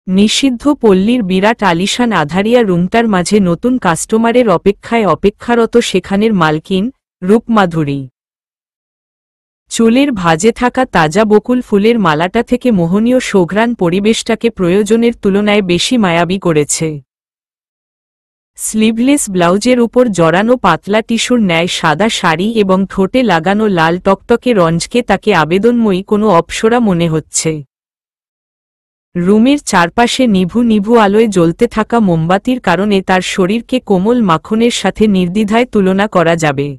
নিষিদ্ধ পল্লীর বিরাট আলিশান আধারিয়া রুমটার মাঝে নতুন কাস্টমারের অপেক্ষায় অপেক্ষারত সেখানের মালকিন রূপমাধুরী। চুলের ভাজে থাকা তাজা বকুল ফুলের মালাটা থেকে মোহনীয় সুঘ্রাণ পরিবেশটাকে প্রয়োজনের তুলনায় বেশি মায়াবী করেছে। স্লিভলেস ব্লাউজের উপর জড়ানো পাতলা টিস্যুর ন্যায় সাদা শাড়ি এবং ঠোঁটে লাগানো লাল টকটকে রঞ্জকে তাকে আবেদনময়ী কোনো অপ্সরা মনে হচ্ছে। রুমের চারপাশে নিভু নিভু আলোয় জ্বলতে থাকা মোমবাতির কারণে তার শরীরকে কোমল মাখনের সাথে নির্দ্বিধায় তুলনা করা যাবে।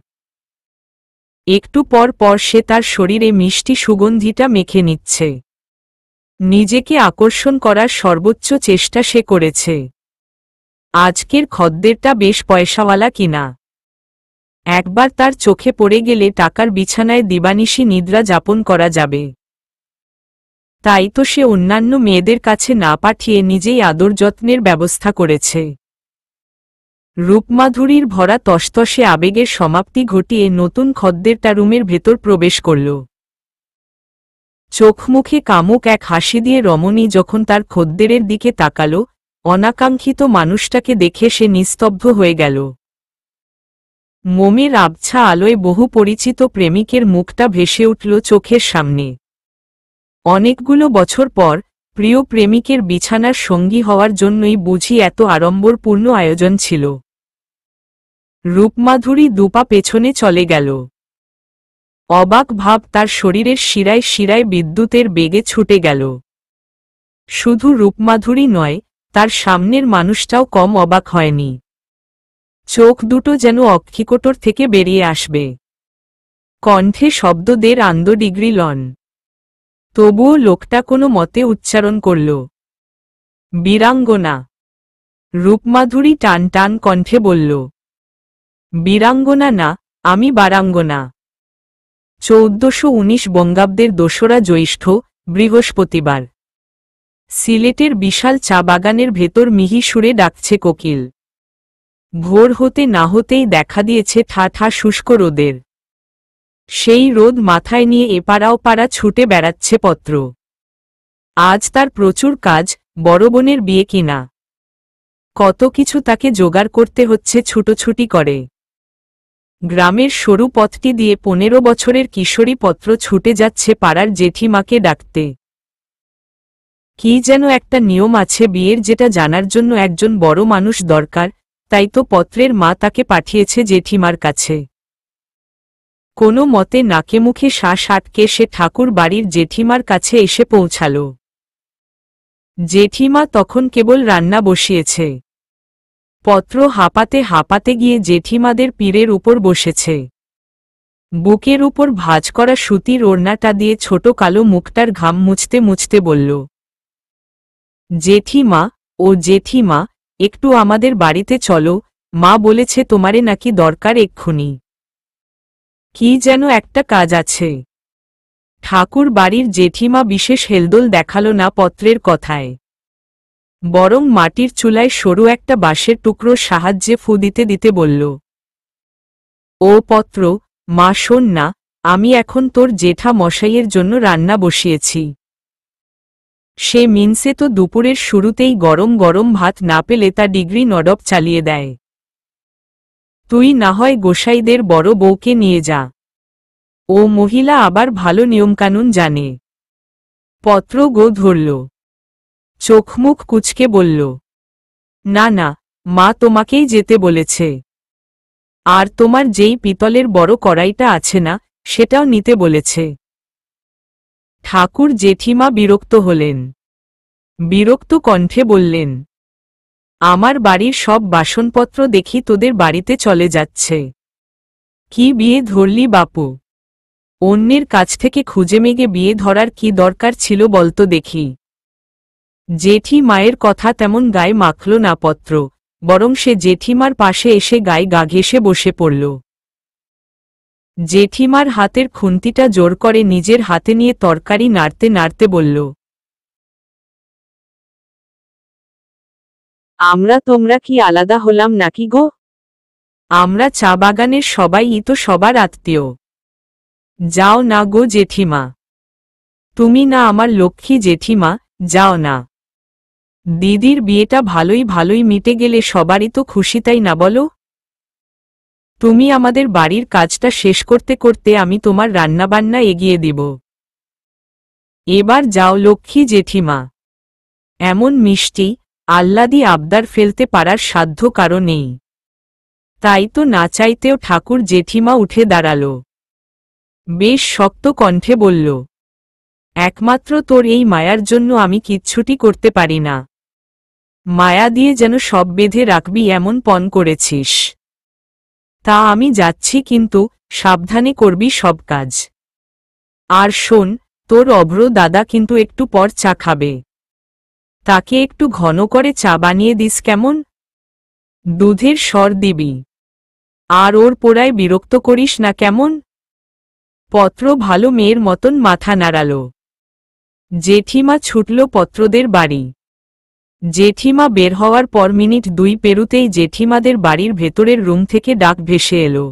একটু পর পর সে তার শরীরে মিষ্টি সুগন্ধিটা মেখে নিচ্ছে। নিজেকে আকর্ষণ করার সর্বোচ্চ চেষ্টা সে করেছে। আজকের খদ্দেরটা বেশ পয়সাওয়ালা কিনা। একবার তার চোখে পড়ে গেলে টাকার বিছানায় দিবানিশি নিদ্রা যাপন করা যাবে। তাই তো সে অন্যান্য মেয়েদের কাছে না পাঠিয়ে নিজেই আদর যত্নের ব্যবস্থা করেছে। রূপমাধুরীর ভরা তসতসে আবেগের সমাপ্তি ঘটিয়ে নতুন খদ্দেরটা রুমের ভেতর প্রবেশ করল। চোখমুখে কামুক এক হাসি দিয়ে রমণী যখন তার খদ্দেরের দিকে তাকাল, অনাকাঙ্ক্ষিত মানুষটাকে দেখে সে নিস্তব্ধ হয়ে গেল। মোমের আবছা আলোয় বহু পরিচিত প্রেমিকের মুখটা ভেসে উঠল চোখের সামনে। অনেকগুলো বছর পর প্রিয় প্রেমিকের বিছানার সঙ্গী হওয়ার জন্যই বুঝি এত আড়ম্বরপূর্ণ আয়োজন ছিল। রূপমাধুরী দুপা পেছনে চলে গেল। অবাক ভাব তার শরীরের শিরায় শিরায় বিদ্যুতের বেগে ছুটে গেল। শুধু রূপমাধুরী নয়, তার সামনের মানুষটাও কম অবাক হয়নি। চোখ দুটো যেন অক্ষিকোটর থেকে বেরিয়ে আসবে। কণ্ঠে শব্দদের ডিগ্রি লন। তবুও লোকটা কোনো মতে উচ্চারণ করল, বীরাঙ্গনা। রূপমাধুরী টান টান কণ্ঠে বলল, বীরাঙ্গনা না, আমি বারাঙ্গনা। 1419 বঙ্গাব্দের 2রা জ্যৈষ্ঠ, বৃহস্পতিবার। সিলেটের বিশাল চা বাগানের ভেতর মিহি সুরে ডাকছে কোকিল। ভোর হতে না হতেই দেখা দিয়েছে ঠা ঠা শুষ্ক রোদের। সেই রোদ মাথায় নিয়ে এপাড়া ওপাড়া ছুটে বেড়াচ্ছে পত্র। আজ তার প্রচুর কাজ, বড় বোনের বিয়ে কিনা। কত কিছু তাকে জোগাড় করতে হচ্ছে ছুটোছুটি করে। গ্রামের সরু পথটি দিয়ে 15 বছরের কিশোরী পত্র ছুটে যাচ্ছে পাড়ার জেঠিমাকে ডাকতে। কি যেন একটা নিয়ম আছে বিয়ের, যেটা জানার জন্য একজন বড় মানুষ দরকার, তাই তো পত্রের মা তাকে পাঠিয়েছে জেঠিমার কাছে। কোনো মতে নাকে মুখে শ্বাস আটকে সে ঠাকুর বাড়ির জেঠিমার কাছে এসে পৌঁছাল। জেঠিমা তখন কেবল রান্না বসিয়েছে। পত্র হাঁপাতে হাঁপাতে গিয়ে জেঠিমাদের পীরের উপর বসেছে। বুকের উপর ভাঁজ করা সুতির ওড়নাটা দিয়ে ছোট কালো মুখটার ঘাম মুছতে মুছতে বলল, জেঠিমা, ও জেঠিমা, একটু আমাদের বাড়িতে চলো, মা বলেছে তোমারে নাকি দরকার এক্ষুনি। কি যেন একটা কাজ আছে। ঠাকুর বাড়ির জেঠিমা বিশেষ হেলদোল দেখাল না পত্রের কথায়, বরং মাটির চুলায় সরু একটা বাঁশের টুকরোর সাহায্যে ফু দিতে দিতে বলল, ও পত্র, মা শোন না, আমি এখন তোর জেঠা মশাইয়ের জন্য রান্না বসিয়েছি। সে মিনসে তো দুপুরের শুরুতেই গরম গরম ভাত না পেলে তা ডিগ্রি নডব চালিয়ে দেয়। তুই না হয় গোসাইদের বড় বউকে নিয়ে যা, ও মহিলা আবার ভালো নিয়মকানুন জানে। পত্র গো ধরল, চোখমুখ কুচকে বলল, না না, মা তোমাকেই যেতে বলেছে। আর তোমার যেই পিতলের বড় কড়াইটা আছে না, সেটাও নিতে বলেছে। ঠাকুর জেঠিমা বিরক্ত হলেন। বিরক্ত কণ্ঠে বললেন, আমার বাড়ির সব বাসনপত্র দেখি তোদের বাড়িতে চলে যাচ্ছে। কি বিয়ে ধরলি বাপু? অন্যের কাছ থেকে খুঁজে মেগে বিয়ে ধরার কি দরকার ছিল বলতো দেখি। জেঠি মায়ের কথা তেমন গায়ে মাখল না পত্র, বরং সে জেঠিমার পাশে এসে গায়ে গা ঘেঁষে বসে পড়ল। জেঠিমার হাতের খুন্তিটা জোর করে নিজের হাতে নিয়ে তরকারি নাড়তে নাড়তে বলল, আমরা তোমরা কি আলাদা হলাম নাকি গো? আমরা চা বাগানের সবাই তো সবার আত্মীয়। যাও না গো জেঠিমা, তুমি না আমার লক্ষ্মী জেঠিমা, যাও না। দিদির বিয়েটা ভালোই ভালোই মিটে গেলে সবারই তো খুশি, তাই না বলো? তুমি আমাদের বাড়ির কাজটা শেষ করতে করতে আমি তোমার রান্নাবান্না এগিয়ে দিব। এবার যাও লক্ষ্মী জেঠিমা। এমন মিষ্টি আহ্লাদি আবদার ফেলতে পারার সাধ্য কারো নেই। তাই তো না চাইতেও ঠাকুর জেঠিমা উঠে দাঁড়াল। বেশ শক্ত কণ্ঠে বলল, একমাত্র তোর এই মায়ার জন্য আমি কিচ্ছুটি করতে পারি না। মায়া দিয়ে যেন সব বেঁধে রাখবি এমন পণ করেছিস। তা আমি যাচ্ছি, কিন্তু সাবধানে করবি সব কাজ। আর শোন, তোর অভ্র দাদা কিন্তু একটু পর চা খাবে। তাকে একটু ঘন করে চা বানিয়ে দিস কেমন? দুধের স্বর দিবি। আর ওর পোড়ায় বিরক্ত করিস না কেমন? পত্র ভালো মেয়ের মতন মাথা নাড়াল। জেঠিমা ছুটল পত্রদের বাড়ি। জেঠিমা বের হওয়ার পর মিনিট 2 পেরুতেই জেঠিমাদের বাড়ির ভেতরের রুম থেকে ডাক ভেসে এলো।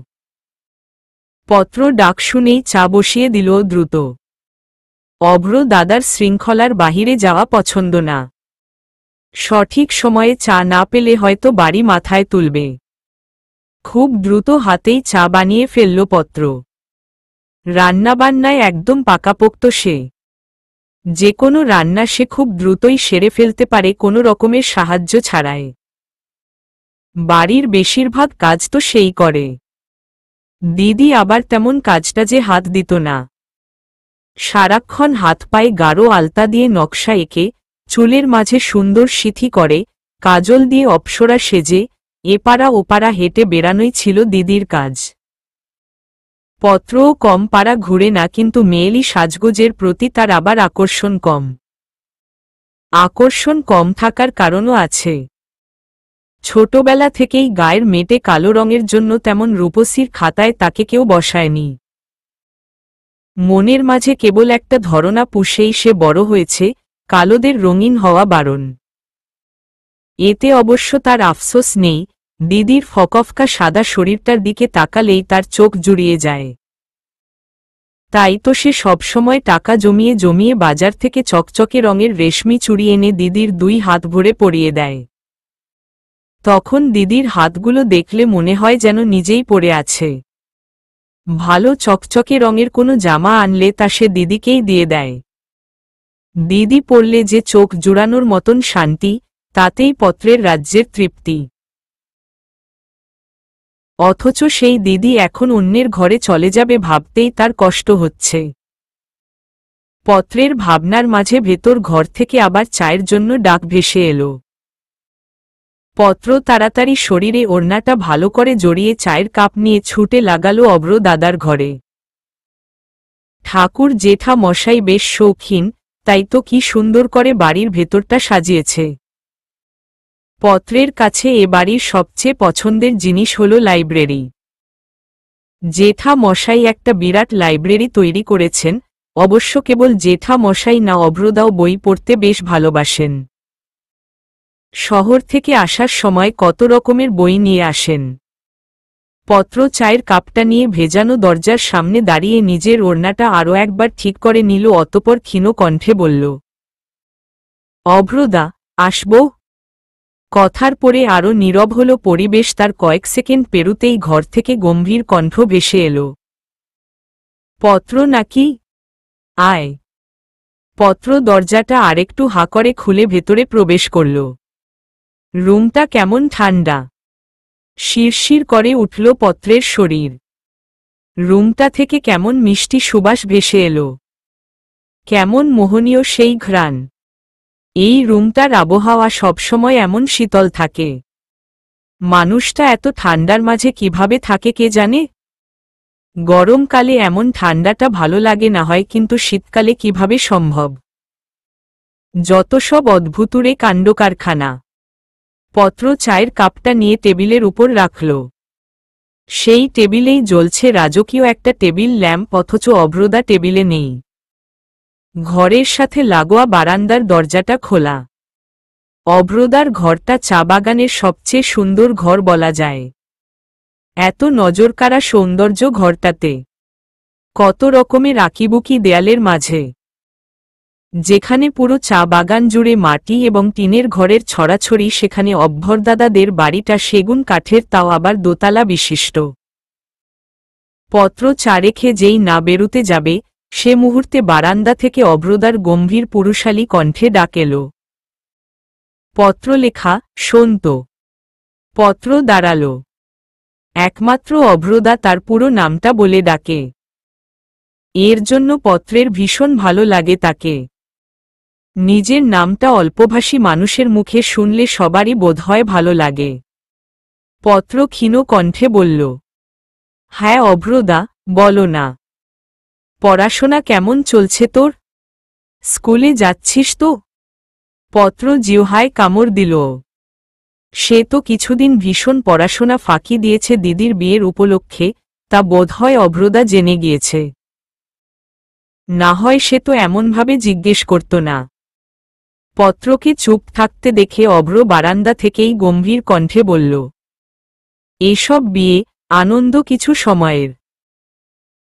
পত্র ডাক শুনেই চা বসিয়ে দিল দ্রুত। অভ্র দাদার শৃঙ্খলার বাহিরে যাওয়া পছন্দ না। সঠিক সময়ে চা না পেলে হয়তো বাড়ি মাথায় তুলবে। খুব দ্রুত হাতেই চা বানিয়ে ফেলল পত্র। রান্নাবান্নায় একদম পাকাপোক্ত সে। যে কোনো রান্না সে খুব দ্রুতই সেরে ফেলতে পারে কোনো রকমের সাহায্য ছাড়াই। বাড়ির বেশিরভাগ কাজ তো সেই করে। দিদি আবার তেমন কাজটা যে হাত দিত না। সারাক্ষণ হাত পায়ে গাঢ় আলতা দিয়ে নকশা এঁকে, চুলের মাঝে সুন্দর সিথি করে, কাজল দিয়ে অপ্সরা সেজে এপাড়া ওপাড়া হেঁটে বেড়ানোই ছিল দিদির কাজ। পত্রও কম পাড়া ঘুরে না, কিন্তু মেয়েলি সাজগোজের প্রতি তার আবার আকর্ষণ কম। আকর্ষণ কম থাকার কারণও আছে। ছোটবেলা থেকেই গায়ের মেটে কালো রঙের জন্য তেমন রূপসীর খাতায় তাকে কেউ বসায়নি। মনের মাঝে কেবল একটা ধারণা পুষেই সে বড় হয়েছে, কালোদের রঙিন হওয়া বারণ। এতে অবশ্য তার আফসোস নেই। দিদির ফকফকা সাদা শরীরটার দিকে তাকালেই তার চোখ জুড়িয়ে যায়। তাই তো সে সবসময় টাকা জমিয়ে জমিয়ে বাজার থেকে চকচকে রঙের রেশমি চুড়ি এনে দিদির 2 হাত ভরে পরিয়ে দেয়। তখন দিদির হাতগুলো দেখলে মনে হয় যেন নিজেই পরে আছে। ভালো চকচকে রঙের কোনো জামা আনলে তা সে দিদিকেই দিয়ে দেয়। দিদি পরলে যে চোখ জুড়ানোর মতন শান্তি, তাতেই পত্রের রাজ্যের তৃপ্তি। অথচ সেই দিদি এখন অন্যের ঘরে চলে যাবে ভাবতেই তার কষ্ট হচ্ছে। পত্রের ভাবনার মাঝে ভেতর ঘর থেকে আবার চায়ের জন্য ডাক ভেসে এলো। পত্র তাড়াতাড়ি শরীরে ওড়নাটা ভালো করে জড়িয়ে চায়ের কাপ নিয়ে ছুটে লাগালো অভ্র দাদার ঘরে। ঠাকুর জেঠা মশাই বেশ শৌখিন, তাই তো কি সুন্দর করে বাড়ির ভেতরটা সাজিয়েছে। পত্রের কাছে এ বাড়ির সবচেয়ে পছন্দের জিনিস হল লাইব্রেরি। জেঠা মশাই একটা বিরাট লাইব্রেরি তৈরি করেছেন। অবশ্য কেবল জেঠা মশাই না, অভ্রদাও বই পড়তে বেশ ভালোবাসেন। শহর থেকে আসার সময় কত রকমের বই নিয়ে আসেন। পত্র চায়ের কাপটা নিয়ে ভেজানো দরজার সামনে দাঁড়িয়ে নিজের ওড়নাটা আরও একবার ঠিক করে নিল, অতঃপর ক্ষীণ কণ্ঠে বলল, অভ্রদা, আসবো? কথার পরে আরও নীরব হল পরিবেশ। তার কয়েক সেকেন্ড পেরুতেই ঘর থেকে গম্ভীর কণ্ঠ ভেসে এলো, পত্র নাকি? আয়। পত্র দরজাটা আরেকটু হা করে খুলে ভেতরে প্রবেশ করল। রুমটা কেমন ঠান্ডা। শিরশির করে উঠল পত্রের শরীর। রুমটা থেকে কেমন মিষ্টি সুবাস ভেসে এলো। কেমন মোহনীয় সেই ঘ্রাণ। এই রুমটার আবহাওয়া সবসময় এমন শীতল থাকে। মানুষটা এত ঠান্ডার মাঝে কিভাবে থাকে কে জানে। গরমকালে এমন ঠান্ডাটা ভালো লাগে না হয়, কিন্তু শীতকালে কিভাবে সম্ভব? যত সব অদ্ভুতুরে কাণ্ডকারখানা। পত্র চায়ের কাপটা নিয়ে টেবিলের উপর রাখল। সেই টেবিলেই জ্বলছে রাজকীয় একটা টেবিল ল্যাম্প, অথচ অভ্রদা টেবিলে নেই। ঘরের সাথে লাগোয়া বারান্দার দরজাটা খোলা। অভ্রদার ঘরটা চা বাগানের সবচেয়ে সুন্দর ঘর বলা যায়। এত নজরকাড়া সৌন্দর্য ঘরটাতে। কত রকমের আঁকিবুকি দেয়ালের মাঝে। যেখানে পুরো চা বাগান জুড়ে মাটি এবং টিনের ঘরের ছড়াছড়ি, সেখানে অভ্যরদাদাদের বাড়িটা সেগুন কাঠের, তাও আবার দোতলা বিশিষ্ট। পত্র চা রেখে যেই না বেরুতে যাবে, সে মুহূর্তে বারান্দা থেকে অভ্রদার গম্ভীর পুরুষালী কণ্ঠে ডাক এলো, পত্র লেখা, শোন তো। পত্র দাঁড়াল। একমাত্র অভ্রদা তার পুরো নামটা বলে ডাকে। এর জন্য পত্রের ভীষণ ভালো লাগে তাকে। নিজের নামটা অল্পভাষী মানুষের মুখে শুনলে সবারই বোধহয় ভালো লাগে। পত্র ক্ষীণ কণ্ঠে বলল, হ্যাঁ অভ্রদা, বলো না। পড়াশোনা কেমন চলছে তোর? স্কুলে যাচ্ছিস তো? পত্র জিহ্বায় কামড় দিল। সে তো কিছুদিন ভীষণ পড়াশোনা ফাঁকি দিয়েছে দিদির বিয়ের উপলক্ষে, তা বোধহয় অভ্রদা জেনে গিয়েছে। না হয় সে তো এমনভাবে জিজ্ঞেস করত না। পত্রকে চুপ থাকতে দেখে অভ্র বারান্দা থেকেই গম্ভীর কণ্ঠে বলল, এসব বিয়ে আনন্দ কিছু সময়ের।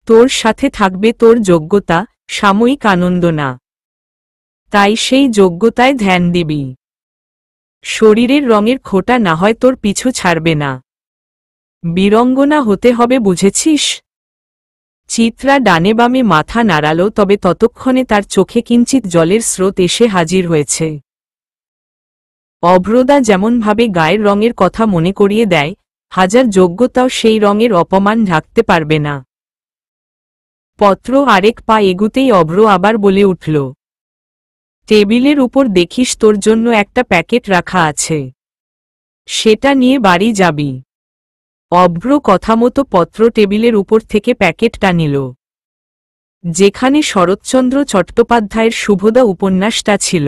তোর সাথে থাকবে তোর যোগ্যতা, সাময়িক আনন্দ না। তাই সেই যোগ্যতায় ধ্যান দিবি। শরীরের রঙের খোটা না হয় তোর পিছু ছাড়বে না। বীরঙ্গনা হতে হবে, বুঝেছিস? চিত্রা ডানে বামে মাথা নাড়াল, তবে ততক্ষণে তার চোখে কিঞ্চিত জলের স্রোত এসে হাজির হয়েছে। অভ্রদা যেমনভাবে গায়ের রঙের কথা মনে করিয়ে দেয়, হাজার যোগ্যতাও সেই রঙের অপমান ঢাকতে পারবে না। পত্র আরেক পা এগুতেই অভ্র আবার বলে উঠল, টেবিলের উপর দেখিস তোর জন্য একটা প্যাকেট রাখা আছে, সেটা নিয়ে বাড়ি যাবি। অভ্র কথামতো পত্র টেবিলের উপর থেকে প্যাকেটটা নিল, যেখানে শরৎচন্দ্র চট্টোপাধ্যায়ের শুভদা উপন্যাসটা ছিল।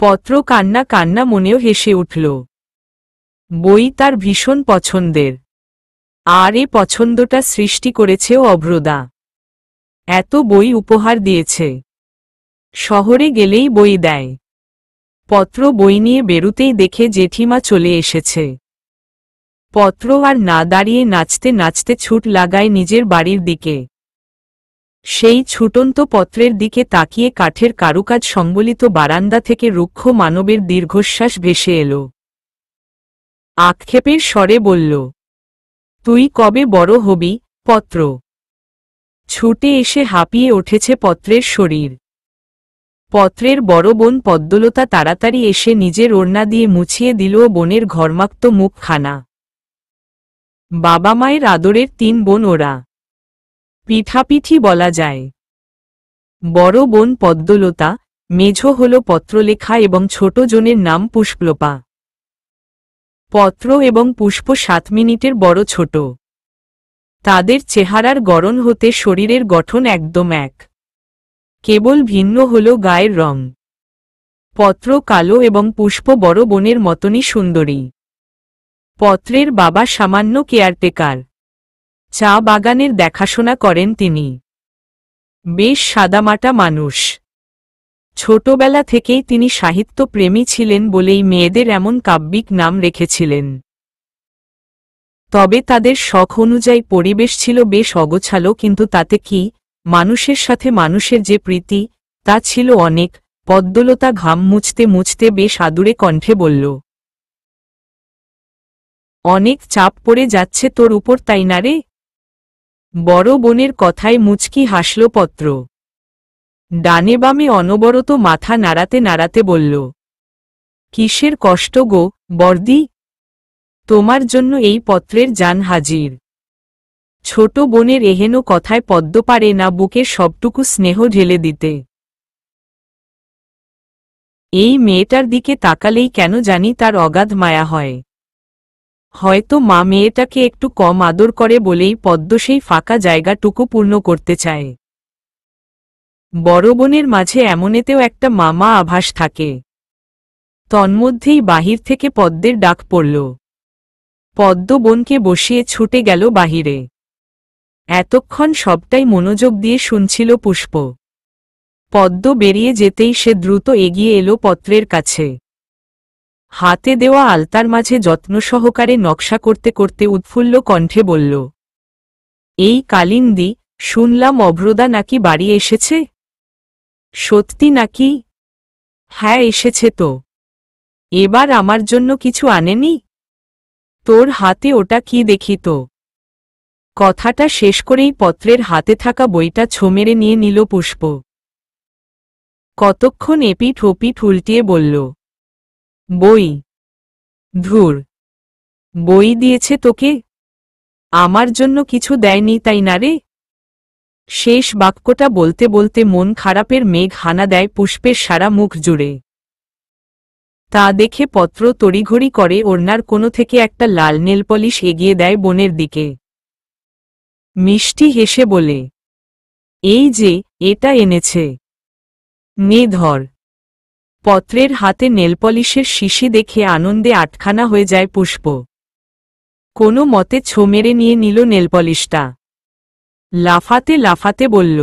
পত্র কান্না কান্না মনেও হেসে উঠল। বই তার ভীষণ পছন্দের, আর এ পছন্দটা সৃষ্টি করেছেও অভ্রদা। এত বই উপহার দিয়েছে। শহরে গেলেই বই দেয়। পত্র বই নিয়ে বেরুতেই দেখে জেঠিমা চলে এসেছে। পত্র আর না দাঁড়িয়ে নাচতে নাচতে ছুট লাগায় নিজের বাড়ির দিকে। সেই ছুটন্ত পত্রের দিকে তাকিয়ে কাঠের কারুকাজ সংবলিত বারান্দা থেকে রুক্ষ মানবের দীর্ঘশ্বাস ভেসে এলো। আক্ষেপের স্বরে বলল, তুই কবে বড় হবি, পত্র? ছুটে এসে হাঁপিয়ে উঠেছে পত্রের শরীর। পত্রের বড় বোন পদ্মলতা তাড়াতাড়ি এসে নিজের ওড়না দিয়ে মুছিয়ে দিল বোনের ঘর্মাক্ত মুখখানা। বাবা মায়ের আদরের 3 বোন ওরা, পিঠাপিঠি বলা যায়। বড় বোন পদ্মলতা, মেঝো হল পত্রলেখা এবং ছোট জনের নাম পুষ্পলতা। পত্র এবং পুষ্প 7 মিনিটের বড় ছোট। তাদের চেহারার গড়ন হতে শরীরের গঠন একদম এক, কেবল ভিন্ন হল গায়ের রং। পত্র কালো এবং পুষ্প বড় বোনের মতনই সুন্দরী। পত্রের বাবা সামান্য কেয়ারটেকার, চা বাগানের দেখাশোনা করেন তিনি। বেশ সাদামাটা মানুষ। ছোটবেলা থেকেই তিনি সাহিত্যপ্রেমী ছিলেন বলেই মেয়েদের এমন কাব্যিক নাম রেখেছিলেন। তবে তাদের শখ অনুযায়ী পরিবেশ ছিল বেশ অগোছালো, কিন্তু তাতে কি, মানুষের সাথে মানুষের যে প্রীতি, তা ছিল অনেক। পদ্মলতা ঘাম মুছতে মুছতে বেশ আদুরে কণ্ঠে বলল, অনেক চাপ পড়ে যাচ্ছে তোর উপর, তাই না রে? বড় বোনের কথায় মুচকি হাসল পত্র। ডানে বামে অনবরত মাথা নাড়াতে নাড়াতে বলল, কিসের কষ্ট গো, বর্দি? তোমার জন্য এই পত্রের জান হাজির। ছোট বোনের এহেন কথায় পদ্ম পারে না বুকের সবটুকু স্নেহ ঢেলে দিতে। এই মেয়েটার দিকে তাকালেই কেন জানি তার অগাধ মায়া হয়। হয়তো মা মেয়েটাকে একটু কম আদর করে বলেই পদ্ম সেই ফাঁকা জায়গাটুকু পূর্ণ করতে চায়। বড় বোনের মাঝে এমনেতেও একটা মামা আভাস থাকে। তন্মধ্যেই বাহির থেকে পদ্মের ডাক পড়ল। পদ্ম বোনকে বসিয়ে ছুটে গেল বাহিরে। এতক্ষণ সবটাই মনোযোগ দিয়ে শুনছিল পুষ্প। পদ্ম বেরিয়ে যেতেই সে দ্রুত এগিয়ে এলো পত্রের কাছে। হাতে দেওয়া আলতার মাঝে যত্ন সহকারে নকশা করতে করতে উৎফুল্ল কণ্ঠে বলল, এই কালিন্দী, শুনলাম অভ্রদা নাকি বাড়ি এসেছে। সত্যি নাকি? হ্যাঁ, এসেছে তো। এবার আমার জন্য কিছু আনেনি? তোর হাতে ওটা কি দেখি তো। কথাটা শেষ করেই পত্রের হাতে থাকা বইটা ছো মেরে নিয়ে নিল পুষ্প। কতক্ষণ এপিঠ ওপিঠ উল্টিয়ে বলল, বই? ধুর, বই দিয়েছে তোকে? আমার জন্য কিছু দেয়নি তাই না রে? শেষ বাক্যটা বলতে বলতে মন খারাপের মেঘ হানা দেয় পুষ্পের সারা মুখ জুড়ে। তা দেখে পত্র তড়িঘড়ি করে ওড়নার কোনো থেকে একটা লাল নেলপলিশ এগিয়ে দেয় বোনের দিকে। মিষ্টি হেসে বলে, এই যে, এটা এনেছে। নে ধর। পত্রের হাতে নেলপলিশের শিশি দেখে আনন্দে আটখানা হয়ে যায় পুষ্প। কোনো মতে ছো মেরে নিয়ে নিল নেলপলিশটা। লাফাতে লাফাতে বলল,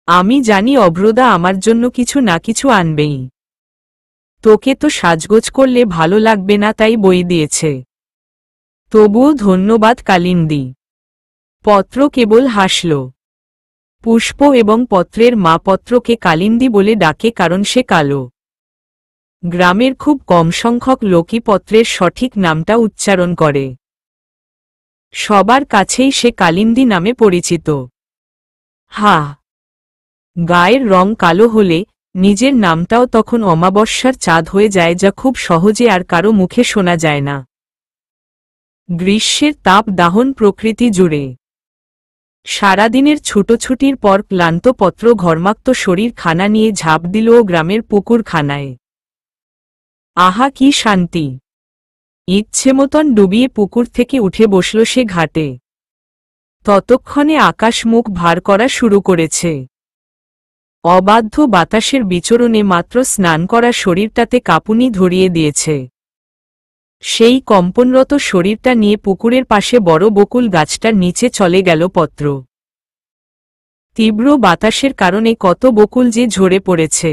আমি জানি অভ্রদা আমার জন্য কিছু না কিছু আনবেই। তোকে তো সাজগোজ করলে ভালো লাগবে না তাই বই দিয়েছে। তবুও ধন্যবাদ কালিন্দী। পত্র কেবল হাসল। পুষ্প এবং পত্রের মা পত্রকে কালিন্দী বলে ডাকে কারণ সে কালো। গ্রামের খুব কম সংখ্যক লোকই পত্রের সঠিক নামটা উচ্চারণ করে। সবার কাছেই সে কালিন্দী নামে পরিচিত। হা, গায়ের রং কালো হলে নিজের নামটাও তখন অমাবস্যার চাঁদ হয়ে যায়, যা খুব সহজে আর কারো মুখে শোনা যায় না। গ্রীষ্মের তাপ দাহন প্রকৃতি জুড়ে। সারাদিনের ছুটোছুটির পর ক্লান্ত পত্র ঘর্মাক্ত শরীর খানা নিয়ে ঝাঁপ দিল ও গ্রামের পুকুর খানায়। আহা কি শান্তি! ইচ্ছে মতন ডুবিয়ে পুকুর থেকে উঠে বসল সে ঘাটে। ততক্ষণে আকাশ মুখ ভার করা শুরু করেছে। অবাধ্য বাতাসের বিচরণে মাত্র স্নান করা শরীরটাতে কাঁপুনি ধরিয়ে দিয়েছে। সেই কম্পনরত শরীরটা নিয়ে পুকুরের পাশে বড় বকুল গাছটার নিচে চলে গেল পত্র। তীব্র বাতাসের কারণে কত বকুল যে ঝরে পড়েছে।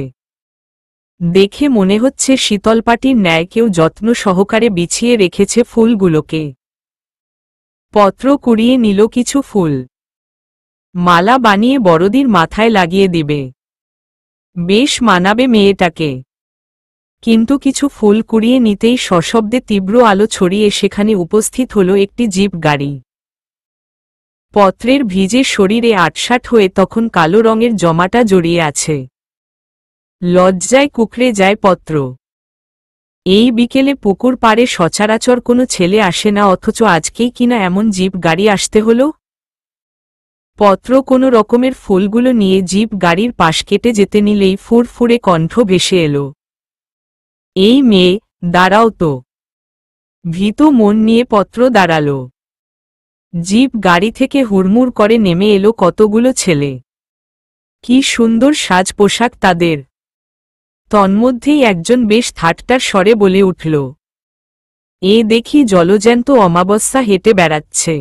দেখে মনে হচ্ছে শীতলপাটির ন্যায় কেউ যত্ন সহকারে বিছিয়ে রেখেছে ফুলগুলোকে। পত্র কুড়িয়ে নিল কিছু ফুল। মালা বানিয়ে বড়দির মাথায় লাগিয়ে দিবে। বেশ মানাবে মেয়েটাকে। কিন্তু কিছু ফুল কুড়িয়ে নিতেই সশব্দে তীব্র আলো ছড়িয়ে সেখানে উপস্থিত হল একটি জিপ গাড়ি। পত্রের ভিজে শরীরে আটসাট হয়ে তখন কালো রঙের জমাটা জড়িয়ে আছে। লজ্জায় কুকড়ে যায় পত্র। এই বিকেলে পুকুর পাড়ে সচরাচর কোনো ছেলে আসে না, অথচ আজকেই কিনা এমন জিপ গাড়ি আসতে হল। পত্র কোনো রকমের ফুলগুলো নিয়ে জিপ গাড়ির পাশ কেটে যেতে নিলেই ফুরফুরে কণ্ঠ ভেসে এলো, এই মেয়ে, দাঁড়াও তো। ভীত মন নিয়ে পত্র দাঁড়াল। জিপ গাড়ি থেকে হুড়মুড় করে নেমে এলো কতগুলো ছেলে। কি সুন্দর সাজ পোশাক তাদের। তন্মধ্যেই একজন বেশ ঠাট্টার স্বরে বলে উঠল, এ দেখি জলজ্যান্ত অমাবস্যা হেঁটে বেড়াচ্ছে।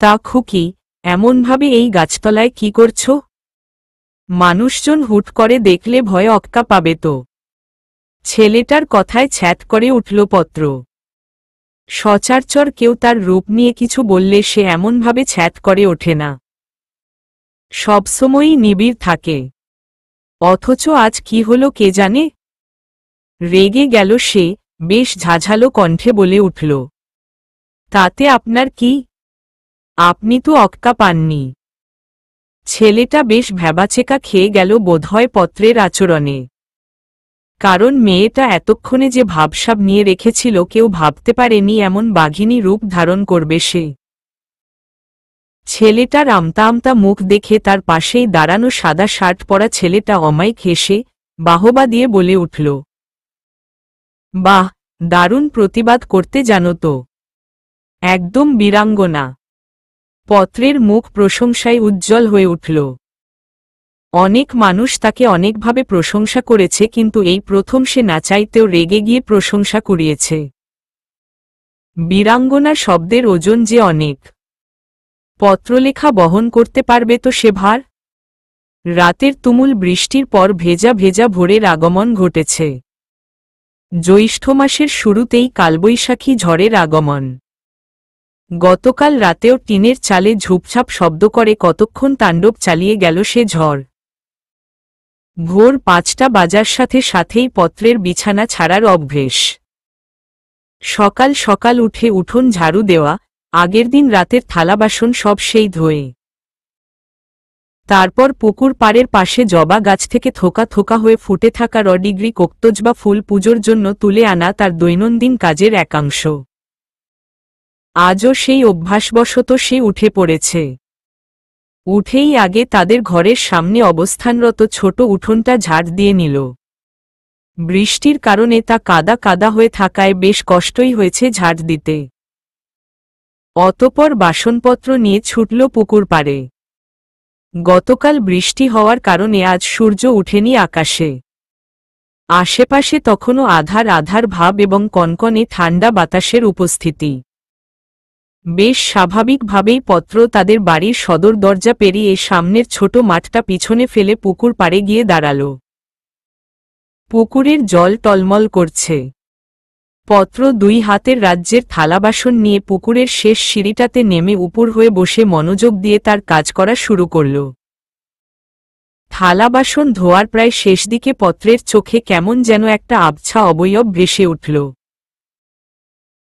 তা খুকি, এমনভাবে এই গাছতলায় কি করছ? মানুষজন হুট করে দেখলে ভয়ে অক্কা পাবে তো। ছেলেটার কথায় ছ্যাঁত করে উঠল পত্র। সচরাচর কেউ তার রূপ নিয়ে কিছু বললে সে এমনভাবে ছ্যাঁত করে ওঠে না। সবসময়ই নিবিড় থাকে। অথচ আজ কি হলো কে জানে। রেগে গেল সে, বেশ ঝাঝালো কণ্ঠে বলে উঠল, তাতে আপনার কি? আপনি তো অক্কা পাননি। ছেলেটা বেশ ভ্যাবাচেকা খেয়ে গেল বোধহয় পত্রের আচরণে। কারণ মেয়েটা এতক্ষণে যে ভাবসাব নিয়ে রেখেছিল কেউ ভাবতে পারেনি এমন বাঘিনী রূপ ধারণ করবে সে। ছেলেটার আমতা আমতা মুখ দেখে তার পাশেই দাঁড়ানো সাদা শার্ট পরা ছেলেটা অমায়িক হেসে বাহবা দিয়ে বলে উঠল, বাহ, দারুণ প্রতিবাদ করতে জানো তো। একদম বীরাঙ্গনা। পত্রের মুখ প্রশংসায় উজ্জ্বল হয়ে উঠল। অনেক মানুষ তাকে অনেকভাবে প্রশংসা করেছে, কিন্তু এই প্রথম সে না চাইতেও রেগে গিয়ে প্রশংসা কুড়িয়েছে। বীরাঙ্গনা শব্দের ওজন যে অনেক। পত্রলেখা বহন করতে পারবে তো সে ভার? রাতের তুমুল বৃষ্টির পর ভেজা ভেজা ভোরের আগমন ঘটেছে। জ্যৈষ্ঠ মাসের শুরুতেই কালবৈশাখী ঝড়ের আগমন। গতকাল রাতেও টিনের চালে ঝুপঝাপ শব্দ করে কতক্ষণ তাণ্ডব চালিয়ে গেল সে ঝড়। ভোর 5টা বাজার সাথে সাথেই পত্রের বিছানা ছাড়ার অভ্যেস। সকাল সকাল উঠে উঠোন ঝাড়ু দেওয়া, আগের দিন রাতের থালাবাসন সব সেই ধোয়ে। তারপর পুকুর পাড়ের পাশে জবা গাছ থেকে থোকা থোকা হয়ে ফুটে থাকা রডিগ্রি কোক্তজবা ফুল পুজোর জন্য তুলে আনা তার দৈনন্দিন কাজের একাংশ। আজও সেই অভ্যাসবশত সে উঠে পড়েছে। উঠেই আগে তাদের ঘরের সামনে অবস্থানরত ছোট উঠোনটা ঝাড় দিয়ে নিল। বৃষ্টির কারণে তা কাদা কাদা হয়ে থাকায় বেশ কষ্টই হয়েছে ঝাড় দিতে। অতঃপর বাসনপত্র নিয়ে ছুটল পুকুর পাড়ে। গতকাল বৃষ্টি হওয়ার কারণে আজ সূর্য ওঠেনি আকাশে। আশেপাশে তখনও আধার আধার ভাব এবং কনকনে ঠান্ডা বাতাসের উপস্থিতি। বেশ স্বাভাবিকভাবেই পত্র তাদের বাড়ির সদর দরজা পেরিয়ে সামনের ছোট মাঠটা পিছনে ফেলে পুকুর পাড়ে গিয়ে দাঁড়াল। পুকুরের জল টলমল করছে। পত্র দুই হাতের রাজ্যের থালাবাসন নিয়ে পুকুরের শেষ সিঁড়িটাতে নেমে উপর হয়ে বসে মনোযোগ দিয়ে তার কাজ করা শুরু করল। থালাবাসন ধোয়ার প্রায় শেষ দিকে পত্রের চোখে কেমন যেন একটা আবছা অবয়ব ভেসে উঠল।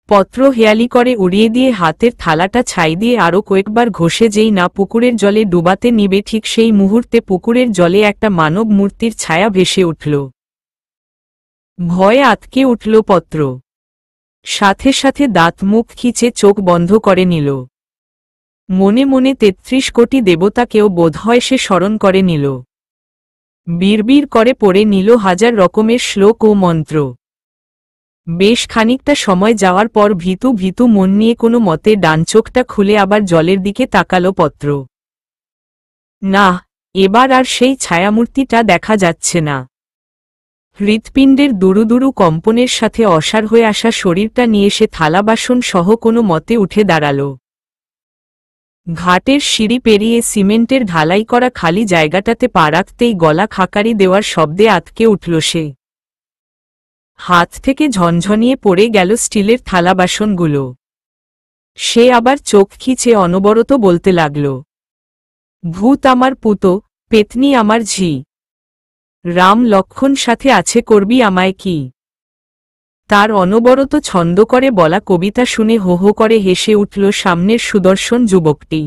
পত্র হেয়ালি করে উড়িয়ে দিয়ে হাতের থালাটা ছাই দিয়ে আরও কয়েকবার ঘষে যেই না পুকুরের জলে ডুবাতে নিবে ঠিক সেই মুহূর্তে পুকুরের জলে একটা মানব মূর্তির ছায়া ভেসে উঠল। ভয়ে আতকে উঠল পত্র। সাথে সাথে দাঁত মুখ খিচে চোখ বন্ধ করে নিল। মনে মনে ৩৩ কোটি দেবতাকেও বোধহয় সে স্মরণ করে নিল। বিড়বিড় করে পড়ে নিল হাজার রকমের শ্লোক ও মন্ত্র। বেশ খানিকটা সময় যাওয়ার পর ভীতু ভীতু মন নিয়ে কোনো মতে ডান চোখটা খুলে আবার জলের দিকে তাকালো পত্র। না, এবার আর সেই ছায়ামূর্তিটা দেখা যাচ্ছে না। হৃৎপিণ্ডের দুরুদুরু কম্পনের সাথে অসাড় হয়ে আসা শরীরটা নিয়ে সে থালাবাসন সহ কোনো মতে উঠে দাঁড়াল। ঘাটের সিঁড়ি পেরিয়ে সিমেন্টের ঢালাই করা খালি জায়গাটাতে পা রাখতেই গলা খাকারি দেওয়ার শব্দে আতকে উঠল সে। হাত থেকে ঝনঝনিয়ে পড়ে গেল স্টিলের থালাবাসনগুলো। সে আবার চোখ খিচে অনবরত বলতে লাগল, ভূত আমার পুতো, পেতনি আমার ঝি, রাম লক্ষণ সাথে আছে করবি আমায় কি। তার অনবরত ছন্দ করে বলা কবিতা শুনে হো হো করে হেসে উঠল সামনের সুদর্শন যুবকটি।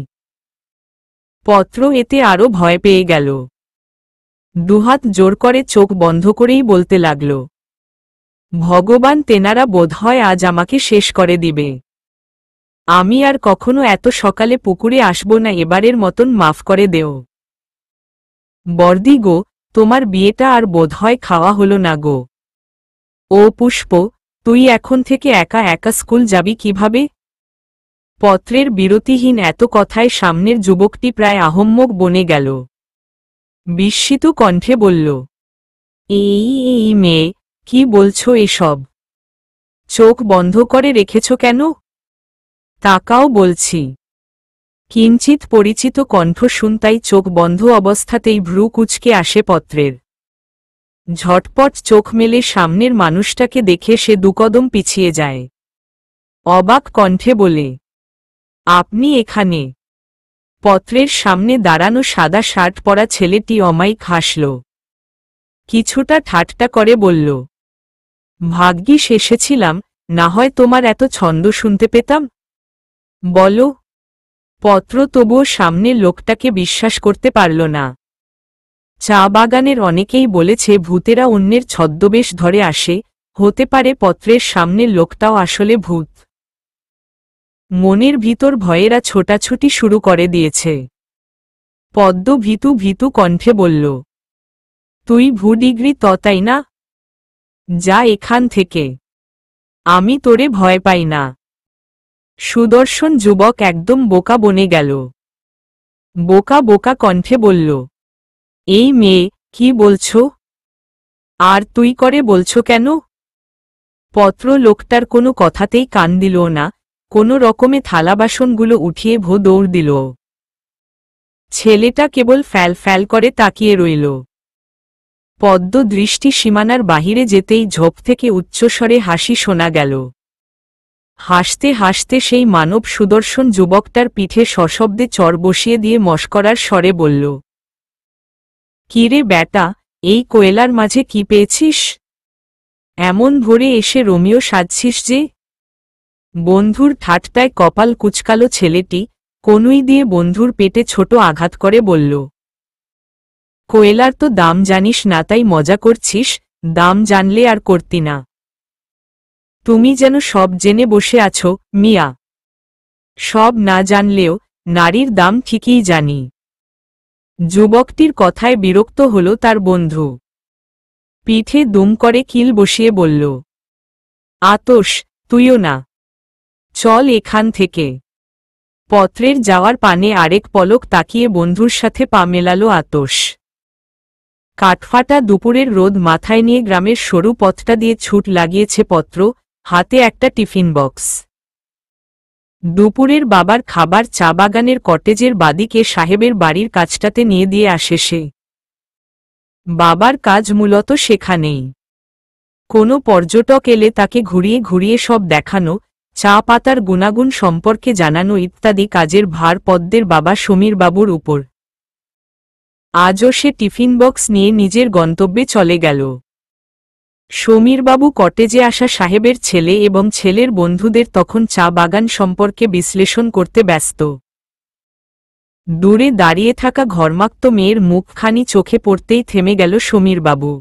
পত্র এতে আরও ভয় পেয়ে গেল। দুহাত জোর করে চোখ বন্ধ করেই বলতে লাগল, ভগবান তেনারা বোধহয় আজ আমাকে শেষ করে দিবে। আমি আর কখনো এত সকালে পুকুরে আসব না, এবারের মতন মাফ করে দেও। বর্দি গো, তোমার বিয়েটা আর বোধহয় খাওয়া হলো না গো। ও পুষ্প, তুই এখন থেকে একা একা স্কুল যাবি কিভাবে? পত্রের বিরতিহীন এত কথায় সামনের যুবকটি প্রায় আহম্মক বনে গেল। বিস্মিত কণ্ঠে বলল, এই মেয়ে, কি বলছো এসব? চোখ বন্ধ করে রেখেছ কেন? তাকাও বলছি। কিঞ্চিত পরিচিত কণ্ঠ শুনতাই চোখ বন্ধ অবস্থাতেই ভ্রু কুঁচকে আসে পত্রের। ঝটপট চোখ মেলে সামনের মানুষটাকে দেখে সে দুকদম পিছিয়ে যায়। অবাক কণ্ঠে বলে, আপনি এখানে? পত্রের সামনে দাঁড়ানো সাদা শার্ট পরা ছেলেটি অমায়িক হাসল। কিছুটা ঠাট্টা করে বলল, ভাগ্যিস এসেছিলাম, না হয় তোমার এত ছন্দ শুনতে পেতাম। বলো। পত্র তবুও সামনের লোকটাকে বিশ্বাস করতে পারল না। চা বাগানের অনেকেই বলেছে ভূতেরা অন্যের ছদ্মবেশ ধরে আসে, হতে পারে পত্রের সামনের লোকটাও আসলে ভূত। মনের ভিতর ভয়েরা ছোটাছুটি শুরু করে দিয়েছে। পদ্ম ভীতু ভীতু কণ্ঠে বলল, তুই ভূডিগ্রি তাই না? যা এখান থেকে, আমি তোরে ভয় পাই না। সুদর্শন যুবক একদম বোকা বনে গেল। বোকা বোকা কণ্ঠে বলল, এই মেয়ে, কি বলছো? আর তুই করে বলছো কেন? পত্র লোকটার কোনো কথাতেই কান দিল না, কোনো রকমে থালাবাসনগুলো উঠিয়ে দৌড় দিল। ছেলেটা কেবল ফ্যাল ফ্যাল করে তাকিয়ে রইল। পদ্ম দৃষ্টি সীমানার বাহিরে যেতেই ঝোপ থেকে উচ্চস্বরে হাসি শোনা গেল। হাসতে হাসতে সেই মানব সুদর্শন যুবকটার পিঠে সশব্দে চড় বসিয়ে দিয়ে মস্করার স্বরে বলল, কিরে ব্যাটা, এই কোয়েলার মাঝে কি পেয়েছিস? এমন ভোরে এসে রোমিও সাজছিস যে? বন্ধুর ঠাট্টায় কপাল কুচকালো ছেলেটি, কনুই দিয়ে বন্ধুর পেটে ছোট আঘাত করে বলল, কোয়েলার তো দাম জানিস না তাই মজা করছিস, দাম জানলে আর করতি না। তুমি যেন সব জেনে বসে আছো, মিয়া। সব না জানলেও নারীর দাম ঠিকই জানি। যুবকটির কথায় বিরক্ত হল তার বন্ধু। পিঠে দুম করে কিল বসিয়ে বলল, আতস, তুইও না, চল এখান থেকে। পত্রের যাওয়ার পানে আরেক পলক তাকিয়ে বন্ধুর সাথে পা মেলাল আতস। কাঠফাটা দুপুরের রোদ মাথায় নিয়ে গ্রামের সরু পথটা দিয়ে ছুট লাগিয়েছে পত্র, হাতে একটা টিফিন বক্স। দুপুরের বাবার খাবার চা বাগানের কটেজের বাদিকে সাহেবের বাড়ির কাজটাতে নিয়ে দিয়ে আসে সে। বাবার কাজ মূলত সেখানেই। কোনো পর্যটক এলে তাকে ঘুরিয়ে ঘুরিয়ে সব দেখানো, চা পাতার গুণাগুণ সম্পর্কে জানানো ইত্যাদি কাজের ভার পদ্মের বাবা সমীরবাবুর উপর। আজও সে টিফিন বক্স নিয়ে নিজের গন্তব্যে চলে গেল। সমীরবাবু কটেজে আসা সাহেবের ছেলে এবং ছেলের বন্ধুদের তখন চা বাগান সম্পর্কে বিশ্লেষণ করতে ব্যস্ত। দূরে দাঁড়িয়ে থাকা ঘর্মাক্ত মেয়ের মুখখানি চোখে পড়তেই থেমে গেল সমীরবাবু।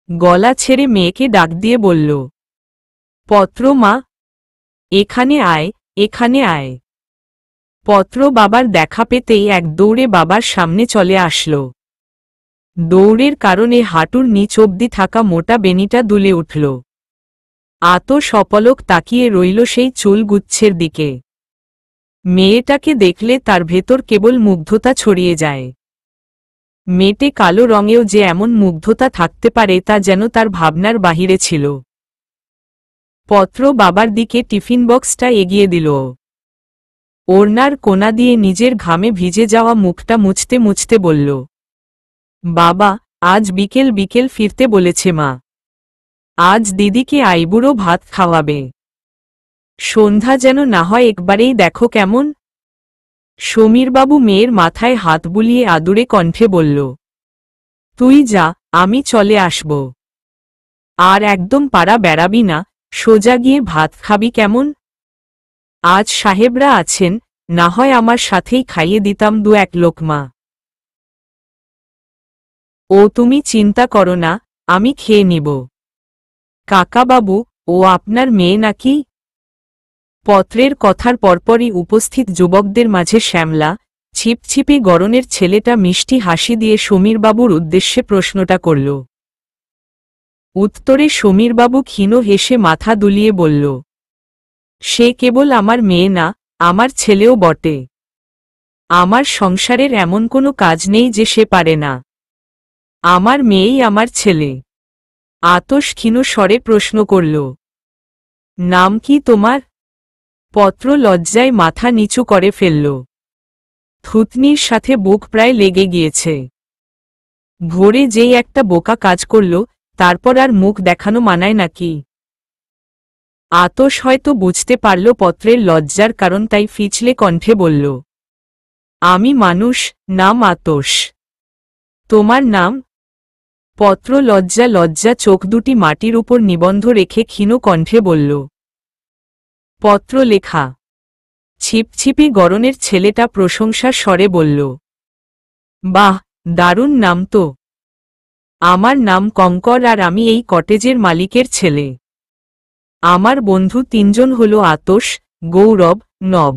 গলা ছেড়ে মেয়েকে ডাক দিয়ে বলল, পত্র মা, এখানে আয়, এখানে আয়। পত্র বাবার দেখা পেতেই এক দৌড়ে বাবার সামনে চলে আসল। দৌড়ের কারণে হাঁটুর নিচ অবধি থাকা মোটা বেনিটা দুলে উঠল। আতস অপলক তাকিয়ে রইল সেই চুল গুচ্ছের দিকে। মেয়েটাকে দেখলে তার ভেতর কেবল মুগ্ধতা ছড়িয়ে যায়। মেটে কালো রঙেও যে এমন মুগ্ধতা থাকতে পারে তা যেন তার ভাবনার বাহিরে ছিল। পত্র বাবার দিকে টিফিন বক্সটা এগিয়ে দিল। ওড়নার কোনা দিয়ে নিজের ঘামে ভিজে যাওয়া মুখটা মুছতে মুছতে বলল, বাবা, আজ বিকেল বিকেল ফিরতে বলেছে মা। আজ দিদিকে আইবুড়ো ভাত খাওয়াবে। সন্ধ্যা যেন না হয় একবারেই দেখো কেমন। সমীরবাবু মেয়ের মাথায় হাত বুলিয়ে আদুরে কণ্ঠে বলল, তুই যা, আমি চলে আসব। আর একদম পাড়া বেড়াবি না, সোজা গিয়ে ভাত খাবি কেমন? আজ সাহেবরা আছেন, না হয় আমার সাথেই খাইয়ে দিতাম দু এক লোকমা। ও তুমি চিন্তা করো না, আমি খেয়ে নিব। কাকাবাবু, ও আপনার মেয়ে নাকি? পত্রের কথার পরপরই উপস্থিত যুবকদের মাঝে শ্যামলা, ছিপছিপে গরনের ছেলেটা মিষ্টি হাসি দিয়ে সমীরবাবুর উদ্দেশ্যে প্রশ্নটা করল। উত্তরে সমীরবাবু ক্ষীণ হেসে মাথা দুলিয়ে বলল, সে কেবল আমার মেয়ে না, আমার ছেলেও বটে। আমার সংসারের এমন কোনো কাজ নেই যে সে পারে না। আমার মেয়েই আমার ছেলে। আতস ক্ষীণ স্বরে প্রশ্ন করল, নাম কি তোমার? পত্র লজ্জায় মাথা নিচু করে ফেলল। থুতনির সাথে বুক প্রায় লেগে গিয়েছে। ভোরে যেই একটা বোকা কাজ করল, তারপর আর মুখ দেখানো মানায় নাকি? আতস হয়তো বুঝতে পারল পত্রের লজ্জার কারণ, তাই ফিচলে কণ্ঠে বলল, আমি মানুষ, নাম আতস। তোমার নাম? পত্র লজ্জা লজ্জা চোখ দুটি মাটির উপর নিবন্ধ রেখে ক্ষীণ কণ্ঠে বলল, পত্র লেখা। ছিপছিপি গরনের ছেলেটা প্রশংসার স্বরে বলল, বাহ, দারুণ নাম তো। আমার নাম কঙ্কর আর আমি এই কটেজের মালিকের ছেলে। আমার বন্ধু তিনজন হল আতস, গৌরব, নব।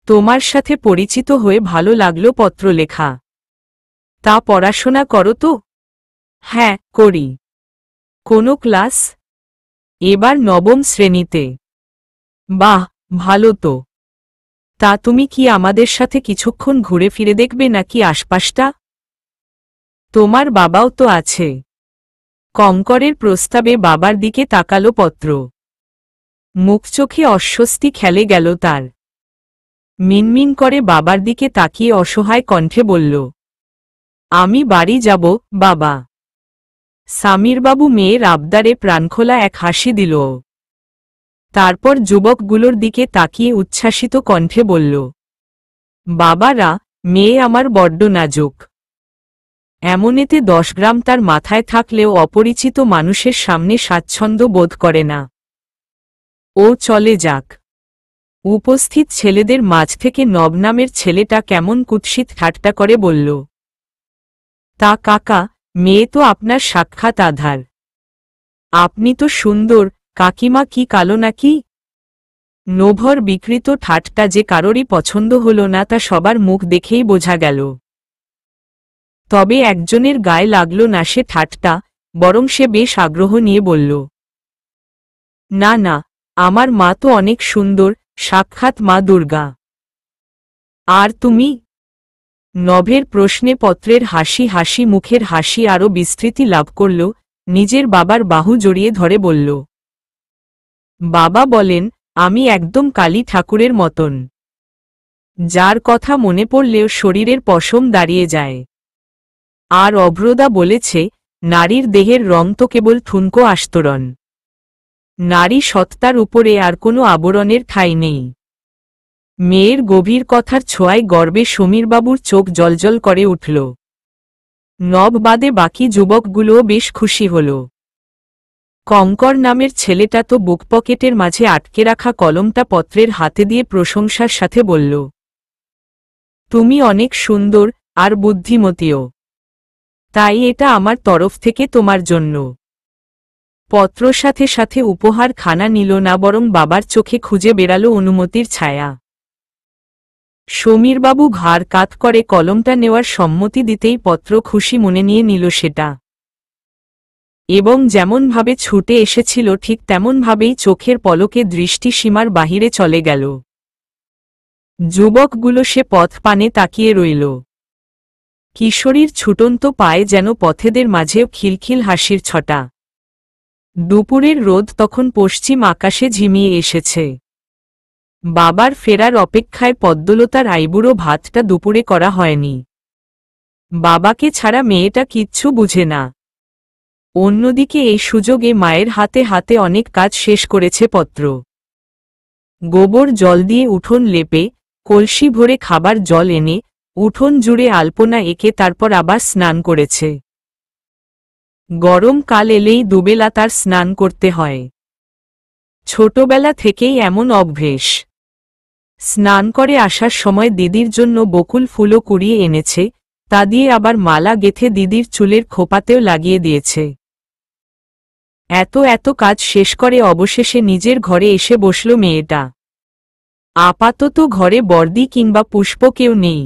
তোমার সাথে পরিচিত হয়ে ভালো লাগলো পত্র লেখা। তা পড়াশোনা করো তো? হ্যাঁ, করি। কোন ক্লাস? এবার নবম শ্রেণীতে। বাহ, ভালো তো। তা তুমি কি আমাদের সাথে কিছুক্ষণ ঘুরে ফিরে দেখবে নাকি আশপাশটা? তোমার বাবাও তো আছে। কঙ্করের প্রস্তাবে বাবার দিকে তাকালো পত্র। মুখ চোখে অস্বস্তি খেলে গেল তার। মিনমিন করে বাবার দিকে তাকিয়ে অসহায় কণ্ঠে বলল, আমি বাড়ি যাব, বাবা। সামিরবাবু মেয়ের আবদারে প্রাণখোলা এক হাসি দিল। তারপর যুবকগুলোর দিকে তাকিয়ে উচ্ছ্বাসিত কণ্ঠে বলল, বাবারা, মেয়ে আমার বড্ড নাজুক। এমনেতে 10 গ্রাম তার মাথায় থাকলেও অপরিচিত মানুষের সামনে স্বাচ্ছন্দ্য বোধ করে না। ও চলে যাক। উপস্থিত ছেলেদের মাঝ থেকে নব নামের ছেলেটা কেমন কুৎসিত ঠাট্টা করে বলল, তা কাকা, মেয়ে তো আপনার সাক্ষাৎ আধার। আপনি তো সুন্দর, কাকিমা কি কালো নাকি? নভর বিকৃত ঠাট্টা যে কারোরই পছন্দ হল না তা সবার মুখ দেখেই বোঝা গেল। তবে একজনের গায়ে লাগল না সে ঠাট্টা, বরং সে বেশ আগ্রহ নিয়ে বলল, না না, আমার মা তো অনেক সুন্দর, সাক্ষাৎ মা দুর্গা। আর তুমি? নভের প্রশ্নে পত্রের হাসি হাসি মুখের হাসি আরও বিস্তৃতি লাভ করল, নিজের বাবার বাহু জড়িয়ে ধরে বলল, বাবা বলেন, আমি একদম কালী ঠাকুরের মতন। যার কথা মনে পড়লেও শরীরের পশম দাঁড়িয়ে যায়। আর অভ্রদা বলেছে, নারীর দেহের রং তো কেবল ঠুনকো আস্তরণ। নারী সত্তার উপরে আর কোনো আবরণের ঠাঁই নেই। মেয়ের গভীর কথার ছোঁয়ায় গর্বে সমীরবাবুর চোখ জ্বলজ্বল করে উঠল। নব বাদে বাকি যুবকগুলোও বেশ খুশি হল। কঙ্কর নামের ছেলেটা তো বুক পকেটের মাঝে আটকে রাখা কলমটা পত্রের হাতে দিয়ে প্রশংসার সাথে বলল, তুমি অনেক সুন্দর, আর বুদ্ধিমতীও। তাই এটা আমার তরফ থেকে তোমার জন্য। পত্র সাথে সাথে উপহার খানা নিল না, বরং বাবার চোখে খুঁজে বেড়াল অনুমতির ছায়া। সমীরবাবু ঘাড় কাত করে কলমটা নেওয়ার সম্মতি দিতেই পত্র খুশি মনে নিয়ে নিল সেটা। এবং যেমনভাবে ছুটে এসেছিল ঠিক তেমনভাবেই চোখের পলকে দৃষ্টি সীমার বাহিরে চলে গেল। যুবকগুলো সে পথ পানে তাকিয়ে রইল। কিশোরীর ছুটন্ত পায়ে যেন পথেদের মাঝেও খিলখিল হাসির ছটা। দুপুরের রোদ তখন পশ্চিম আকাশে ঝিমিয়ে এসেছে। বাবার ফেরার অপেক্ষায় পদ্মলতার আইবুড়ো ভাতটা দুপুরে করা হয়নি। বাবাকে ছাড়া মেয়েটা কিচ্ছু বুঝে না। অন্যদিকে এই সুযোগে মায়ের হাতে হাতে অনেক কাজ শেষ করেছে পত্র। গোবর জল দিয়ে উঠোন লেপে, কলসি ভরে খাবার জল এনে, উঠোন জুড়ে আলপনা এঁকে তারপর আবার স্নান করেছে। গরমকাল এলেই দুবেলা তার স্নান করতে হয়। ছোটবেলা থেকেই এমন অভ্যেস। স্নান করে আসার সময় দিদির জন্য বকুল ফুলও কুড়িয়ে এনেছে, তা দিয়ে আবার মালা গেঁথে দিদির চুলের খোপাতেও লাগিয়ে দিয়েছে। এত কাজ শেষ করে অবশেষে নিজের ঘরে এসে বসল মেয়েটা। আপাতত ঘরে বর্দি কিংবা পুষ্প কেউ নেই।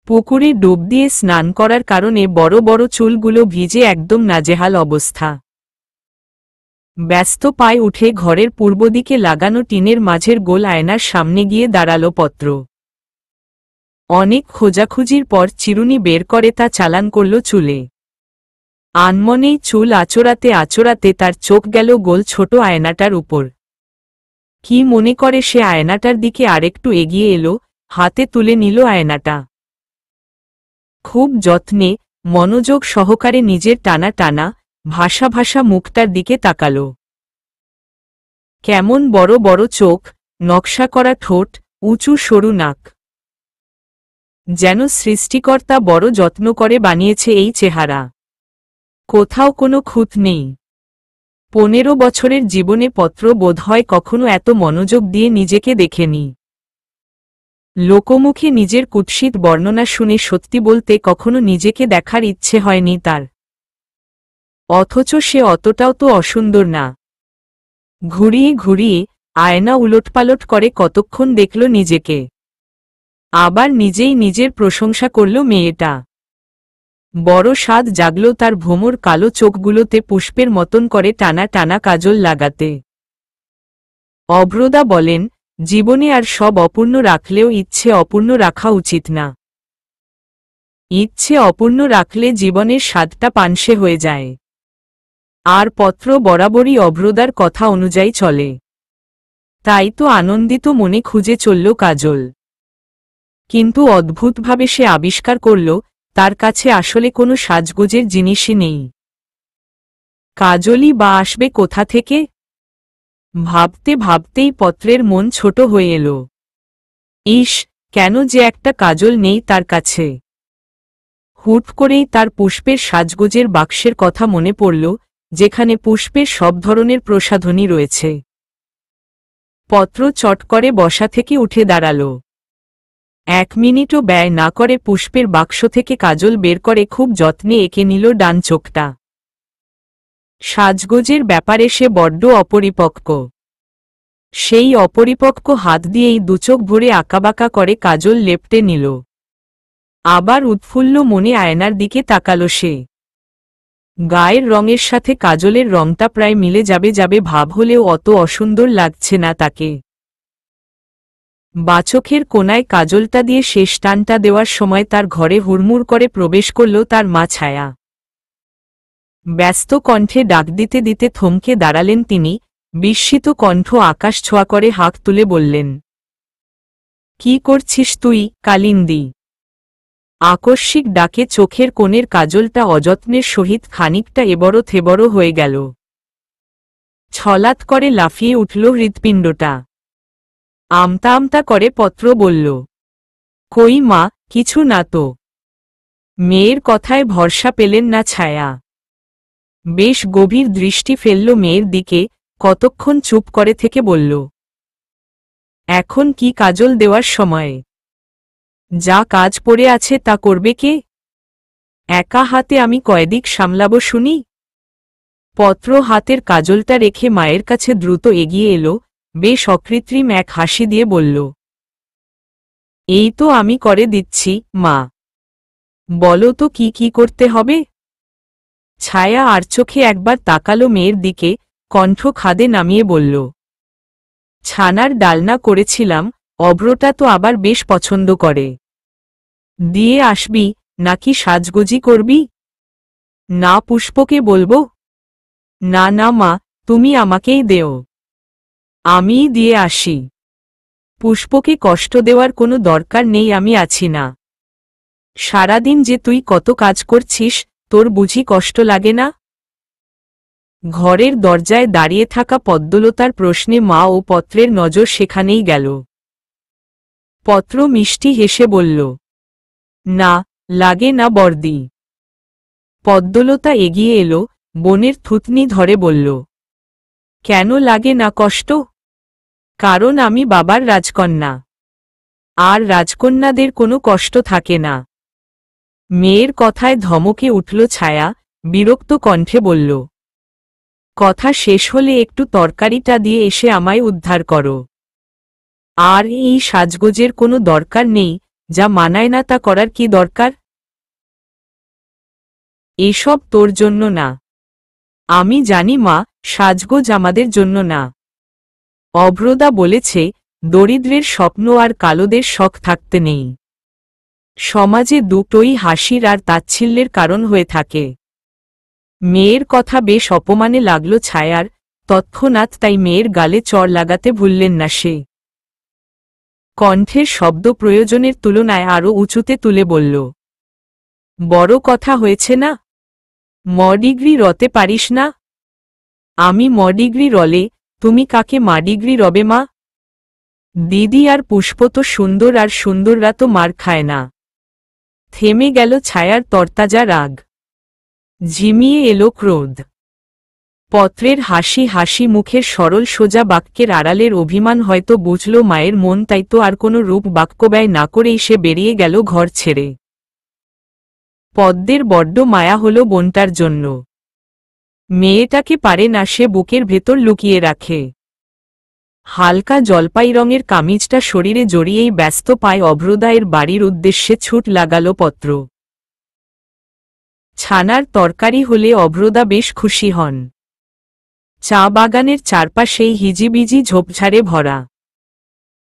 পুকুরে ডুব দিয়ে স্নান করার কারণে বড় বড় চুলগুলো ভিজে একদম নাজেহাল অবস্থা। ব্যস্ত পায়ে উঠে ঘরের পূর্বদিকে লাগানো টিনের মাঝের গোল আয়নার সামনে গিয়ে দাঁড়াল পত্র। অনেক খোঁজাখুঁজির পর চিরুনি বের করে তা চালান করল চুলে। আনমনেই চুল আঁচড়াতে আঁচড়াতে তার চোখ গেল গোল ছোট আয়নাটার উপর। কি মনে করে সে আয়নাটার দিকে আরেকটু এগিয়ে এলো, হাতে তুলে নিল আয়নাটা। খুব যত্নে, মনোযোগ সহকারে নিজের টানা টানা, ভাষা ভাষা মুখটার দিকে তাকাল। কেমন বড় বড় চোখ, নকশা করা ঠোঁট, উঁচু সরু নাক। যেন সৃষ্টিকর্তা বড় যত্ন করে বানিয়েছে এই চেহারা। কোথাও কোনো খুঁত নেই। 15 বছরের জীবনে পত্র বোধহয় কখনো এত মনোযোগ দিয়ে নিজেকে দেখেনি। লোকমুখে নিজের কুৎসিত বর্ণনা শুনে সত্যি বলতে কখনো নিজেকে দেখার ইচ্ছে হয়নি তার। অথচ সে অতটাও তো অসুন্দর না। ঘুরিয়ে ঘুরিয়ে আয়না উলটপালট করে কতক্ষণ দেখল নিজেকে। আবার নিজেই নিজের প্রশংসা করল মেয়েটা। বড় স্বাদ জাগল তার ভোমর কালো চোখগুলোতে পুষ্পের মতন করে টানা টানা কাজল লাগাতে। অভ্রদা বলেন, জীবনে আর সব অপূর্ণ রাখলেও ইচ্ছে অপূর্ণ রাখা উচিত না। ইচ্ছে অপূর্ণ রাখলে জীবনের স্বাদটা পানসে হয়ে যায়। আর পত্র বরাবরই অভ্রদার কথা অনুযায়ী চলে। তাই তো আনন্দিত মনে খুঁজে চলল কাজল। কিন্তু অদ্ভুতভাবে সে আবিষ্কার করল, তার কাছে আসলে কোনো সাজগোজের জিনিসই নেই। কাজলই বা আসবে কোথা থেকে? ভাবতে ভাবতেই পত্রের মন ছোট হয়ে এলো। ইস, কেন যে একটা কাজল নেই তার কাছে। হুট করেই তার পুষ্পের সাজগোজের বাক্সের কথা মনে পড়ল, যেখানে পুষ্পের সব ধরনের প্রসাধনী রয়েছে। পত্র চট করে বসা থেকে উঠে দাঁড়াল। 1 মিনিটও ব্যয় না করে পুষ্পের বাক্স থেকে কাজল বের করে খুব যত্নে এঁকে নিল ডান চোখটা। সাজগোজের ব্যাপারে সে বড্ড অপরিপক্ক। সেই অপরিপক্ক হাত দিয়েই দুচোখ ভরে আঁকাবাঁকা করে কাজল লেপটে নিল। আবার উৎফুল্ল মনে আয়নার দিকে তাকাল সে। গায়ের রঙের সাথে কাজলের রংটা প্রায় মিলে যাবে যাবে ভাব হলেও অত অসুন্দর লাগছে না তাকে। বাচোখের কোনায় কাজলটা দিয়ে শেষ টানটা দেওয়ার সময় তার ঘরে হুড়মুড় করে প্রবেশ করল তার মা ছায়া। ব্যস্ত কণ্ঠে ডাক দিতে দিতে থমকে দাঁড়ালেন তিনি, বিস্মিত কণ্ঠ আকাশ ছোঁয়া করে হাঁক তুলে বললেন, কি করছিস তুই, কালিন্দী? আকস্মিক ডাকে চোখের কোণের কাজলটা অযত্নের সহিত খানিকটা এবড়ো থেবড়ো হয়ে গেল। ছলাৎ করে লাফিয়ে উঠল হৃৎপিণ্ডটা। আমতা আমতা করে পত্র বলল, কই মা, কিছু না তো। মেয়ের কথায় ভরসা পেলেন না ছায়া। বেশ গভীর দৃষ্টি ফেলল মেয়ের দিকে, কতক্ষণ চুপ করে থেকে বলল, এখন কি কাজল দেওয়ার সময়? যা কাজ পড়ে আছে তা করবে কে? একা হাতে আমি কয়দিক সামলাব শুনি? পত্র হাতের কাজলটা রেখে মায়ের কাছে দ্রুত এগিয়ে এলো, বেশ অকৃত্রিম এক হাসি দিয়ে বলল, এই তো আমি করে দিচ্ছি মা। বলো তো কি কি করতে হবে? ছায়া আর চোখে একবার তাকালো মেয়ের দিকে, কণ্ঠ খাদে নামিয়ে বলল, ছানার ডালনা করেছিলাম, অভ্রটা তো আবার বেশ পছন্দ করে। দিয়ে আসবি নাকি সাজগোজি করবি? না পুষ্পকে বলবো? না না মা, তুমি আমাকেই দেও, আমিই দিয়ে আসি। পুষ্পকে কষ্ট দেওয়ার কোনো দরকার নেই, আমি আছি না। সারাদিন যে তুই কত কাজ করছিস, তোর বুঝি কষ্ট লাগে না? ঘরের দরজায় দাঁড়িয়ে থাকা পদ্মলতার প্রশ্নে মা ও পত্রের নজর সেখানেই গেল। পত্র মিষ্টি হেসে বলল, না, লাগে না বর্দি। পদ্মলতা এগিয়ে এলো, বোনের থুতনি ধরে বলল, কেন লাগে না কষ্ট? কারণ আমি বাবার রাজকন্যা, আর রাজকন্যাদের কোনো কষ্ট থাকে না। মেয়ের কথায় ধমকে উঠল ছায়া, বিরক্ত কণ্ঠে বলল, কথা শেষ হলে একটু তরকারিটা দিয়ে এসে আমায় উদ্ধার করো। আর এই সাজগোজের কোনো দরকার নেই, যা মানায় না তা করার কি দরকার? এসব তোর জন্য না। আমি জানি মা, সাজগোজ আমাদের জন্য না। অভ্রদা বলেছে, দরিদ্রের স্বপ্ন আর কালোদের শখ থাকতে নেই। সমাজে দুটোই হাসির আর তাচ্ছিল্যের কারণ হয়ে থাকে। মেয়ের কথা বেশ অপমানে লাগল ছায়ার, তৎক্ষণাৎ তাই মেয়ের গালে চড় লাগাতে ভুললেন না সে। কণ্ঠের শব্দ প্রয়োজনের তুলনায় আরও উঁচুতে তুলে বলল, বড় কথা হয়েছে না? মডিগ্রি রতে পারিস না? আমি মডিগ্রি রলে, তুমি কাকে মাডিগ্রি রবে মা? দিদি আর পুষ্প তো সুন্দর, আর সুন্দররা তো মার খায় না। থেমে গেল ছায়ার তরতাজা রাগ। ঝিমিয়ে এলো ক্রোধ। পত্রের হাসি হাসি মুখের সরল সোজা বাক্যের আড়ালের অভিমান হয়তো বুঝল মায়ের মন, তাই তো আর কোনো রূপ বাক্য ব্যয় না করেই সে বেরিয়ে গেল ঘর ছেড়ে। পদ্মের বড্ড মায়া হল বোনটার জন্য। মেয়েটাকে পারে না সে বুকের ভেতর লুকিয়ে রাখে। হালকা জলপাই রঙের কামিজটা শরীরে জড়িয়েই ব্যস্ত পায় অভ্রদায়ের বাড়ির উদ্দেশ্যে ছুট লাগাল পত্র। ছানার তরকারি হলে অভ্রদা বেশ খুশি হন। চা বাগানের চারপাশেই হিজিবিজি ঝোপঝাড়ে ভরা।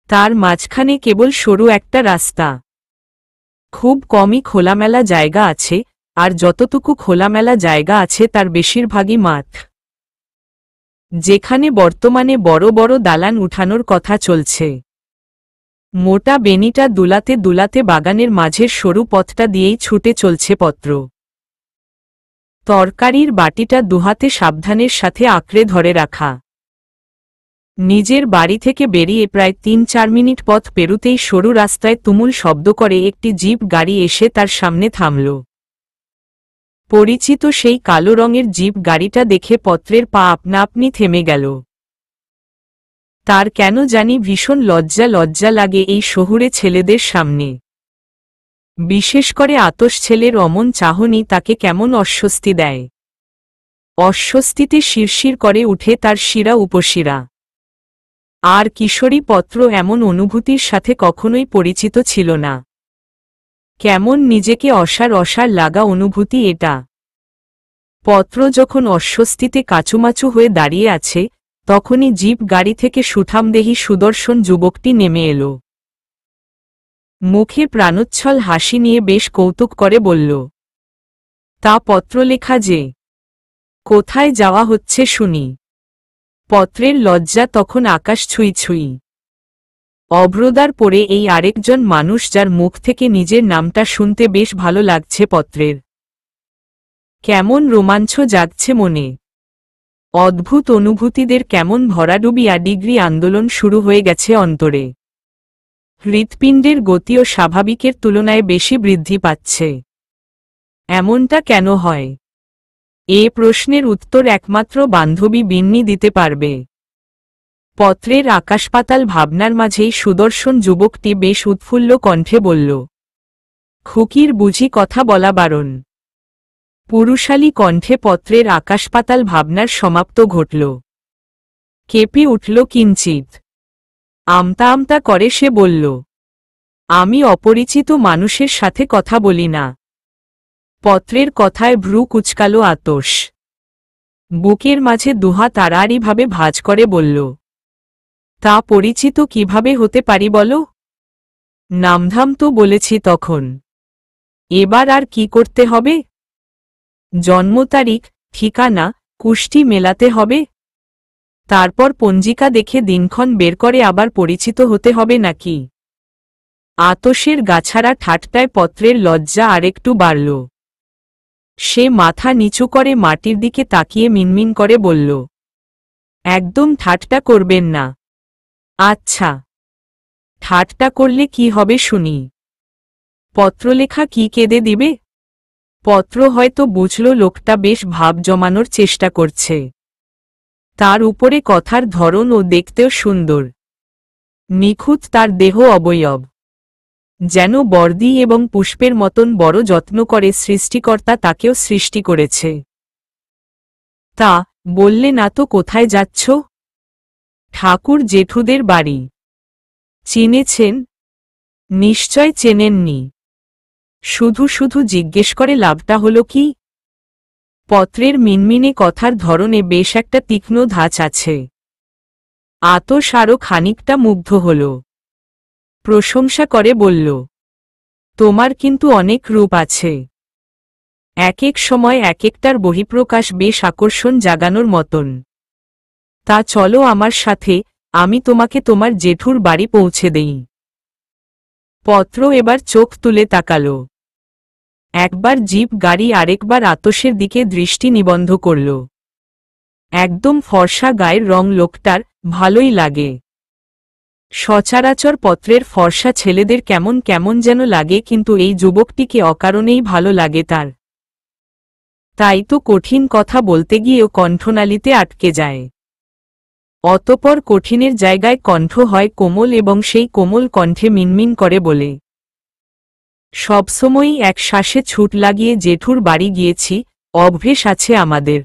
তার মাঝখানে কেবল সরু একটা রাস্তা। খুব কমই খোলামেলা জায়গা আছে, আর যতটুকু খোলামেলা জায়গা আছে তার বেশিরভাগই মাঠ, যেখানে বর্তমানে বড় বড় দালান উঠানোর কথা চলছে। মোটা বেনিটা দুলাতে দুলাতে বাগানের মাঝের সরু পথটা দিয়েই ছুটে চলছে পত্র। তরকারির বাটিটা দুহাতে সাবধানের সাথে আঁকড়ে ধরে রাখা। নিজের বাড়ি থেকে বেরিয়ে প্রায় ৩-৪ মিনিট পথ পেরুতেই সরু রাস্তায় তুমুল শব্দ করে একটি জিপ গাড়ি এসে তার সামনে থামল। পরিচিত সেই কালো রঙের জিপ গাড়িটা দেখে পত্রের পা আপনা আপনি থেমে গেল। তার কেন জানি ভীষণ লজ্জা লজ্জা লাগে এই শহুরে ছেলেদের সামনে। বিশেষ করে আতশ ছেলের অমন চাহনি তাকে কেমন অস্বস্তি দেয়। অস্বস্তিতে শিরশির করে উঠে তার শিরা উপশিরা। আর কিশোরী পত্র এমন অনুভূতির সাথে কখনোই পরিচিত ছিল না। কেমন নিজেকে অসার অসার লাগা অনুভূতি এটা। পত্র যখন অস্বস্তিতে কাচুমাচু হয়ে দাঁড়িয়ে আছে, তখনই জিপ গাড়ি থেকে সুঠামদেহী সুদর্শন যুবকটি নেমে এলো। মুখে প্রাণোচ্ছল হাসি নিয়ে বেশ কৌতুক করে বলল, তা পত্রলেখা যে, কোথায় যাওয়া হচ্ছে শুনি। পত্রের লজ্জা তখন আকাশ ছুঁই ছুঁই। অভ্রদার পরে এই আরেকজন মানুষ যার মুখ থেকে নিজের নামটা শুনতে বেশ ভালো লাগছে পত্রের। কেমন রোমাঞ্চ জাগছে মনে। অদ্ভুত অনুভূতিদের কেমন ভরাডুবিয়া ডিগ্রি আন্দোলন শুরু হয়ে গেছে অন্তরে। হৃৎপিণ্ডের গতিও স্বাভাবিকের তুলনায় বেশি বৃদ্ধি পাচ্ছে। এমনটা কেন হয়? এ প্রশ্নের উত্তর একমাত্র বান্ধবী বিন্নি দিতে পারবে। পত্রের আকাশপাতাল ভাবনার মাঝেই সুদর্শন যুবকটি বেশ উৎফুল্ল কণ্ঠে বলল, খুকির বুঝি কথা বলা বারণ। পুরুষালী কণ্ঠে পত্রের আকাশপাতাল ভাবনার সমাপ্ত ঘটল। কেঁপে উঠল কিঞ্চিত। আমতা আমতা করে সে বলল, আমি অপরিচিত মানুষের সাথে কথা বলি না। পত্রের কথায় ভ্রু কুচকালো আতশ। বুকের মাঝে দুহাত আড়াআড়িভাবে ভাঁজ করে বলল, তা পরিচিত কিভাবে হতে পারি বলো? নামধাম তো বলেছি তখন। এবার আর কি করতে হবে? জন্ম তারিখ, ঠিকানা, কুষ্টি মেলাতে হবে। তারপর পঞ্জিকা দেখে দিনক্ষণ বের করে আবার পরিচিত হতে হবে নাকি? আতশের গাছাড়া ঠাট্টায় পত্রের লজ্জা আরেকটু বাড়ল। সে মাথা নিচু করে মাটির দিকে তাকিয়ে মিনমিন করে বলল, একদম ঠাট্টা করবেন না। আচ্ছা, ঠাট্টা করলে কি হবে শুনি। পত্রলেখা কি কেঁদে দিবে? পত্র হয়তো বুঝল লোকটা বেশ ভাব জমানোর চেষ্টা করছে। তার উপরে কথার ধরন ও দেখতেও সুন্দর। নিখুঁত তার দেহ অবয়ব। যেন বর্দি এবং পুষ্পের মতন বড় যত্ন করে সৃষ্টিকর্তা তাকেও সৃষ্টি করেছে। তা বললে না তো কোথায় যাচ্ছ? ঠাকুর জেঠুদের বাড়ি। চিনেছেন? নিশ্চয় চেনেননি। শুধু শুধু জিজ্ঞেস করে লাভটা হলো কি? পত্রের মিনমিনে কথার ধরনে বেশ একটা তীক্ষ্ণ ধাঁচ আছে। আতশ আরও খানিকটা মুগ্ধ হল। প্রশংসা করে বলল, তোমার কিন্তু অনেক রূপ আছে। এক এক সময় এক একটার বহিঃপ্রকাশ বেশ আকর্ষণ জাগানোর মতন। তা চলো আমার সাথে, আমি তোমাকে তোমার জেঠুর বাড়ি পৌঁছে দেই। পত্র এবার চোখ তুলে তাকাল। একবার জিপ গাড়ি আরেকবার আতশের দিকে দৃষ্টি নিবন্ধ করল। একদম ফর্সা গায়ের রং লোকটার, ভালোই লাগে। সচরাচর পত্রের ফর্সা ছেলেদের কেমন কেমন যেন লাগে, কিন্তু এই যুবকটিকে অকারণেই ভালো লাগে তার। তাই তো কঠিন কথা বলতে গিয়েও কণ্ঠনালীতে আটকে যায়। অতপর কঠিনের জায়গায় কণ্ঠ হয় কোমল এবং সেই কোমল কণ্ঠে মিনমিন করে বলে, সবসময়ই এক শ্বাসে ছুট লাগিয়ে জেঠুর বাড়ি গিয়েছি, অভ্যেস আছে আমাদের।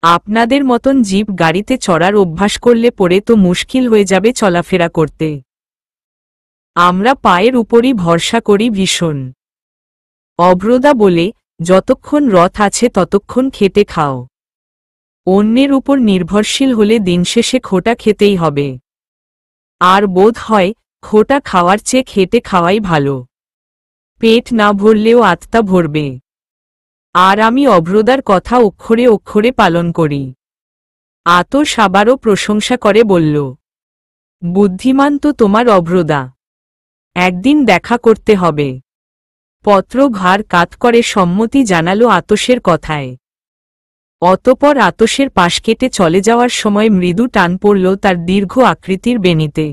আপনাদের মতন জিপ গাড়িতে চড়ার অভ্যাস করলে পরে তো মুশকিল হয়ে যাবে চলাফেরা করতে। আমরা পায়ের উপরই ভরসা করি ভীষণ। অভ্রদা বলে, যতক্ষণ রথ আছে ততক্ষণ খেটে খাও। অন্যের উপর নির্ভরশীল হলে দিনশেষে খোটা খেতেই হবে। আর বোধ হয় খোটা খাওয়ার চেয়ে খেটে খাওয়াই ভালো। পেট না ভরলেও আত্মা ভরবে। আর আমি অভ্রদার কথা অক্ষরে অক্ষরে পালন করি। আতশ আবারও প্রশংসা করে বলল, বুদ্ধিমান তো তোমার অভ্রদা। একদিন দেখা করতে হবে। পত্র ঘাড় কাত করে সম্মতি জানালো আতশের কথায়। অতপর আতশের পাশ কেটে চলে যাওয়ার সময় মৃদু টান পড়ল তার দীর্ঘ আকৃতির বেনিতে।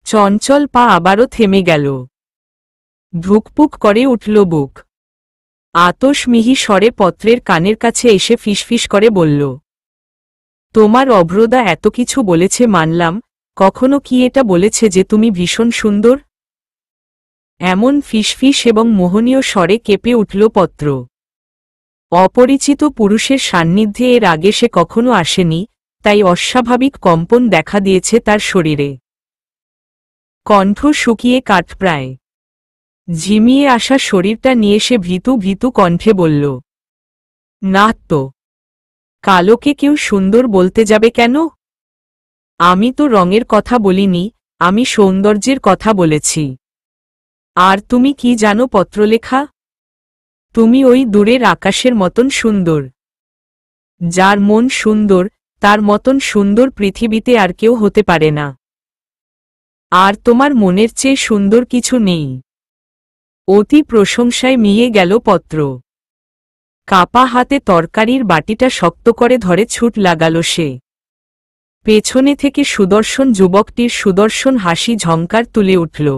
চঞ্চল পা আবারও থেমে গেল। ধুকপুক করে উঠল বুক। আতশমিহি স্বরে পত্রের কানের কাছে এসে ফিসফিস করে বলল, তোমার অভ্রদা এত কিছু বলেছে মানলাম, কখনো কি এটা বলেছে যে তুমি ভীষণ সুন্দর? এমন ফিসফিস এবং মোহনীয় স্বরে কেঁপে উঠল পত্র। অপরিচিত পুরুষের সান্নিধ্যে এর আগে সে কখনো আসেনি, তাই অস্বাভাবিক কম্পন দেখা দিয়েছে তার শরীরে। কণ্ঠ শুকিয়ে কাঠপ্রায়। ঝিমিয়ে আসা শরীরটা নিয়ে সে ভীতু ভীতু কণ্ঠে বলল, না তো, কালোকে কেউ সুন্দর বলতে যাবে কেন? আমি তো রঙের কথা বলিনি, আমি সৌন্দর্যের কথা বলেছি। আর তুমি কি জানো পত্রলেখা? তুমি ওই দূরের আকাশের মতন সুন্দর। যার মন সুন্দর, তার মতন সুন্দর পৃথিবীতে আর কেউ হতে পারে না। আর তোমার মনের চেয়ে সুন্দর কিছু নেই। অতি প্রশংসায় মিয়ে গেল পত্র। কাপা হাতে তরকারির বাটিটা শক্ত করে ধরে ছুট লাগাল সে। পেছনে থেকে সুদর্শন যুবকটির সুদর্শন হাসি ঝংকার তুলে উঠল।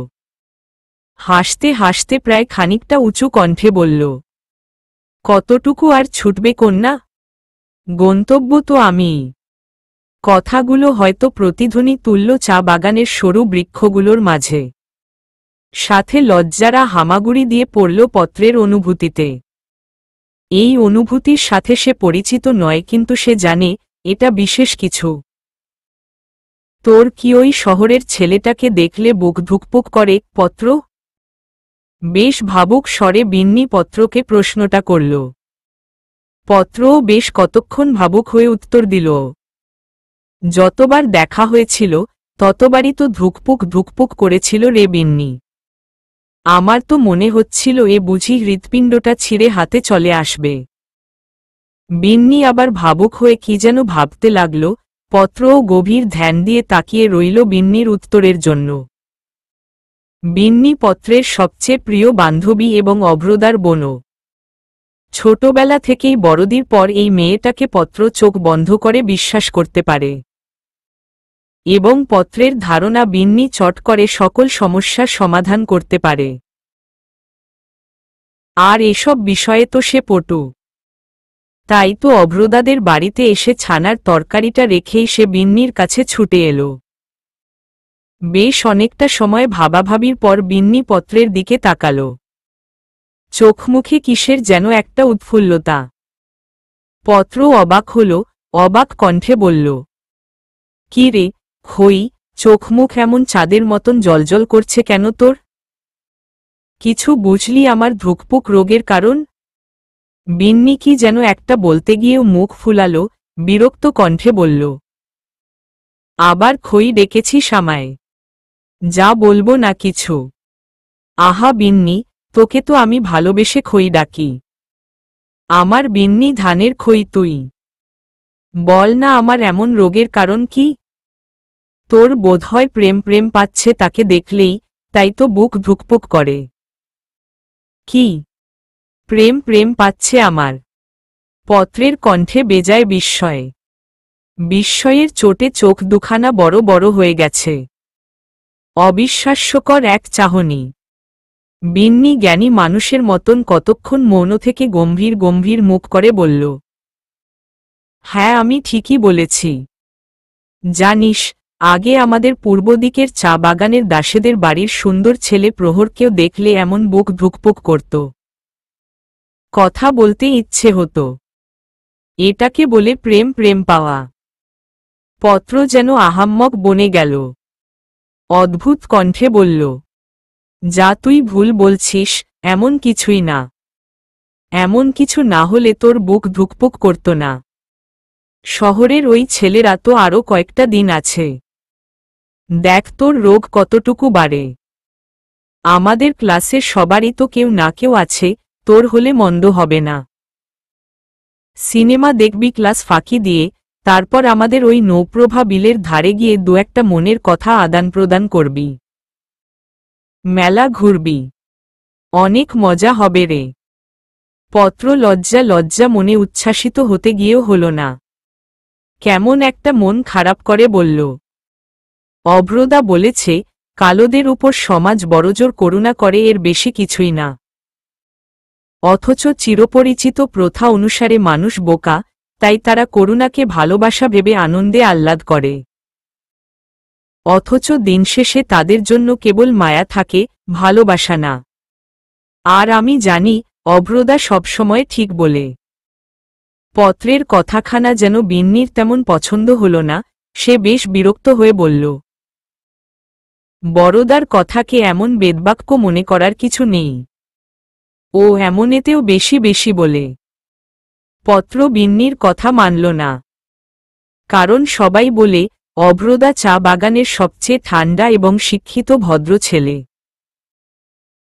হাসতে হাসতে প্রায় খানিকটা উঁচু কণ্ঠে বলল, কতটুকু আর ছুটবে কন্যা? গন্তব্য তো আমিই। কথাগুলো হয়তো প্রতিধ্বনি তুল্য চা বাগানের সরু বৃক্ষগুলোর মাঝে। সাথে লজ্জারা হামাগুড়ি দিয়ে পড়ল পত্রের অনুভূতিতে। এই অনুভূতির সাথে সে পরিচিত নয়, কিন্তু সে জানে এটা বিশেষ কিছু। তোর কি ওই শহরের ছেলেটাকে দেখলে বুক ধুকপুক করে পত্র? বেশ ভাবুক স্বরে বিন্নি পত্রকে প্রশ্নটা করল। পত্রও বেশ কতক্ষণ ভাবুক হয়ে উত্তর দিল, যতবার দেখা হয়েছিল ততবারই তো ধুকপুক ধুকপুক করেছিল রে বিন্নি। আমার তো মনে হচ্ছিল এ বুঝি হৃৎপিণ্ডটা ছিঁড়ে হাতে চলে আসবে। বিন্নি আবার ভাবুক হয়ে কি যেন ভাবতে লাগল। পত্রও গভীর ধ্যান দিয়ে তাকিয়ে রইল বিন্নির উত্তরের জন্য। বিন্নি পত্রের সবচেয়ে প্রিয় বান্ধবী এবং অভ্রদার বোনও। ছোটবেলা থেকেই বড়দির পর এই মেয়েটাকে পত্র চোখ বন্ধ করে বিশ্বাস করতে পারে। এবং পত্রের ধারণা বিন্নি চট করে সকল সমস্যার সমাধান করতে পারে। আর এসব বিষয়ে তো সে পটু। তাই তো অভ্রদাদের বাড়িতে এসে ছানার তরকারিটা রেখেই সে বিন্নির কাছে ছুটে এলো। বেশ অনেকটা সময় ভাবাভাবির পর বিন্নি পত্রের দিকে তাকাল। চোখমুখে কিসের যেন একটা উৎফুল্লতা। পত্র অবাক হল, অবাক কণ্ঠে বলল, কি রে খই, চোখমুখ এমন চাঁদের মতন জলজল করছে কেন তোর? কিছু বুঝলি আমার ধুকপুক রোগের কারণ? বিন্নি কি যেন একটা বলতে গিয়েও মুখ ফুলালো, বিরক্ত কণ্ঠে বলল, আবার খই ডেকেছিস আমায়? যা বলবো না কিছু। আহা বিন্নি, তোকে তো আমি ভালোবেসে খই ডাকি। আমার বিন্নি ধানের খই তুই। বল না আমার এমন রোগের কারণ কি? তোর বোধহয় প্রেম প্রেম পাচ্ছে তাকে দেখলেই, তাই তো বুক ধুকপুক করে। কি প্রেম প্রেম পাচ্ছে আমার? পত্রের কণ্ঠে বেজায় বিস্ময়। বিস্ময়ের চোটে চোখ দুখানা বড় বড় হয়ে গেছে। অবিশ্বাস্যকর এক চাহনি। বিন্নি জ্ঞানী মানুষের মতন কতক্ষণ মৌন থেকে গম্ভীর গম্ভীর মুখ করে বলল, হ্যাঁ আমি ঠিকই বলেছি। জানিস, আগে আমাদের পূর্ব দিকের চা বাগানের দাসেদের বাড়ির সুন্দর ছেলে প্রহরকেও দেখলে এমন বুক ধুকপুক করত। কথা বলতে ইচ্ছে হতো। এটাকে বলে প্রেম প্রেম পাওয়া। পত্র যেন আহাম্মক বনে গেল। অদ্ভুত কণ্ঠে বলল, যা তুই ভুল বলছিস, এমন কিছুই না। এমন কিছু না হলে তোর বুক ধুকপুক করত না। শহরের ওই ছেলেরা তো আরও কয়েকটা দিন আছে। দেখ তোর রোগ কতটুকু বাড়ে। আমাদের ক্লাসের সবারই তো কেউ না কেউ আছে, তোর হলে মন্দ হবে না। সিনেমা দেখবি ক্লাস ফাঁকি দিয়ে, তারপর আমাদের ওই নৌপ্রভা বিলের ধারে গিয়ে দু একটা মনের কথা আদান প্রদান করবি। মেলা ঘুরবি। অনেক মজা হবে রে। পত্র লজ্জা লজ্জা মনে উচ্ছ্বাসিত হতে গিয়েও হল না। কেমন একটা মন খারাপ করে বলল, অভ্রদা বলেছে কালোদের উপর সমাজ বড়জোর করুণা করে, এর বেশি কিছুই না। অথচ চিরপরিচিত প্রথা অনুসারে মানুষ বোকা, তাই তারা করুণাকে ভালোবাসা ভেবে আনন্দে আহ্লাদ করে। অথচ দিনশেষে তাদের জন্য কেবল মায়া থাকে, ভালোবাসা না। আর আমি জানি অভ্রদা সবসময় ঠিক বলে। পত্রের কথাখানা যেন বিন্নির তেমন পছন্দ হল না, সে বেশ বিরক্ত হয়ে বলল, বড়দার কথাকে এমন বেদবাক্য মনে করার কিছু নেই। ও এমনেতেও বেশি বেশি বলে। পত্র বিন্নির কথা মানল না। কারণ সবাই বলে অভ্রদা চা বাগানের সবচেয়ে ঠান্ডা এবং শিক্ষিত ভদ্র ছেলে।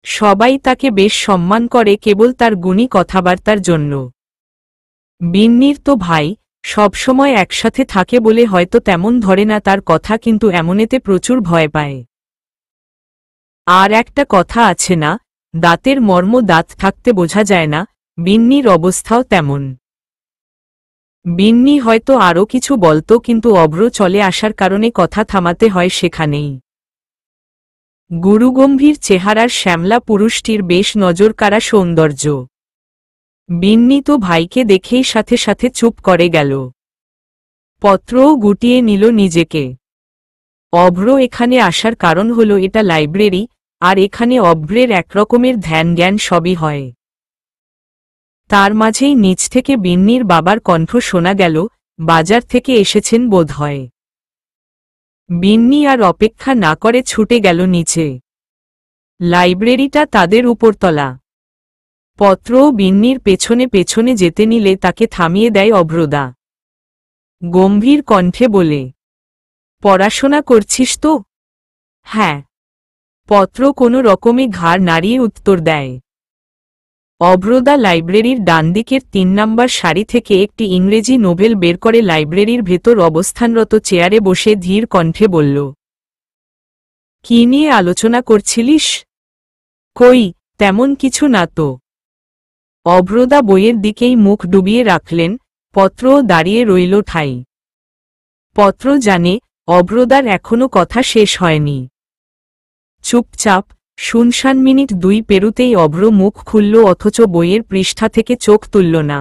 সবাই তাকে বেশ সম্মান করে কেবল তার গুণী কথাবার্তার জন্য। বিন্নির তো ভাই, সবসময় একসাথে থাকে বলে হয়তো তেমন ধরে না তার কথা, কিন্তু এমনেতে প্রচুর ভয় পায়। আর একটা কথা আছে না, দাঁতের মর্ম দাঁত থাকতে বোঝা যায় না, বিন্নির অবস্থাও তেমন। বিন্নি হয়তো আরও কিছু বলতো, কিন্তু অভ্র চলে আসার কারণে কথা থামাতে হয় সেখানেই। গুরুগম্ভীর চেহারার শ্যামলা পুরুষটির বেশ নজরকাড়া সৌন্দর্য। বিন্নি তো ভাইকে দেখেই সাথে সাথে চুপ করে গেল। পত্রও গুটিয়ে নিল নিজেকে। অভ্র এখানে আসার কারণ হল এটা লাইব্রেরি, আর এখানে অভ্রের একরকমের ধ্যান জ্ঞান সবই হয়। তার মাঝেই নিচ থেকে বিন্নির বাবার কণ্ঠ শোনা গেল, বাজার থেকে এসেছেন বোধহয়। বিন্নি আর অপেক্ষা না করে ছুটে গেল নিচে। লাইব্রেরিটা তাদের উপরতলা। পত্রও বিন্নির পেছনে পেছনে যেতে নিলে তাকে থামিয়ে দেয় অভ্রদা। গম্ভীর কণ্ঠে বলে, পড়াশোনা করছিস তো? হ্যাঁ। পত্র কোনো রকমে ঘাড় নাড়িয়ে উত্তর দেয়। অভ্রদা লাইব্রেরির ডানদিকের ৩ নম্বর সারি থেকে একটি ইংরেজি নোভেল বের করে লাইব্রেরির ভেতর অবস্থানরত চেয়ারে বসে ধীর কণ্ঠে বলল, কি নিয়ে আলোচনা করছিলিস? কই, তেমন কিছু না তো। অভ্রদা বইয়ের দিকেই মুখ ডুবিয়ে রাখলেন, পত্রও দাঁড়িয়ে রইল ঠাই। পত্র জানে অভ্রদার এখনো কথা শেষ হয়নি। চুপচাপ শুনশান মিনিট ২ পেরুতেই অভ্র মুখ খুলল, অথচ বইয়ের পৃষ্ঠা থেকে চোখ তুলল না।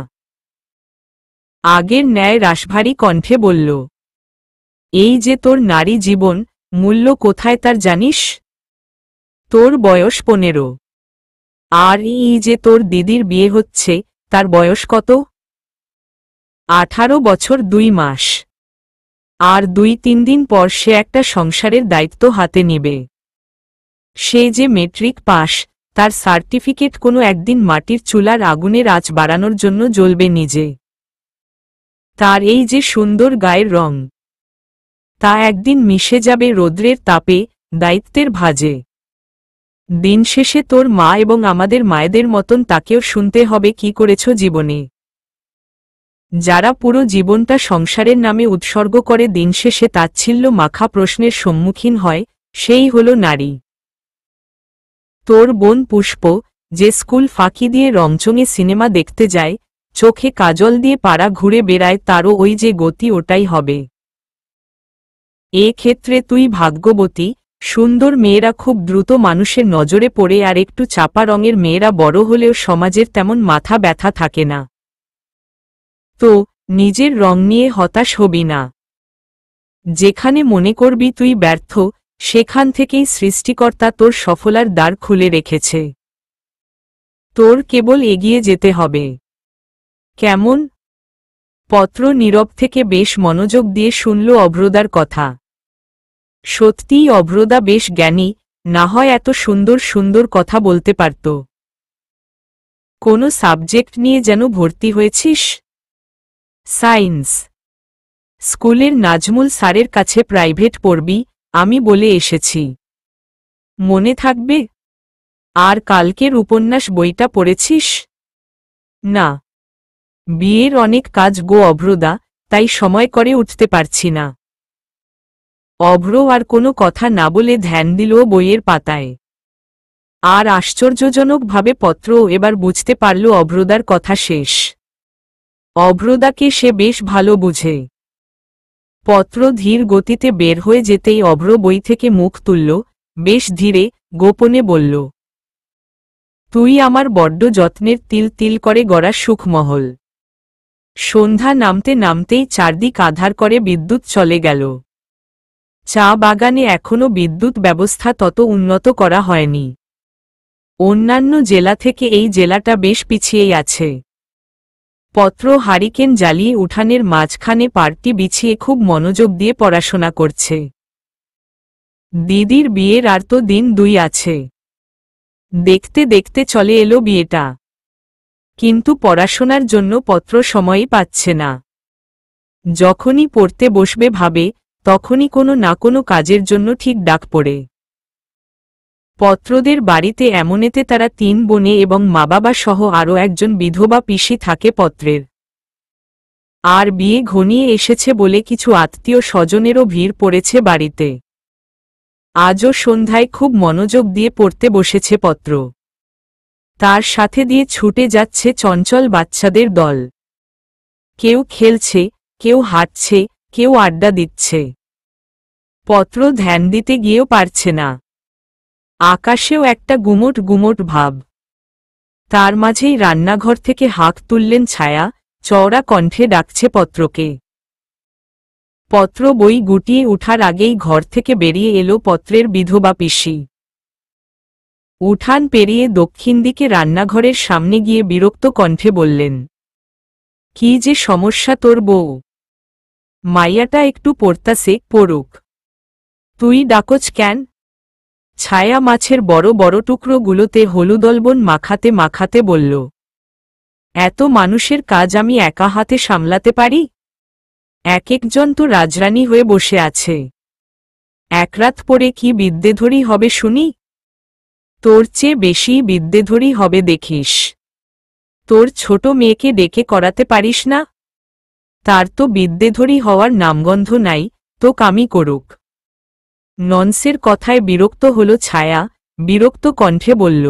আগের ন্যায় রাশভারী কণ্ঠে বলল, এই যে তোর নারী জীবন, মূল্য কোথায় তার জানিস? তোর বয়স ১৫। আর এই যে তোর দিদির বিয়ে হচ্ছে, তার বয়স কত? ১৮ বছর ২ মাস। আর ২-৩ দিন পর সে একটা সংসারের দায়িত্ব হাতে নেবে। সে যে মেট্রিক পাস, তার সার্টিফিকেট কোনো একদিন মাটির চুলার আগুনের আঁচ বাড়ানোর জন্য জ্বলবে নিজে। তার এই যে সুন্দর গায়ের রং, তা একদিন মিশে যাবে রৌদ্রের তাপে, দায়িত্বের ভাঁজে। দিন শেষে তোর মা এবং আমাদের মায়েদের মতন তাকেও শুনতে হবে কি করেছ জীবনে। যারা পুরো জীবনটা সংসারের নামে উৎসর্গ করে দিন শেষে তাচ্ছিল্য মাখা প্রশ্নের সম্মুখীন হয়, সেই হল নারী। তোর বোন পুষ্প, যে স্কুল ফাঁকি দিয়ে রংচঙে সিনেমা দেখতে যায়, চোখে কাজল দিয়ে পাড়া ঘুরে বেড়ায়, তারও ওই যে গতি, ওটাই হবে। এ ক্ষেত্রে তুই ভাগ্যবতী। সুন্দর মেয়েরা খুব দ্রুত মানুষের নজরে পড়ে, আর একটু চাপা রঙের মেয়েরা বড় হলেও সমাজের তেমন মাথা ব্যথা থাকে না। তো নিজের রং নিয়ে হতাশ হবি না। যেখানে মনে করবি তুই ব্যর্থ, সেখান থেকেই সৃষ্টিকর্তা তোর সফলার দ্বার খুলে রেখেছে। তোর কেবল এগিয়ে যেতে হবে। কেমন? পত্র নীরব থেকে বেশ মনোযোগ দিয়ে শুনল অভ্রদার কথা। সত্যিই অভ্রদা বেশ জ্ঞানী, না হয় এত সুন্দর সুন্দর কথা বলতে পারত। কোনো সাবজেক্ট নিয়ে যেন ভর্তি হয়েছিস? সায়েন্স। স্কুলের নাজমুল স্যারের কাছে প্রাইভেট পড়বি, আমি বলে এসেছি। মনে থাকবে? আর কালকের উপন্যাস বইটা পড়েছিস? না। বিয়ের অনেক কাজ গো অভ্রদা, তাই সময় করে উঠতে পারছি না। অভ্র আর কোনো কথা না বলে ধ্যান দিল বইয়ের পাতায়। আর আশ্চর্যজনকভাবে পত্রও এবার বুঝতে পারল অভ্রদার কথা শেষ। অভ্রদাকে সে বেশ ভালো বুঝে। পত্র ধীর গতিতে বের হয়ে যেতেই অভ্র বই থেকে মুখ তুলল, বেশ ধীরে, গোপনে বলল, তুই আমার বড্ড যত্নের তিল তিল করে গড়া সুখমহল। সন্ধ্যা নামতে নামতেই চারদিক আধার করে বিদ্যুৎ চলে গেল। চা বাগানে এখনো বিদ্যুৎ ব্যবস্থা তত উন্নত করা হয়নি। অন্যান্য জেলা থেকে এই জেলাটা বেশ পিছিয়েই আছে। পত্র হারিকেন জ্বালিয়ে উঠানের মাঝখানে পার্টি বিছিয়ে খুব মনোযোগ দিয়ে পড়াশোনা করছে। দিদির বিয়ের আর তো দিন 2 আছে। দেখতে দেখতে চলে এলো বিয়েটা। কিন্তু পড়াশোনার জন্য পত্র সময়ই পাচ্ছে না। যখনই পড়তে বসবে ভাবে, তখনই কোনো না কোনো কাজের জন্য ঠিক ডাক পড়ে। পত্রদের বাড়িতে এমনেতে তারা 3 বোনে এবং মা বাবা সহ আরও একজন বিধবা পিসি থাকে পত্রের। আর বিয়ে ঘনিয়ে এসেছে বলে কিছু আত্মীয় স্বজনেরও ভিড় পড়েছে বাড়িতে। আজও সন্ধ্যায় খুব মনোযোগ দিয়ে পড়তে বসেছে পত্র। তার সাথে দিয়ে ছুটে যাচ্ছে চঞ্চল বাচ্চাদের দল। কেউ খেলছে, কেউ হাঁটছে, কেউ আড্ডা দিচ্ছে। পত্র ধ্যান দিতে গিয়েও পারছে না। আকাশেও একটা গুমোট গুমোট ভাব। তার মাঝেই রান্নাঘর থেকে হাঁক তুললেন ছায়া, চওড়া কণ্ঠে ডাকছে পত্রকে। পত্র বই গুটিয়ে উঠার আগেই ঘর থেকে বেরিয়ে এলো পত্রের বিধবা পিসি। উঠান পেরিয়ে দক্ষিণ দিকে রান্নাঘরের সামনে গিয়ে বিরক্ত কণ্ঠে বললেন, কি যে সমস্যা তোর বউ? মাইয়াটা একটু পড়তাছে, পড়ুক। তুই ডাকছ কেন? ছায়া মাছের বড় বড় টুকরোগুলোতে হলুদলবণ মাখাতে মাখাতে বলল, এত মানুষের কাজ আমি একা হাতে সামলাতে পারি? এক একজন তো রাজরানী হয়ে বসে আছে। এক রাত পরে কি বিদ্যেধরী হবে শুনি? তোর চেয়ে বেশি বিদ্যেধরী হবে দেখিস। তোর ছোট মেয়েকে ডেকে করাতে পারিস না? তার তো বিদ্যেধরী হওয়ার নামগন্ধ নাই, তো কামি করুক। ননসের কথায় বিরক্ত হল ছায়া, বিরক্ত কণ্ঠে বলল,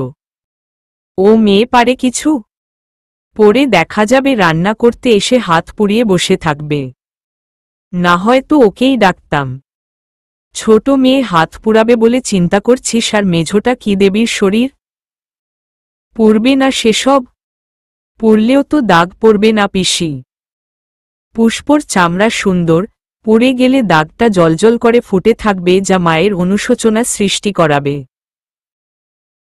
ও মেয়ে পারে কিছু? পরে দেখা যাবে রান্না করতে এসে হাত পুড়িয়ে বসে থাকবে। না হয় তো ওকেই ডাকতাম। ছোট মেয়ে হাত পুড়াবে বলে চিন্তা করছিস, আর মেঝোটা কি দেবীর শরীর? পুড়বে না সেসব? পুড়লেও তো দাগ পড়বে না পিসি। পুষ্পর চামড়া সুন্দর, পুড়ে গেলে দাগটা জলজল করে ফুটে থাকবে, যা মায়ের অনুশোচনা সৃষ্টি করাবে।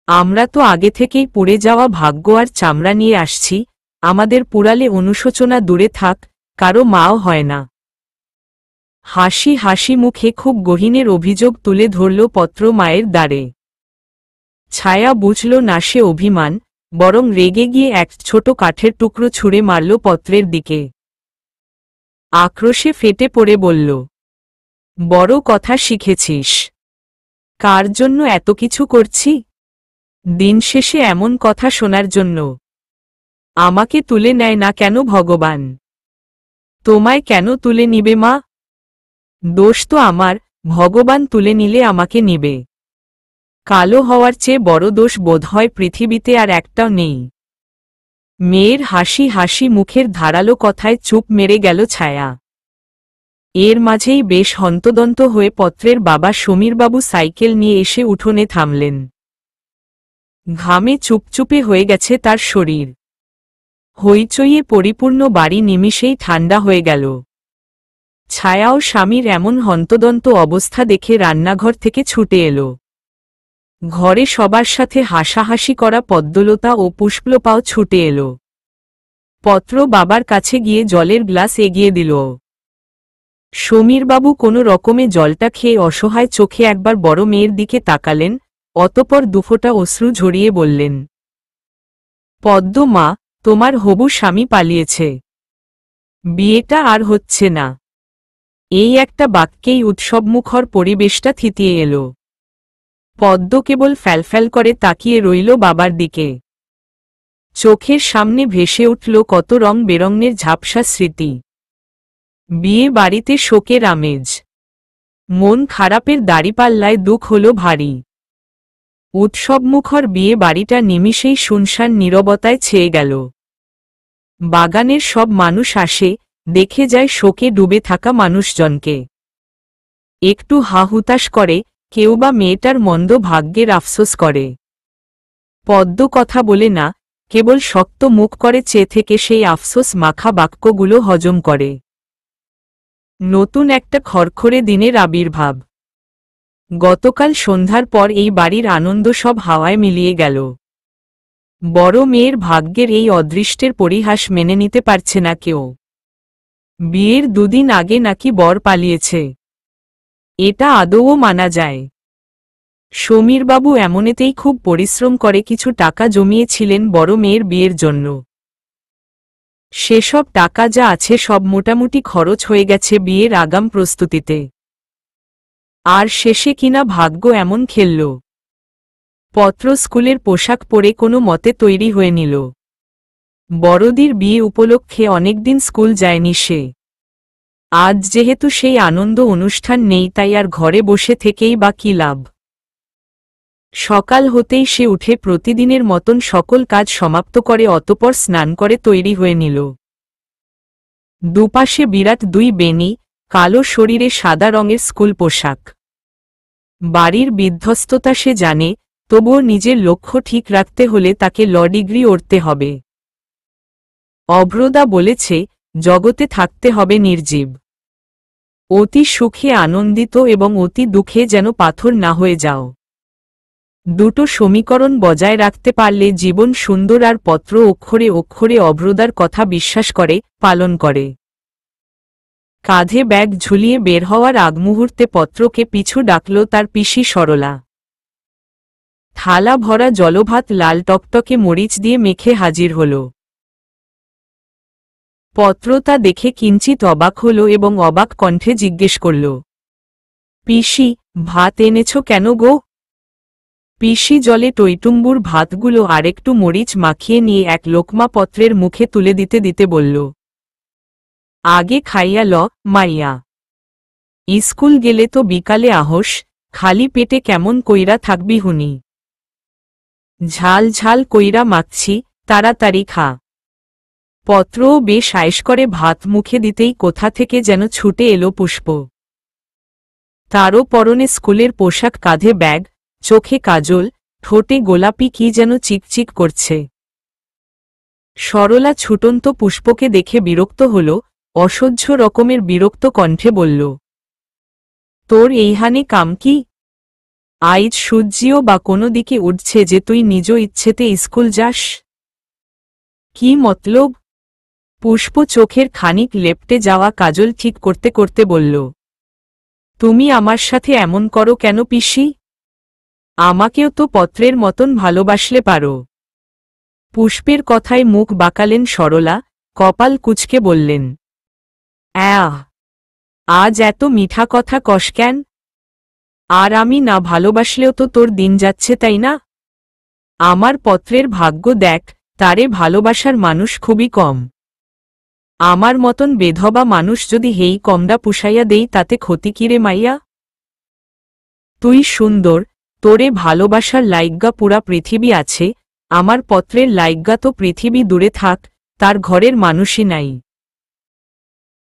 আমরা তো আগে থেকেই পুড়ে যাওয়া ভাগ্য আর চামড়া নিয়ে আসছি, আমাদের পুড়ালে অনুশোচনা দূরে থাক, কারো মাও হয় না। হাসি হাসি মুখে খুব গহীনের অভিযোগ তুলে ধরল পত্র মায়ের দ্বারে। ছায়া বুঝল না সে অভিমান, বরং রেগে গিয়ে এক ছোট কাঠের টুকরো ছুঁড়ে মারল পত্রের দিকে। আক্রোশে ফেটে পড়ে বলল, বড় কথা শিখেছিস। কার জন্য এত কিছু করছি? দিন শেষে এমন কথা শোনার জন্য। আমাকে তুলে নেয় না কেন ভগবান? তোমায় কেন তুলে নিবে মা? দোষ তো আমার, ভগবান তুলে নিলে আমাকে নিবে। কালো হওয়ার চেয়ে বড় দোষ বোধহয় পৃথিবীতে আর একটাও নেই। মেয়ের হাসি হাসি মুখের ধারালো কথায় চুপ মেরে গেল ছায়া। এর মাঝেই বেশ হন্তদন্ত হয়ে পত্রের বাবা সমীরবাবু সাইকেল নিয়ে এসে উঠোনে থামলেন। ঘামে চুপচুপে হয়ে গেছে তার শরীর। হইচইয়ে পরিপূর্ণ বাড়ি নিমিষেই ঠান্ডা হয়ে গেল। ছায়াও স্বামীর এমন হন্তদন্ত অবস্থা দেখে রান্নাঘর থেকে ছুটে এলো। ঘরে সবার সাথে হাসাহাসি করা পদ্মলতা ও পুষ্পলতাও ছুটে এলো। পত্র বাবার কাছে গিয়ে জলের গ্লাস এগিয়ে দিল। সমীরবাবু কোনো রকমে জলটা খেয়ে অসহায় চোখে একবার বড় মেয়ের দিকে তাকালেন, অতঃপর দুফোঁটা অশ্রু ঝরিয়ে বললেন, পদ্ম মা, তোমার হবু স্বামী পালিয়েছে। বিয়েটা আর হচ্ছে না। এই একটা বাক্যেই উৎসবমুখর পরিবেশটা থিতিয়ে এলো। পদ্ম কেবল ফ্যালফ্যাল করে তাকিয়ে রইল বাবার দিকে। চোখের সামনে ভেসে উঠল কত রং বেরঙের ঝাপসা স্মৃতি। বিয়ে বাড়িতে শোকের আমেজ। মন খারাপের দাড়িপাল্লায় দুঃখ হল ভারী। উৎসবমুখর বিয়ে বাড়িটা নিমিষেই শুনশান নীরবতায় ছেয়ে গেল। বাগানের সব মানুষ আসে, দেখে যায় শোকে ডুবে থাকা মানুষজনকে। একটু হাহুতাশ করে, কেউ বা মেয়েটার মন্দ ভাগ্যের আফসোস করে। পদ্ম কথা বলে না, কেবল শক্ত মুখ করে চেয়ে থেকে সেই আফসোস মাখা বাক্যগুলো হজম করে। নতুন একটা খড়খড়ে দিনের আবির্ভাব। গতকাল সন্ধ্যার পর এই বাড়ির আনন্দ সব হাওয়ায় মিলিয়ে গেল। বড় মেয়ের ভাগ্যের এই অদৃষ্টের পরিহাস মেনে নিতে পারছে না কেউ। বিয়ের দুদিন আগে নাকি বর পালিয়েছে। এটা আদৌও মানা যায়? সমীরবাবু এমনেতেই খুব পরিশ্রম করে কিছু টাকা জমিয়েছিলেন বড় মেয়ের বিয়ের জন্য। সেসব টাকা যা আছে সব মোটামুটি খরচ হয়ে গেছে বিয়ের আগাম প্রস্তুতিতে। আর শেষে কিনা ভাগ্য এমন খেলল। পত্র স্কুলের পোশাক পরে কোনো মতে তৈরি হয়ে নিল। বড়দির বিয়ে উপলক্ষে অনেকদিন স্কুল যায়নি সে। আজ যেহেতু সেই আনন্দ অনুষ্ঠান নেই, তাই আর ঘরে বসে থেকেই বা কী লাভ। সকাল হতেই সে উঠে প্রতিদিনের মতন সকল কাজ সমাপ্ত করে অতঃপর স্নান করে তৈরি হয়ে নিল। দুপাশে বিরাট দুই বেনি, কালো শরীরে সাদা রঙের স্কুল পোশাক। বাড়ির বিধ্বস্ততা সে জানে, তবুও নিজের লক্ষ্য ঠিক রাখতে হলে তাকে ল ডিগ্রি অর্তে হবে। অভ্রদা বলেছে, জগতে থাকতে হবে নির্জীব। অতি সুখে আনন্দিত এবং অতি দুঃখে যেন পাথর না হয়ে যাও। দুটো সমীকরণ বজায় রাখতে পারলে জীবন সুন্দর। আর পত্র অক্ষরে অক্ষরে অভ্রদার কথা বিশ্বাস করে, পালন করে। কাঁধে ব্যাগ ঝুলিয়ে বের হওয়ার আগমুহূর্তে পত্রকে পিছু ডাকল তার পিসি সরলা। থালা ভরা জলভাত লাল টকটকে মরিচ দিয়ে মেখে হাজির হল। পত্র তা দেখে কিঞ্চিত অবাক হল এবং অবাক কণ্ঠে জিজ্ঞেস করল, পিসি, ভাত এনেছ কেন গো? পিসি জলে টইটুম্বুর ভাতগুলো আরেকটু মরিচ মাখিয়ে নিয়ে এক লোকমা পত্রের মুখে তুলে দিতে দিতে বলল, আগে খাইয়া ল, মাইয়া। স্কুল গেলে তো বিকালে আহস, খালি পেটে কেমন কইরা থাকবি হুনি। ঝাল ঝাল কইরা মাখছি, তাড়াতাড়ি খা। পত্রও বেশ আয়েশ করে ভাত মুখে দিতেই কোথা থেকে যেন ছুটে এলো পুষ্প। তারও পরনে স্কুলের পোশাক, কাঁধে ব্যাগ, চোখে কাজল, ঠোঁটে গোলাপি কি যেন চিকচিক করছে। সরলা ছুটন্ত পুষ্পকে দেখে বিরক্ত হল, অসহ্য রকমের বিরক্ত কণ্ঠে বলল, তোর এইহানে কাম কি? আইজ সূর্যিও বা কোনো দিকে উঠছে যে তুই নিজ ইচ্ছেতে স্কুল যাস? কি মতলব? পুষ্প চোখের খানিক লেপটে যাওয়া কাজল ঠিক করতে করতে বলল, তুমি আমার সাথে এমন করো কেন পিসি? আমাকেও তো পত্রের মতন ভালোবাসলে পারো। পুষ্পের কথায় মুখ বাঁকালেন সরলা, কপাল কুঁচকে বললেন, আজ এত মিঠা কথা কস কেন? আর আমি না ভালোবাসলেও তো তোর দিন যাচ্ছে, তাই না? আমার পত্রের ভাগ্য দেখ, তারে ভালোবাসার মানুষ খুবই কম। আমার মতন বেধবা মানুষ যদি হেই কমডা পুষাইয়া দেই তাতে ক্ষতি কিরে মাইয়া? তুই সুন্দর, তোরে ভালোবাসার লাইগ্গা পুরা পৃথিবী আছে। আমার পত্রের লাইগ্গা তো পৃথিবী দূরে থাক, তার ঘরের মানুষই নাই।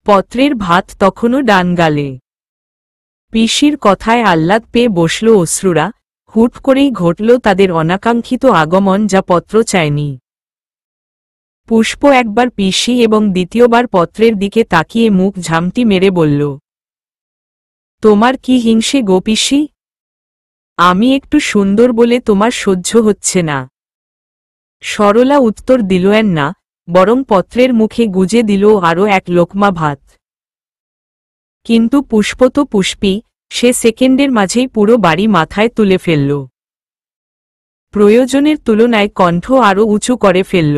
পত্রের ভাত তখনও ডান গালে। পিসির কথায় আহ্লাদ পেয়ে বসল অশ্রুরা। হুট করেই ঘটল তাদের অনাকাঙ্ক্ষিত আগমন, যা পত্র চায়নি। পুষ্প একবার পিসি এবং দ্বিতীয়বার পত্রের দিকে তাকিয়ে মুখ ঝামটি মেরে বলল, তোমার কি হিংসে গো পিসি? আমি একটু সুন্দর বলে তোমার সহ্য হচ্ছে না? সরলা উত্তর দিলেন না, বরং পত্রের মুখে গুজে দিল আরও এক লোকমা ভাত। কিন্তু পুষ্প তো পুষ্পী, সে সেকেন্ডের মাঝেই পুরো বাড়ি মাথায় তুলে ফেলল। প্রয়োজনের তুলনায় কণ্ঠ আরও উঁচু করে ফেলল,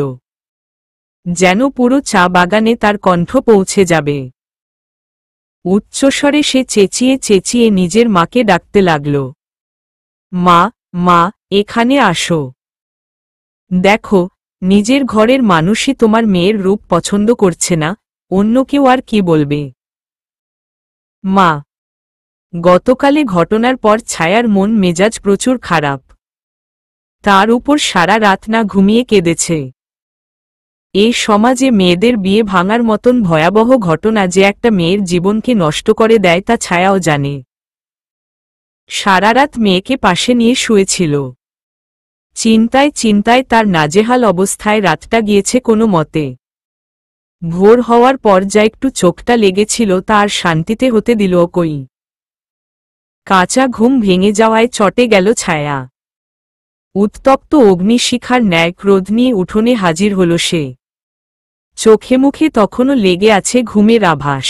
যেন পুরো চা বাগানে তার কণ্ঠ পৌঁছে যাবে। উচ্চস্বরে সে চেঁচিয়ে চেঁচিয়ে নিজের মাকে ডাকতে লাগল, মা, মা, এখানে আসো। দেখো, নিজের ঘরের মানুষই তোমার মেয়ের রূপ পছন্দ করছে না, অন্য কেউ আর কি বলবে? মা। গতকালে ঘটনার পর ছায়ার মন মেজাজ প্রচুর খারাপ। তার উপর সারা রাত না ঘুমিয়ে কেঁদেছে। এই সমাজে মেয়েদের বিয়ে ভাঙার মতন ভয়াবহ ঘটনা যে একটা মেয়ের জীবনকে নষ্ট করে দেয় তা ছায়াও জানে। সারা রাত মেয়েকে পাশে নিয়ে শুয়েছিল। চিন্তায় চিন্তায় তার নাজেহাল অবস্থায় রাতটা গিয়েছে কোনো মতে। ভোর হওয়ার পর যা একটু চোখটা লেগেছিল তা আর শান্তিতে হতে দিল কই। কাঁচা ঘুম ভেঙে যাওয়ায় চটে গেল ছায়া। উত্তপ্ত অগ্নিশিখার ন্যায় ক্রোধ নিয়ে উঠোনে হাজির হল সে। চোখে মুখে তখনও লেগে আছে ঘুমের আভাস।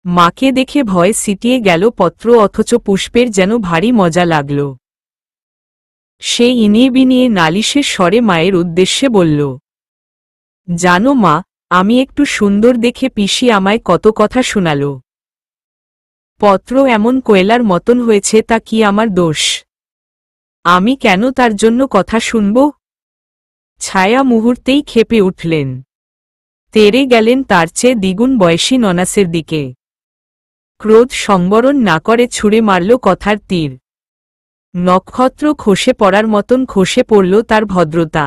মাকে দেখে ভয়ে সিটিয়ে গেল পত্র, অথচ পুষ্পের যেন ভারী মজা লাগল। সে ইনিয়ে বিনিয়ে নালিশের স্বরে মায়ের উদ্দেশ্যে বলল, জানো মা, আমি একটু সুন্দর দেখে পিসি আমায় কত কথা শোনাল। পত্র এমন কোয়েলার মতন হয়েছে, তা কি আমার দোষ? আমি কেন তার জন্য কথা শুনব? ছায়া মুহূর্তেই ক্ষেপে উঠলেন। তেরে গেলেন তার চেয়ে দ্বিগুণ বয়সী ননাসের দিকে। ক্রোধ সংবরণ না করে ছুঁড়ে মারল কথার তীর। নক্ষত্র খসে পড়ার মতন খসে পড়ল তার ভদ্রতা।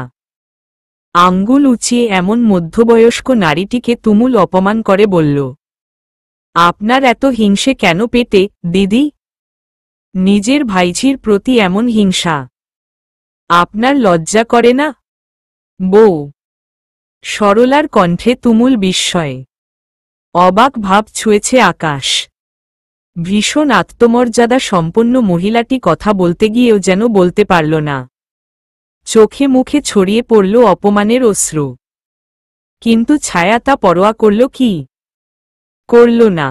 আঙ্গুল উঁচিয়ে এমন মধ্যবয়স্ক নারীটিকে তুমুল অপমান করে বলল, আপনার এত হিংসে কেন পেটে, দিদি? নিজের ভাইঝির প্রতি এমন হিংসা আপনার লজ্জা করে না? বউ। সরলার কণ্ঠে তুমুল বিস্ময়। অবাক ভাব ছুঁয়েছে আকাশ। ভীষণ আত্মমর্যাদা সম্পন্ন মহিলাটি কথা বলতে গিয়েও যেন বলতে পারল না। চোখে মুখে ছড়িয়ে পড়ল অপমানের অশ্রু। কিন্তু ছায়া তা পরোয়া করল কি? করল না।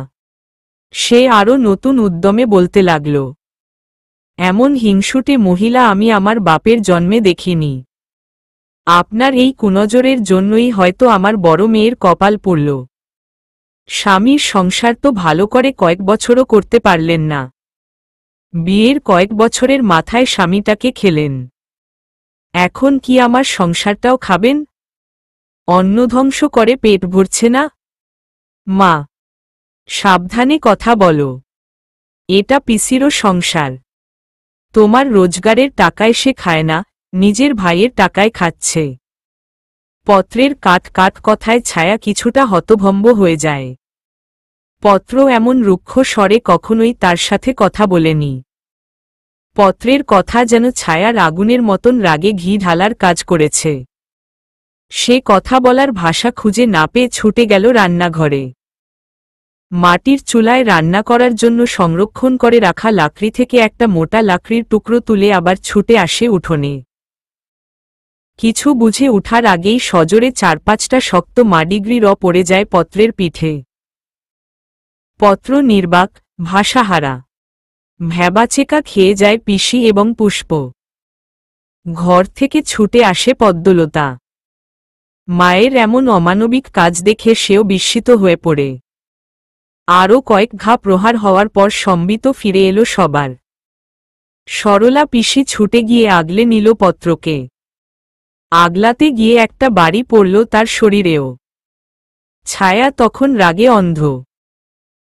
সে আরও নতুন উদ্যমে বলতে লাগল, এমন হিংসুটে মহিলা আমি আমার বাপের জন্মে দেখিনি। আপনার এই কুনজরের জন্যই হয়তো আমার বড় মেয়ের কপাল পড়ল। স্বামীর সংসার তো ভালো করে কয়েক বছরও করতে পারলেন না। বিয়ের কয়েক বছরের মাথায় স্বামীটাকে খেলেন। এখন কি আমার সংসারটাও খাবেন? অন্ন ধ্বংস করে পেট ভরছে না? মা, সাবধানে কথা বলো। এটা পিসিরও সংসার। তোমার রোজগারের টাকায় সে খায় না, নিজের ভাইয়ের টাকায় খাচ্ছে। পত্রের কাট কাট কথায় ছায়া কিছুটা হতভম্ব হয়ে যায়। পত্র এমন রুক্ষ স্বরে কখনোই তার সাথে কথা বলেনি। পত্রের কথা যেন ছায়ার আগুনের মতন রাগে ঘি ঢালার কাজ করেছে। সে কথা বলার ভাষা খুঁজে না পেয়ে ছুটে গেল রান্নাঘরে। মাটির চুলায় রান্না করার জন্য সংরক্ষণ করে রাখা লাকড়ি থেকে একটা মোটা লাকড়ির টুকরো তুলে আবার ছুটে আসে উঠোনে। কিছু বুঝে উঠার আগেই সজোরে 4-5টা শক্ত মাডিগ্রি পড়ে যায় পত্রের পিঠে। পত্র নির্বাক, ভাষাহারা। ভ্যাবাচেকা খেয়ে যায় পিসি এবং পুষ্প। ঘর থেকে ছুটে আসে পদ্মলতা। মায়ের এমন অমানবিক কাজ দেখে সেও বিস্মিত হয়ে পড়ে। আরও কয়েক ঘা প্রহার হওয়ার পর সম্বিত ফিরে এলো সবার। সরলা পিসি ছুটে গিয়ে আগলে নিল পত্রকে। আগলাতে গিয়ে একটা বাড়ি পড়ল তার শরীরেও। ছায়া তখন রাগে অন্ধ।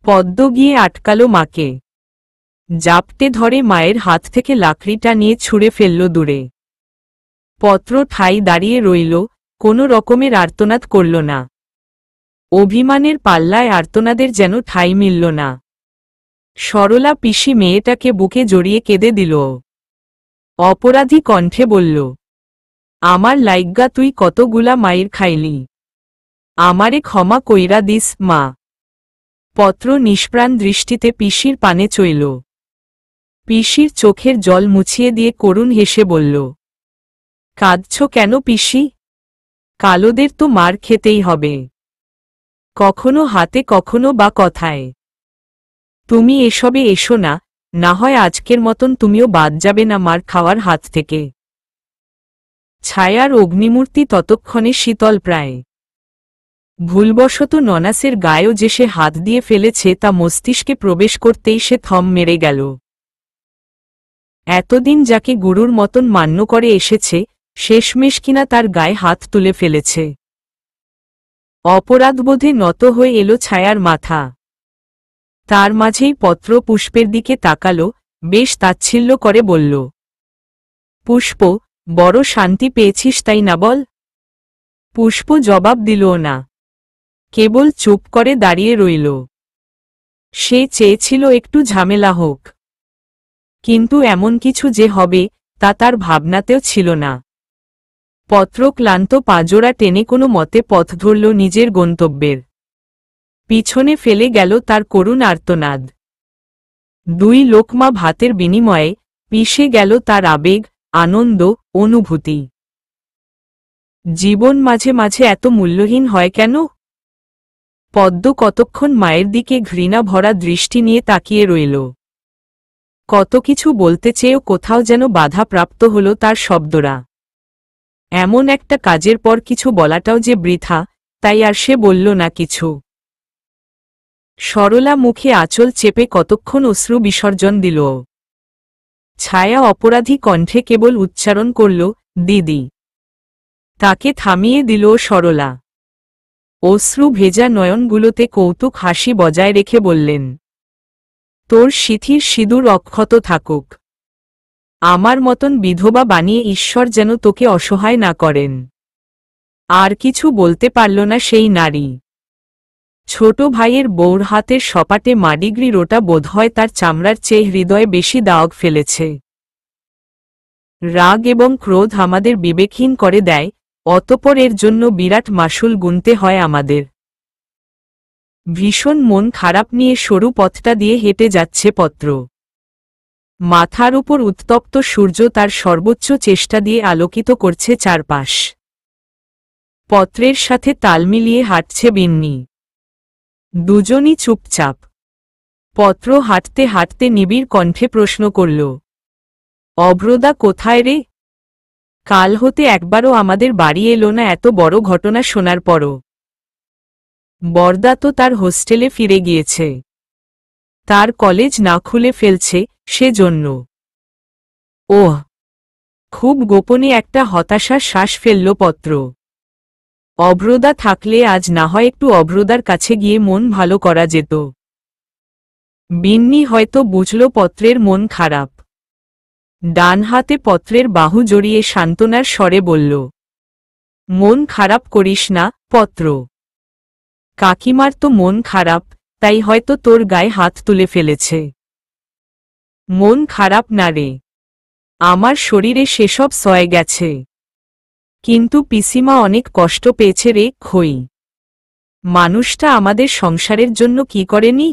পদ্ম গিয়ে আটকালো মাকে। জাপটে ধরে মায়ের হাত থেকে লাকড়িটা নিয়ে ছুঁড়ে ফেলল দূরে। পত্র ঠাই দাঁড়িয়ে রইল, কোনো রকমের আর্তনাদ করল না। অভিমানের পাল্লায় আর্তনাদের যেন ঠাই মিলল না। সরলা পিসি মেয়েটাকে বুকে জড়িয়ে কেঁদে দিল। অপরাধী কণ্ঠে বলল, আমার লাইগ্গা তুই কতগুলা মায়ের খাইলি। আমারে ক্ষমা কইরা দিস মা। পত্র নিষ্প্রাণ দৃষ্টিতে পিসির পানে চইল। পিসির চোখের জল মুছিয়ে দিয়ে করুণ হেসে বলল, কাঁদছ কেন পিসি? কালোদের তো মার খেতেই হবে, কখনো হাতে কখনো বা কথায়। তুমি এসবে এসো না, না হয় আজকের মতন তুমিও বাদ যাবে না মার খাওয়ার হাত থেকে। ছায়ার অগ্নিমূর্তি ততক্ষণে শীতল প্রায়। ভুলবশত ননাসের গায়েও যে সে হাত দিয়ে ফেলেছে তা মস্তিষ্কে প্রবেশ করতেই সে থম মেরে গেল। এতদিন যাকে গুরুর মতন মান্য করে এসেছে, শেষমেশ কিনা তার গায়ে হাত তুলে ফেলেছে। অপরাধবোধে নত হয়ে এলো ছায়ার মাথা। তার মাঝেই পত্র পুষ্পের দিকে তাকাল, বেশ তাচ্ছিল্য করে বলল, পুষ্প, বড় শান্তি পেয়েছিস তাই না বল? পুষ্প জবাব দিল না, কেবল চুপ করে দাঁড়িয়ে রইল। সে চেয়েছিল একটু ঝামেলা হোক, কিন্তু এমন কিছু যে হবে তা তার ভাবনাতেও ছিল না। পত্র ক্লান্ত পাজোড়া টেনে কোনো মতে পথ ধরল নিজের গন্তব্যের। পিছনে ফেলে গেল তার করুণ আর্তনাদ। 2 লোকমা ভাতের বিনিময়ে পিষে গেল তার আবেগ, আনন্দ, অনুভূতি। জীবন মাঝে মাঝে এত মূল্যহীন হয় কেন? পদ্ম কতক্ষণ মায়ের দিকে ঘৃণা ভরা দৃষ্টি নিয়ে তাকিয়ে রইল। কত কিছু বলতে চেয়েও কোথাও যেন বাধা প্রাপ্ত হল তার শব্দরা। এমন একটা কাজের পর কিছু বলাটাও যে বৃথা, তাই আর সে বলল না কিছু। সরলা মুখে আঁচল চেপে কতক্ষণ অশ্রু বিসর্জন দিল। ছায়া অপরাধী কণ্ঠে কেবল উচ্চারণ করল, দিদি। তাকে থামিয়ে দিল সরলা। অশ্রু ভেজা নয়নগুলোতে কৌতুক হাসি বজায় রেখে বললেন, তোর সিথির সিঁদুর অক্ষত থাকুক। আমার মতন বিধবা বানিয়ে ঈশ্বর যেন তোকে অসহায় না করেন। আর কিছু বলতে পারল না সেই নারী। ছোট ভাইয়ের বউর হাতের সপাটে মাডিগ্রি রোটা বোধহয় তার চামড়ার চেয়ে হৃদয়ে বেশি দাগ ফেলেছে। রাগ এবং ক্রোধ আমাদের বিবেকহীন করে দেয়, অতঃপর এর জন্য বিরাট মাসুল গুনতে হয় আমাদের। ভীষণ মন খারাপ নিয়ে সরু পথটা দিয়ে হেঁটে যাচ্ছে পত্র। মাথার উপর উত্তপ্ত সূর্য তার সর্বোচ্চ চেষ্টা দিয়ে আলোকিত করছে চারপাশ। পত্রের সাথে তাল মিলিয়ে হাঁটছে বিন্নি। দুজনই চুপচাপ। পত্র হাঁটতে হাঁটতে নিবিড় কণ্ঠে প্রশ্ন করল, অভ্রদা কোথায় রে? কাল হতে একবারও আমাদের বাড়ি এলো না এত বড় ঘটনা শোনার পরও। বরদা তো তার হোস্টেলে ফিরে গিয়েছে। তার কলেজ না খুলে ফেলছে, সেজন্য। ওহ! খুব গোপনে একটা হতাশার শ্বাস ফেলল পত্র। অভ্রদা থাকলে আজ না হয় একটু অভ্রদার কাছে গিয়ে মন ভালো করা যেত। বিন্নি হয়তো বুঝল পত্রের মন খারাপ। ডান হাতে পত্রের বাহু জড়িয়ে সান্ত্বনার স্বরে বলল, মন খারাপ করিস না, পত্র। কাকিমার তো মন খারাপ, তাই হয়তো তোর গায়ে হাত তুলে ফেলেছে। মন খারাপ না রে, আমার শরীরে সেসব সয়ে গেছে। কিন্তু পিসিমা অনেক কষ্ট পেয়েছে রে খই। মানুষটা আমাদের সংসারের জন্য কি করেনি?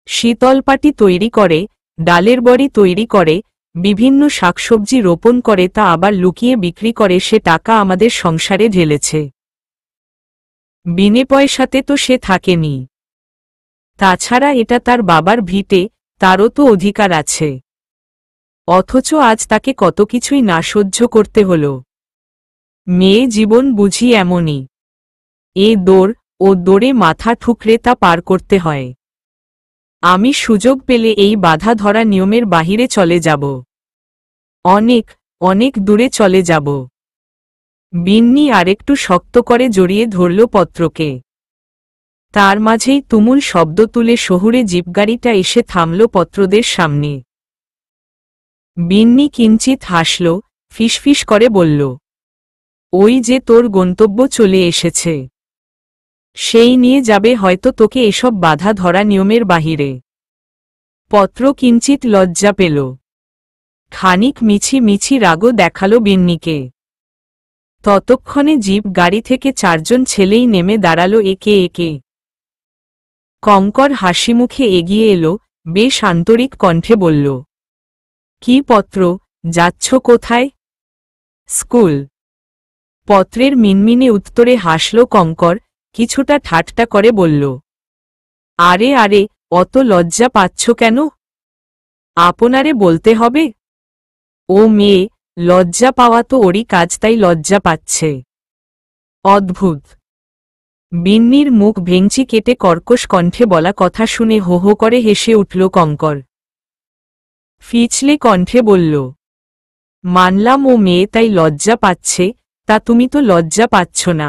শীতলপাটি তৈরি করে, ডালের বড়ি তৈরি করে, বিভিন্ন শাকসবজি রোপণ করে, তা আবার লুকিয়ে বিক্রি করে, সে টাকা আমাদের সংসারে ঢেলেছে। বিনে পয়সাতে তো সে থাকেনি। তাছাড়া এটা তার বাবার ভিটে, তারও তো অধিকার আছে। অথচ আজ তাকে কত কিছুই না সহ্য করতে হল। মেয়ে জীবন বুঝি এমনই। এ দৌড় ও দৌড়ে মাথা ঠুকরে তা পার করতে হয়। আমি সুযোগ পেলে এই বাধা ধরা নিয়মের বাহিরে চলে যাব। অনেক অনেক দূরে চলে যাব। বিন্নি আরেকটু শক্ত করে জড়িয়ে ধরল পত্রকে। তার মাঝেই তুমুল শব্দ তুলে শহুরে জিপগাড়িটা এসে থামল পত্রদের সামনে। বিন্নি কিঞ্চিত হাসল, ফিসফিস করে বলল, ওই যে তোর গন্তব্য চলে এসেছে। সেই নিয়ে যাবে হয়তো তোকে এসব বাধা ধরা নিয়মের বাহিরে। পত্র কিঞ্চিত লজ্জা পেল। খানিক মিছি মিছি রাগও দেখাল বিন্নিকে। ততক্ষণে জিপ গাড়ি থেকে 4 জন ছেলেই নেমে দাঁড়াল একে একে। কঙ্কর হাসিমুখে এগিয়ে এলো, বেশ আন্তরিক কণ্ঠে বলল, কি পত্র, যাচ্ছ কোথায়? স্কুল। পত্রের মিনমিনে উত্তরে হাসল কঙ্কর, কিছুটা ঠাট্টা করে বলল, আরে আরে, অত লজ্জা পাচ্ছ কেন? আপনারে বলতে হবে? ও মেয়ে, লজ্জা পাওয়া তো ওরই কাজ, তাই লজ্জা পাচ্ছে। অদ্ভুত। বিন্নির মুখ ভেঙচি কেটে কর্কশ কণ্ঠে বলা কথা শুনে হো হো করে হেসে উঠল কঙ্কর। ফিচলে কণ্ঠে বলল, মানলাম ও মেয়ে তাই লজ্জা পাচ্ছে, তা তুমি তো লজ্জা পাচ্ছ না।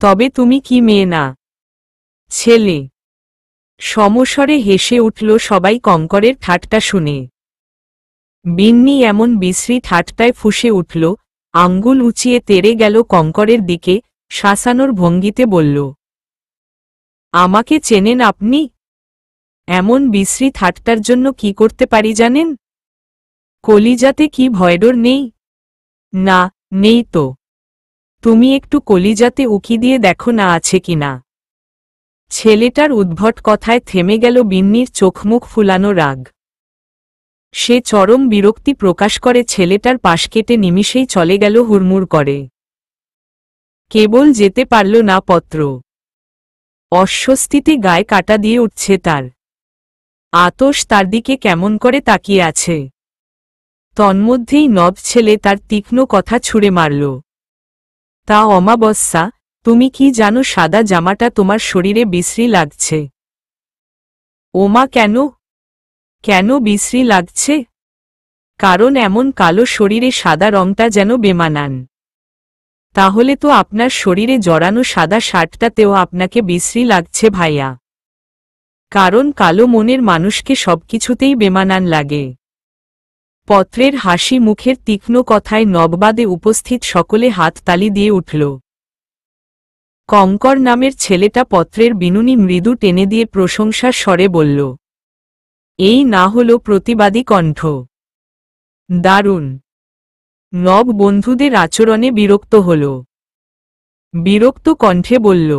তবে তুমি কি মেয়ে না, ছেলে? সমস্বরে হেসে উঠল সবাই কঙ্করের ঠাট্টা শুনে। বিন্নি এমন বিশ্রী ঠাট্টায় ফুঁসে উঠল, আঙ্গুল উঁচিয়ে তেড়ে গেল কঙ্করের দিকে, শাসানোর ভঙ্গিতে বলল, আমাকে চেনেন আপনি? এমন বিশ্রী ঠাট্টার জন্য কি করতে পারি জানেন? কলিজাতে কি ভয়ডর নেই? না, নেই তো। তুমি একটু কলিজাতে উকি দিয়ে দেখো না আছে কিনা। ছেলেটার উদ্ভট কথায় থেমে গেল বিন্নির চোখমুখ ফুলানো রাগ। সে চরম বিরক্তি প্রকাশ করে ছেলেটার পাশ কেটে নিমিষেই চলে গেল হুড়মুড় করে। কেবল যেতে পারল না পত্র। অস্বস্তিতে গায়ে কাটা দিয়ে উঠছে তার। আতশ তার দিকে কেমন করে তাকিয়ে আছে। তন্মধ্যেই নব ছেলে তার তীক্ষ্ণ কথা ছুঁড়ে মারল। তা অমাবস্যা, তুমি কি জানো সাদা জামাটা তোমার শরীরে বিশ্রী লাগছে? ওমা কেন? কেন বিশ্রী লাগছে? কারণ এমন কালো শরীরে সাদা রংটা যেন বেমানান। তাহলে তো আপনার শরীরে জড়ানো সাদা শার্টটাতেও আপনাকে বিশ্রী লাগছে ভাইয়া। কারণ কালো মনের মানুষকে সবকিছুতেই বেমানান লাগে। পত্রের হাসি মুখের তীক্ষ্ণ কথায় নববাদে উপস্থিত সকলে হাততালি দিয়ে উঠল। কঙ্কর নামের ছেলেটা পত্রের বিনুনি মৃদু টেনে দিয়ে প্রশংসার স্বরে বলল, এই না হলো প্রতিবাদী কণ্ঠ। দারুণ। নব বন্ধুদের আচরণে বিরক্ত হল। বিরক্ত কণ্ঠে বলল,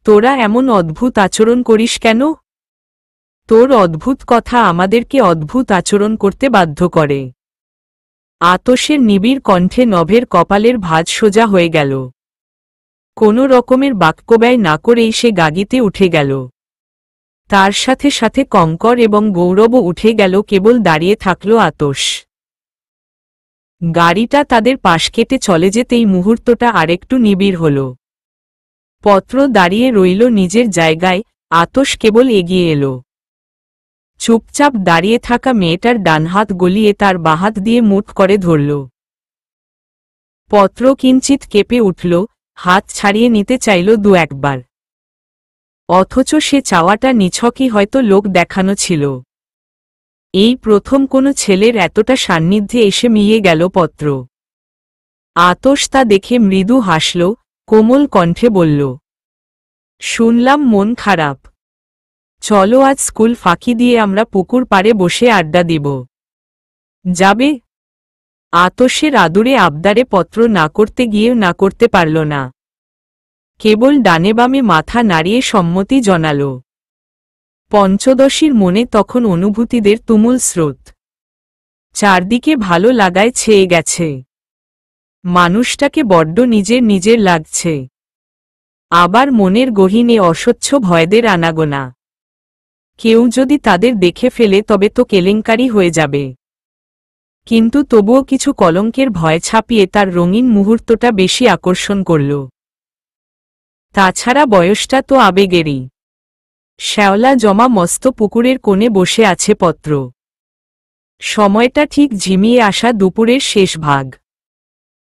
তোরা এমন অদ্ভুত আচরণ করিস কেন? তোর অদ্ভুত কথা আমাদেরকে অদ্ভুত আচরণ করতে বাধ্য করে। আতশের নিবিড় কণ্ঠে নভের কপালের ভাঁজ সোজা হয়ে গেল। কোনো রকমের বাক্যব্যয় না করেই সে গাগিতে উঠে গেল। তার সাথে সাথে কঙ্কর এবং গৌরবও উঠে গেল, কেবল দাঁড়িয়ে থাকল আতশ। গাড়িটা তাদের পাশ কেটে চলে যেতেই মুহূর্তটা আরেকটু নিবিড় হল। পত্র দাঁড়িয়ে রইল নিজের জায়গায়, আতশ কেবল এগিয়ে এলো। চুপচাপ দাঁড়িয়ে থাকা মেয়েটার ডানহাত গলিয়ে তার বাহাত দিয়ে মুঠ করে ধরল। পত্র কিঞ্চিত কেঁপে উঠল, হাত ছাড়িয়ে নিতে চাইল দু একবার। অথচ সে চাওয়াটা নিছকই হয়তো লোক দেখানো ছিল। এই প্রথম কোনো ছেলের এতটা সান্নিধ্যে এসে মিলিয়ে গেল পত্র। আতশ তা দেখে মৃদু হাসল, কোমল কণ্ঠে বলল, শুনলাম মন খারাপ। চলো আজ স্কুল ফাঁকি দিয়ে আমরা পুকুর পাড়ে বসে আড্ডা দিব। যাবে? আতশের আদুরে আবদারে পত্র না করতে গিয়েও না করতে পারল না। কেবল ডানে বামে মাথা নাড়িয়ে সম্মতি জানাল। পঞ্চদশীর মনে তখন অনুভূতিদের তুমুল স্রোত। চারদিকে ভালো লাগায় ছেয়ে গেছে। মানুষটাকে বড্ড নিজের নিজের লাগছে। আবার মনের গহীনে অস্বচ্ছ ভয়দের আনাগোনা। কেউ যদি তাদের দেখে ফেলে তবে তো কেলেঙ্কারি হয়ে যাবে। কিন্তু তবুও কিছু কলঙ্কের ভয় ছাপিয়ে তার রঙিন মুহূর্তটা বেশি আকর্ষণ করল। তাছাড়া বয়সটা তো আবেগেরই। শ্যাওলা জমা মস্ত পুকুরের কোণে বসে আছে পত্র। সময়টা ঠিক ঝিমিয়ে আসা দুপুরের শেষ ভাগ।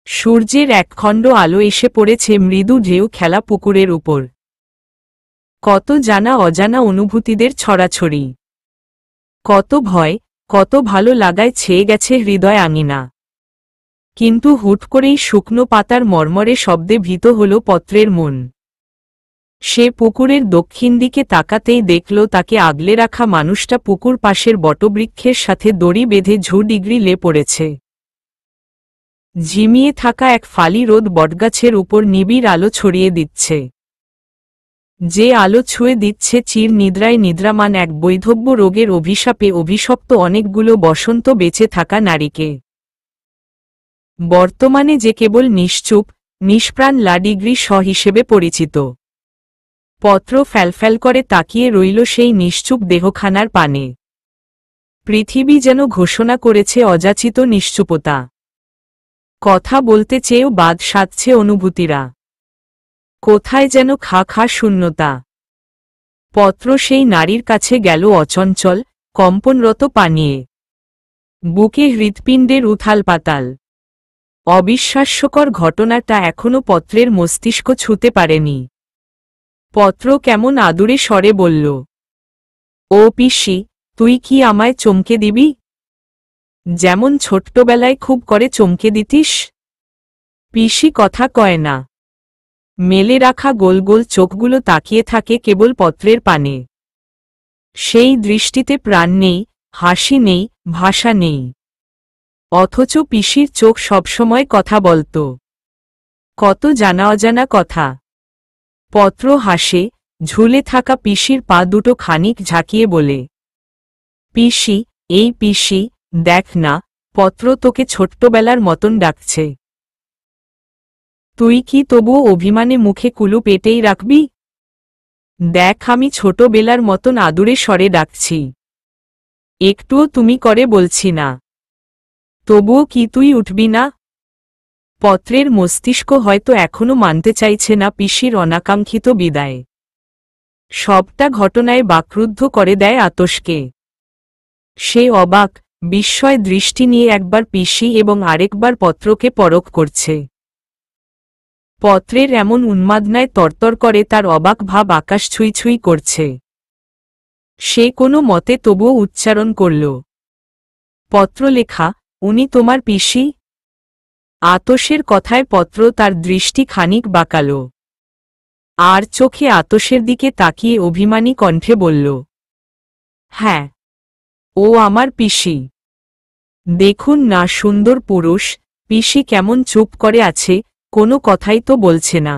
সূর্যের একখণ্ড আলো এসে পড়েছে মৃদু ঢেউ খেলা পুকুরের উপর। কত জানা অজানা অনুভূতিদের ছড়াছড়ি। কত ভয়, কত ভালো লাগায় ছেয়ে গেছে হৃদয় আঙিনা। কিন্তু হুট করেই শুকনো পাতার মর্মরে শব্দে ভীত হল পত্রের মন। সে পুকুরের দক্ষিণ দিকে তাকাতেই দেখল তাকে আগলে রাখা মানুষটা পুকুর পাশের বটবৃক্ষের সাথে দড়ি বেঁধে ঝুডিগ্রি লে পড়েছে। ঝিমিয়ে থাকা এক ফালি রোদ বটগাছের উপর নিবিড় আলো ছড়িয়ে দিচ্ছে। যে আলো ছুঁয়ে দিচ্ছে চির নিদ্রায় নিদ্রামান এক বৈধব্য রোগের অভিশাপে অভিশপ্ত অনেকগুলো বসন্ত বেঁচে থাকা নারীকে। বর্তমানে যে কেবল নিশ্চুপ, নিষ্প্রাণ লাডিগ্রি স হিসেবে পরিচিত। পত্র ফ্যালফ্যাল করে তাকিয়ে রইল সেই নিশ্চুপ দেহখানার পানে। পৃথিবী যেন ঘোষণা করেছে অযাচিত নিশ্চুপতা। কথা বলতে চেয়েও বাদ সাধছে অনুভূতিরা। কোথায় যেন খা খা শূন্যতা। পত্র সেই নারীর কাছে গেল অচঞ্চল, কম্পনরত পানিয়ে। বুকে হৃৎপিণ্ডের উথাল পাতাল। অবিশ্বাস্যকর ঘটনাটা এখনো পত্রের মস্তিষ্ক ছুঁতে পারেনি। পত্র কেমন আদুরে স্বরে বলল, ও পিসি, তুই কি আমায় চমকে দিবি? যেমন ছোট্টবেলায় খুব করে চমকে দিতিস। পিসি কথা কয় না। মেলে রাখা গোল গোল চোখগুলো তাকিয়ে থাকে কেবল পত্রের পানে। সেই দৃষ্টিতে প্রাণ নেই, হাসি নেই, ভাষা নেই। অথচ পিসির চোখ সবসময় কথা বলত। কত জানা অজানা কথা। পত্র হাসে, ঝুলে থাকা পিসির পা দুটো খানিক ঝাঁকিয়ে বলে, পিসি, এই পিসি, দেখ না, পত্র তোকে ছোট্টবেলার মতন ডাকছে। তুই কি তবুও অভিমানে মুখে কুলুপ এঁটেই রাখবি? দেখ আমি ছোটবেলার মতন আদুরে স্বরে ডাকছি। একটুও তুমি করে বলছি না। তবুও কি তুই উঠবি না? পত্রের মস্তিষ্ক হয়তো এখনো মানতে চাইছে না পিসির অনাকাঙ্ক্ষিত বিদায়। সবটা ঘটনায় বাকরুদ্ধ করে দেয় আতশকে। সে অবাক, বিস্ময় দৃষ্টি নিয়ে একবার পিসি এবং আরেকবার পত্রকে পরখ করছে। পত্রের এমন উন্মাদনায় তরতর করে তার অবাক ভাব আকাশ ছুঁই ছুঁই করছে। সে কোনো মতে তবুও উচ্চারণ করল, পত্র লেখা, উনি তোমার পিসি? আতশের কথায় পত্র তার দৃষ্টি খানিক বাঁকাল, আর চোখে আতশের দিকে তাকিয়ে অভিমানী কণ্ঠে বলল, হ্যাঁ, ও আমার পিসি। দেখুন না সুন্দর পুরুষ, পিসি কেমন চুপ করে আছে, কোনো কথাই তো বলছে না।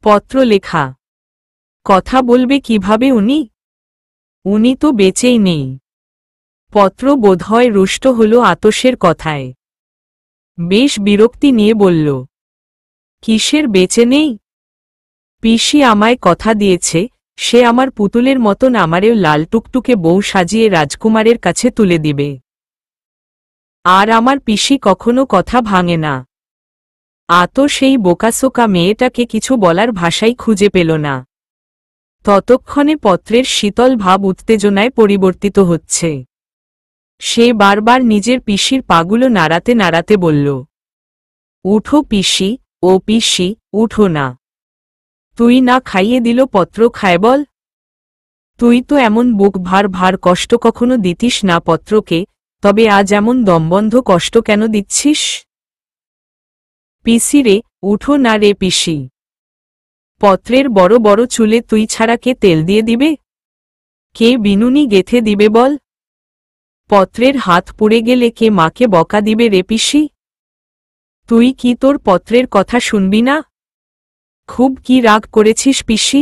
পত্র লেখা, কথা বলবে কিভাবে উনি? উনি তো বেঁচেই নেই। পত্র বোধহয় রুষ্ট হল আতশের কথায়। বেশ বিরক্তি নিয়ে বলল, কিসের বেঁচে নেই? পিসি আমায় কথা দিয়েছে, সে আমার পুতুলের মতন আমারেও লাল টুকটুকে বউ সাজিয়ে রাজকুমারের কাছে তুলে দিবে। আর আমার পিসি কখনো কথা ভাঙে না। আতশ সেই বোকাসোকা মেয়েটাকে কিছু বলার ভাষাই খুঁজে পেল না। ততক্ষণে পত্রের শীতল ভাব উত্তেজনায় পরিবর্তিত হচ্ছে। সে বারবার নিজের পিসির পাগুলো নাড়াতে নাড়াতে বলল, উঠো পিসি, ও পিসি, উঠো না। তুই না খাইয়ে দিল পত্র খায় বল? তুই তো এমন বুক ভার ভার কষ্ট কখনো দিতিস না পত্রকে, তবে আজ এমন দমবন্ধ কষ্ট কেন দিচ্ছিস? পিসি রে, উঠো না রে পিসি। পত্রের বড় বড় চুলে তুই ছাড়া কে তেল দিয়ে দিবে? কে বিনুনি গেথে দিবে বল? পত্রের হাত পুড়ে গেলে কে মাকে বকা দিবে রে পিসি? তুই কি তোর পত্রের কথা শুনবি না? খুব কি রাগ করেছিস পিসি?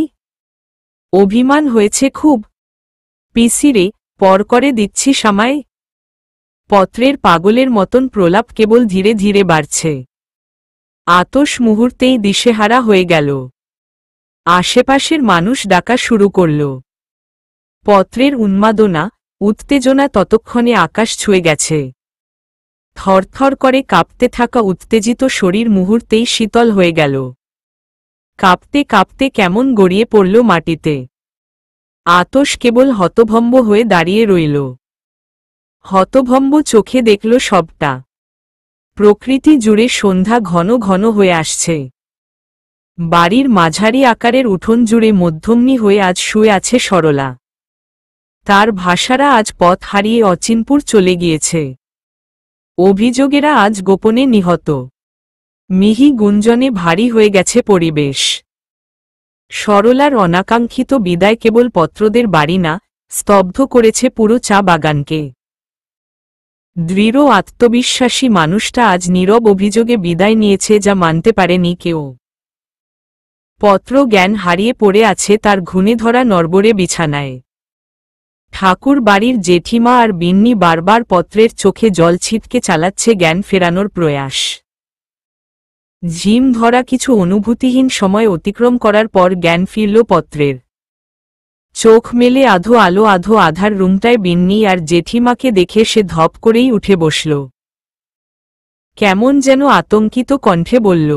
অভিমান হয়েছে খুব? পিসি রে, পর করে দিচ্ছিস আমায়? পত্রের পাগলের মতন প্রলাপ কেবল ধীরে ধীরে বাড়ছে। আতশ মুহূর্তেই দিশেহারা হয়ে গেল। আশেপাশের মানুষ ডাকা শুরু করল। পত্রের উন্মাদনা, উত্তেজনা ততক্ষণে আকাশ ছুঁয়ে গেছে। থরথর করে কাঁপতে থাকা উত্তেজিত শরীর মুহূর্তেই শীতল হয়ে গেল। কাঁপতে কাঁপতে কেমন গড়িয়ে পড়ল মাটিতে। আতশ কেবল হতভম্ব হয়ে দাঁড়িয়ে রইল। হতভম্ব চোখে দেখল সবটা। প্রকৃতি জুড়ে সন্ধ্যা ঘন ঘন হয়ে আসছে। বাড়ির মাঝারি আকারের উঠোন জুড়ে মধ্যমনি হয়ে আজ শুয়ে আছে সরলা। তার ভাষারা আজ পথ হারিয়ে অচিনপুর চলে গিয়েছে। অভিযোগেরা আজ গোপনে নিহত। মিহি গুঞ্জনে ভারী হয়ে গেছে পরিবেশ। সরলার অনাকাঙ্ক্ষিত বিদায় কেবল পত্রদের বাড়ি না, স্তব্ধ করেছে পুরো চা বাগানকে। দৃঢ় আত্মবিশ্বাসী মানুষটা আজ নীরব অভিযোগে বিদায় নিয়েছে যা মানতে পারেনি কেউ। পত্র জ্ঞান হারিয়ে পড়ে আছে তার ঘুণে ধরা নড়বড়ে বিছানায়। ঠাকুর বাড়ির জেঠিমা আর বিন্নি বারবার পত্রের চোখে জল ছিটকে চালাচ্ছে জ্ঞান ফেরানোর প্রয়াস। ঝিম ধরা কিছু অনুভূতিহীন সময় অতিক্রম করার পর জ্ঞান ফিরল পত্রের। চোখ মেলে আধো আলো আধো আধার রুমটায় বিন্নি আর জেঠিমাকে দেখে সে ধপ করেই উঠে বসল। কেমন যেন আতঙ্কিত কণ্ঠে বলল,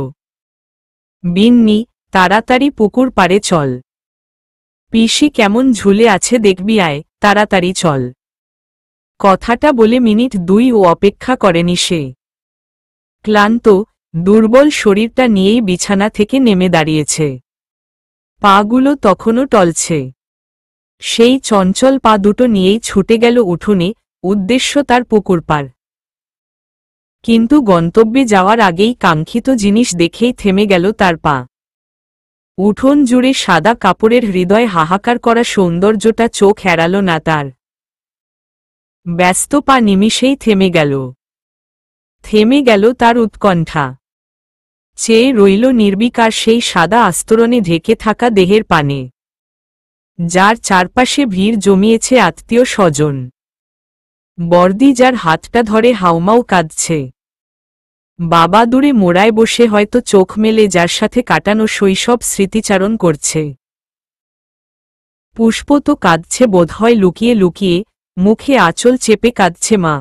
বিন্নি, তাড়াতাড়ি পুকুর পাড়ে চল। পিসি কেমন ঝুলে আছে দেখবি, আয়, তাড়াতাড়ি চল। কথাটা বলে মিনিট দুই ও অপেক্ষা করেনি সে। ক্লান্ত, দুর্বল শরীরটা নিয়েই বিছানা থেকে নেমে দাঁড়িয়েছে। পাগুলো তখনও টলছে। সেই চঞ্চল পা দুটো নিয়েই ছুটে গেল উঠোনে, উদ্দেশ্য তার পুকুর পাড়। কিন্তু গন্তব্যে যাওয়ার আগেই কাঙ্ক্ষিত জিনিস দেখেই থেমে গেল তার পা। উঠোন জুড়ে সাদা কাপড়ের হৃদয় হাহাকার করা সৌন্দর্যটা চোখ এড়াল না তার। ব্যস্ত পা নিমিষেই থেমে গেল। থেমে গেল তার উৎকণ্ঠা। চেয়ে রইল নির্বিকার সেই সাদা আস্তরণে ঢেকে থাকা দেহের পানে, যার চারপাশে ভিড় জমিয়েছে আত্মীয় স্বজন। বর্দি যার হাতটা ধরে হাউমাউ কাঁদছে। বাবা দূরে মোড়ায় বসে হয়তো চোখ মেলে যার সাথে কাটানো শৈশব স্মৃতিচারণ করছে। পুষ্প তো কাঁদছে বোধহয় লুকিয়ে লুকিয়ে, মুখে আঁচল চেপে কাঁদছে মা।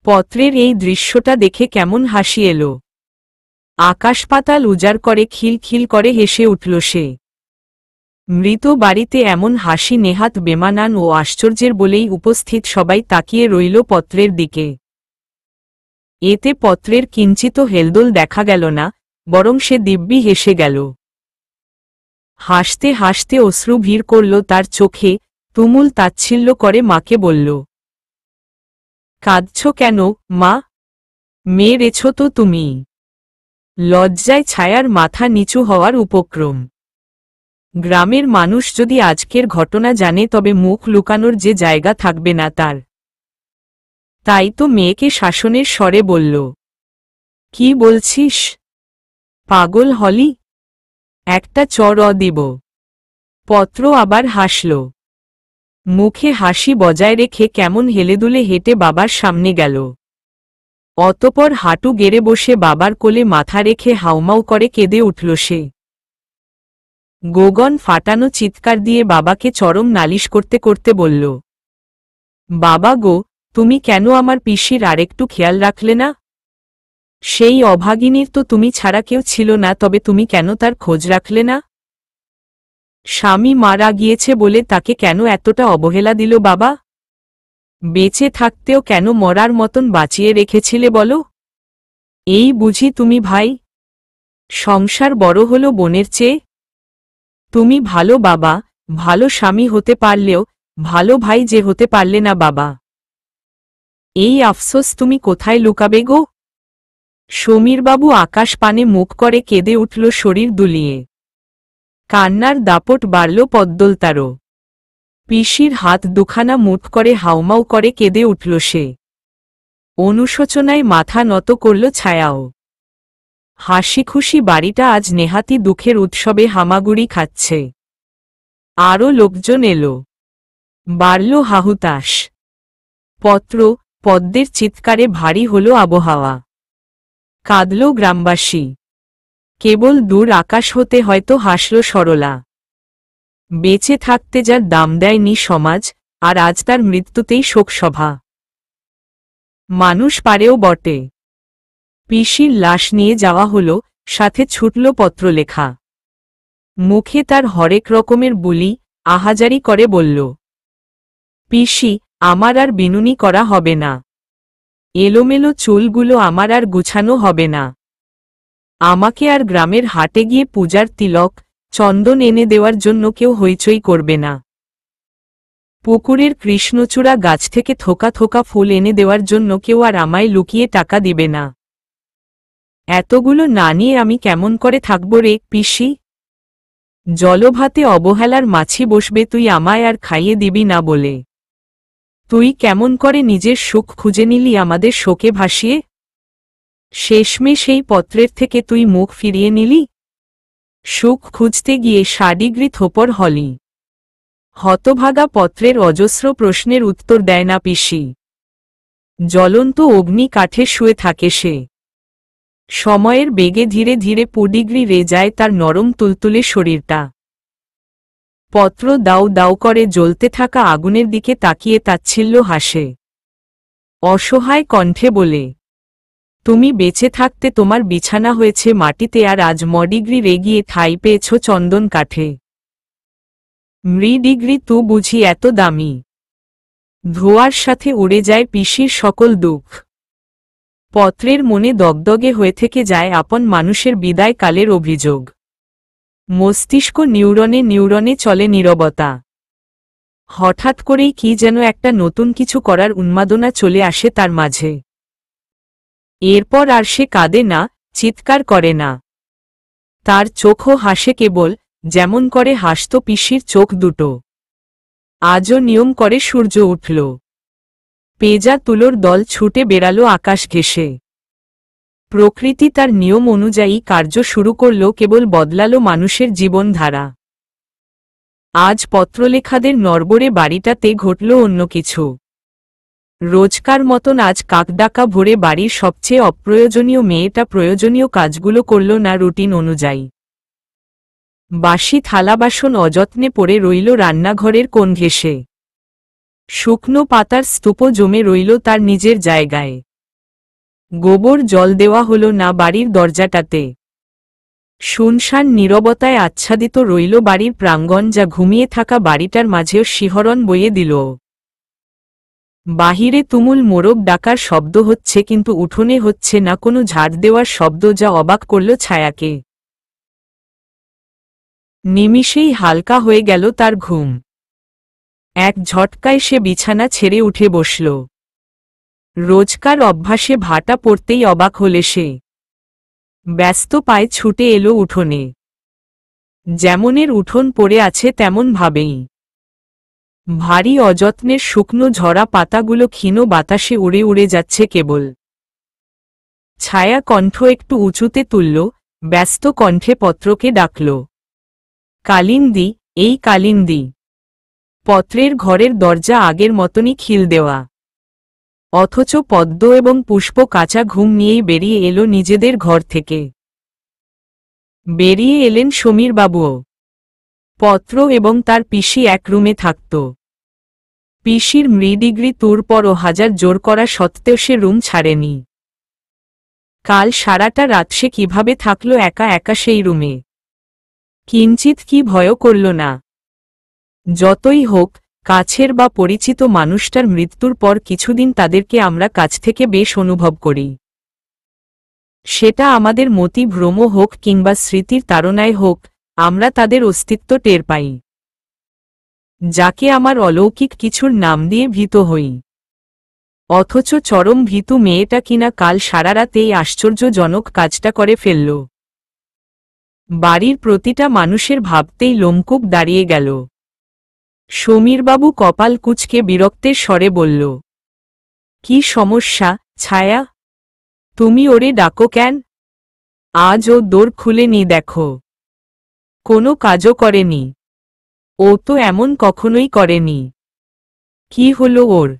পত্রের এই দৃশ্যটা দেখে কেমন হাসি এলো। আকাশ পাতাল উজাড় করে খিলখিল করে হেসে উঠল সে। মৃত বাড়িতে এমন হাসি নেহাত বেমানান ও আশ্চর্যের বলেই উপস্থিত সবাই তাকিয়ে রইল পত্রের দিকে। এতে পত্রের কিঞ্চিত হেলদোল দেখা গেল না, বরং সে দিব্যি হেসে গেল। হাসতে হাসতে অশ্রু ভিড় করল তার চোখে, তুমুল তাচ্ছিল্য করে মাকে বলল, কাঁদছ কেন মা? মেরেছ তো তুমি। লজ্জায় ছায়ার মাথা নিচু হওয়ার উপক্রম। গ্রামের মানুষ যদি আজকের ঘটনা জানে তবে মুখ লুকানোর যে জায়গা থাকবে না তার। তাই তো মেয়েকে শাসনের স্বরে বলল, কি বলছিস? পাগল হলি? একটা চর দিব। পত্র আবার হাসল। মুখে হাসি বজায় রেখে কেমন হেলেদুলে হেঁটে বাবার সামনে গেল। অতপর হাঁটু গেড়ে বসে বাবার কোলে মাথা রেখে হাউমাউ করে কেঁদে উঠল সে। গোগন ফাটানো চিৎকার দিয়ে বাবাকে চরম নালিশ করতে করতে বলল, বাবা গো, তুমি কেন আমার পিসির আরেকটু খেয়াল রাখলে না? সেই অভাগিনীর তো তুমি ছাড়া কেউ ছিল না, তবে তুমি কেন তার খোঁজ রাখলে না? স্বামী মারা গিয়েছে বলে তাকে কেন এতটা অবহেলা দিল বাবা? বেঁচে থাকতেও কেন মরার মতন বাঁচিয়ে রেখেছিলে বলো? এই বুঝি তুমি ভাই? সংসার বড় হলো বোনের চেয়ে? তুমি ভালো বাবা, ভালো স্বামী হতে পারলেও ভালো ভাই যে হতে পারলে না বাবা। এই আফসোস তুমি কোথায় লুকাবে গো? সমীরবাবু আকাশ পানে মুখ করে কেঁদে উঠল শরীর দুলিয়ে। কান্নার দাপট বাড়ল পদ্মলতারও। পিসির হাত দুখানা মুঠ করে হাউমাউ করে কেঁদে উঠল সে। অনুশোচনায় মাথা নত করল ছায়াও। হাসি খুশি বাড়িটা আজ নেহাতি দুঃখের উৎসবে হামাগুড়ি খাচ্ছে। আরও লোকজন এলো। বাড়ল হাহুতাশ। পত্র পদ্মের চিৎকারে ভারী হল আবহাওয়া। কাঁদল গ্রামবাসী। কেবল দূর আকাশ হতে হয়তো হাসল সরলা। বেঁচে থাকতে যার দাম দেয়নি সমাজ, আর আজ তার মৃত্যুতেই শোকসভা। মানুষ পারেও বটে। পিসির লাশ নিয়ে যাওয়া হল, সাথে ছুটল পত্রলেখা। মুখে তার হরেক রকমের বুলি, আহাজারি করে বলল, পিসি, আমার আর বিনুনি করা হবে না। এলোমেলো চুলগুলো আমার আর গুছানো হবে না। আমাকে আর গ্রামের হাটে গিয়ে পূজার তিলক, চন্দন এনে দেওয়ার জন্য কেউ হইচই করবে না। পুকুরের কৃষ্ণচূড়া গাছ থেকে থোকা থোকা ফুল এনে দেওয়ার জন্য কেউ আর আমায় লুকিয়ে টাকা দিবে না। এতগুলো না নিয়ে আমি কেমন করে থাকব রে পিসি? জলভাতে অবহেলার মাছি বসবে তুই আমায় আর খাইয়ে দিবি না বলে। তুই কেমন করে নিজের সুখ খুঁজে নিলি আমাদের শোকে ভাসিয়ে? শেষমে সেই পত্রের থেকে তুই মুখ ফিরিয়ে নিলি। সুখ খুঁজতে গিয়ে ৬০ ডিগ্রি থোপর হলি। হতভাগা পত্রের অজস্র প্রশ্নের উত্তর দেয় না পিসি। জ্বলন্ত অগ্নি কাঠে শুয়ে থাকে সে। সময়ের বেগে ধীরে ধীরে ২ ডিগ্রি রে যায় তার নরম তুলতুলে শরীরটা। পত্র দাউ দাউ করে জ্বলতে থাকা আগুনের দিকে তাকিয়ে তাচ্ছিল্য হাসে। অসহায় কণ্ঠে বলে, তুমি বেঁচে থাকতে তোমার বিছানা হয়েছে মাটিতে, আর আজ ৯ ডিগ্রি রেগিয়ে ঠাঁই পেয়েছ চন্দন কাঠে। ডিগ্রি তু বুঝি এত দামি? ধোঁয়ার সাথে উড়ে যায় পিসির সকল দুঃখ। পত্রের মনে দগদগে হয়ে থেকে যায় আপন মানুষের বিদায় কালের অভিযোগ। মস্তিষ্ক নিউরনে নিউরনে চলে নীরবতা। হঠাৎ করেই কি যেন একটা নতুন কিছু করার উন্মাদনা চলে আসে তার মাঝে। এরপর আর সে কাঁদে না, চিৎকার করে না। তার চোখও হাসে কেবল, যেমন করে হাসত পিসির চোখ দুটো। আজও নিয়ম করে সূর্য উঠল। পেঁজা তুলোর দল ছুটে বেড়ালো আকাশ ঘেঁষে। প্রকৃতি তার নিয়ম অনুযায়ী কার্য শুরু করল, কেবল বদলালো মানুষের জীবনধারা। আজ পত্রলেখাদের নড়বড়ে বাড়িটাতে ঘটল অন্য কিছু। রোজকার মতন আজ কাকডাকা ভরে বাড়ির সবচেয়ে অপ্রয়োজনীয় মেয়েটা প্রয়োজনীয় কাজগুলো করল না রুটিন অনুযায়ী। বাসি থালা বাসন অযত্নে পড়ে রইল রান্নাঘরের কোণ ঘেঁষে। শুকনো পাতার স্তূপ জমে রইল তার নিজের জায়গায়। গোবর জল দেওয়া হল না বাড়ির দরজাটাতে। শুনশান নীরবতায় আচ্ছাদিত রইল বাড়ির প্রাঙ্গণ, যা ঘুমিয়ে থাকা বাড়িটার মাঝেও শিহরণ বইয়ে দিল। বাহিরে তুমুল মোরগ ডাকার শব্দ হচ্ছে, কিন্তু উঠোনে হচ্ছে না কোনো ঝাড় দেওয়ার শব্দ, যা অবাক করল ছায়াকে। নিমিষেই হালকা হয়ে গেল তার ঘুম। এক ঝটকায় সে বিছানা ছেড়ে উঠে বসল। রোজকার অভ্যাসে ভাটা পড়তেই অবাক হলে সে। ব্যস্ত পায়ে ছুটে এলো উঠোনে। যেমনের উঠোন পড়ে আছে তেমন ভাবেই। ভারী অযত্নের শুকনো ঝরা পাতাগুলো ক্ষীণ বাতাসে উড়ে উড়ে যাচ্ছে কেবল। ছায়া কণ্ঠ একটু উঁচুতে তুলল, ব্যস্ত কণ্ঠে পত্রকে ডাকল। কালিন্দী, এই কালিন্দী। পত্রের ঘরের দরজা আগের মতনই খিল দেওয়া। অথচ পদ্ম এবং পুষ্প কাঁচা ঘুম নিয়েই বেরিয়ে এলো নিজেদের ঘর থেকে। বেরিয়ে এলেন সমীরবাবুও। পত্র এবং তার পিসি এক রুমে থাকত। পিসির মৃডিগ্রি তুর পরও হাজার জোর করা সত্ত্বেও সে রুম ছাড়েনি। কাল সারাটা রাত সে কিভাবে থাকল একা একা সেই রুমে। কিঞ্চিত কি ভয়ও করল না। যতই হোক, কাছের বা পরিচিত মানুষটার মৃত্যুর পর কিছুদিন তাদেরকে আমরা কাছ থেকে বেশ অনুভব করি। সেটা আমাদের মতি ভ্রম হোক কিংবা স্মৃতির তাড়নায় হোক, আমরা তাদের অস্তিত্ব টের পাই। যাকে আমার অলৌকিক কিছুর নাম দিয়ে ভীত হই। অথচ চরম ভীতু মেয়েটা কিনা কাল সারারাত এই আশ্চর্যজনক কাজটা করে ফেলল। বাড়ির প্রতিটা মানুষের ভাবতেই লোমকূপ দাঁড়িয়ে গেল। সমীরবাবু কপাল কুঁচকে বিরক্তের স্বরে বলল, কি সমস্যা ছায়া? তুমি ওরে ডাকো কেন? আজ ও দোর খুলেনি দেখো। কোনো কাজও করেনি। ও তো এমন কখনোই করেনি। কি হলো ওর?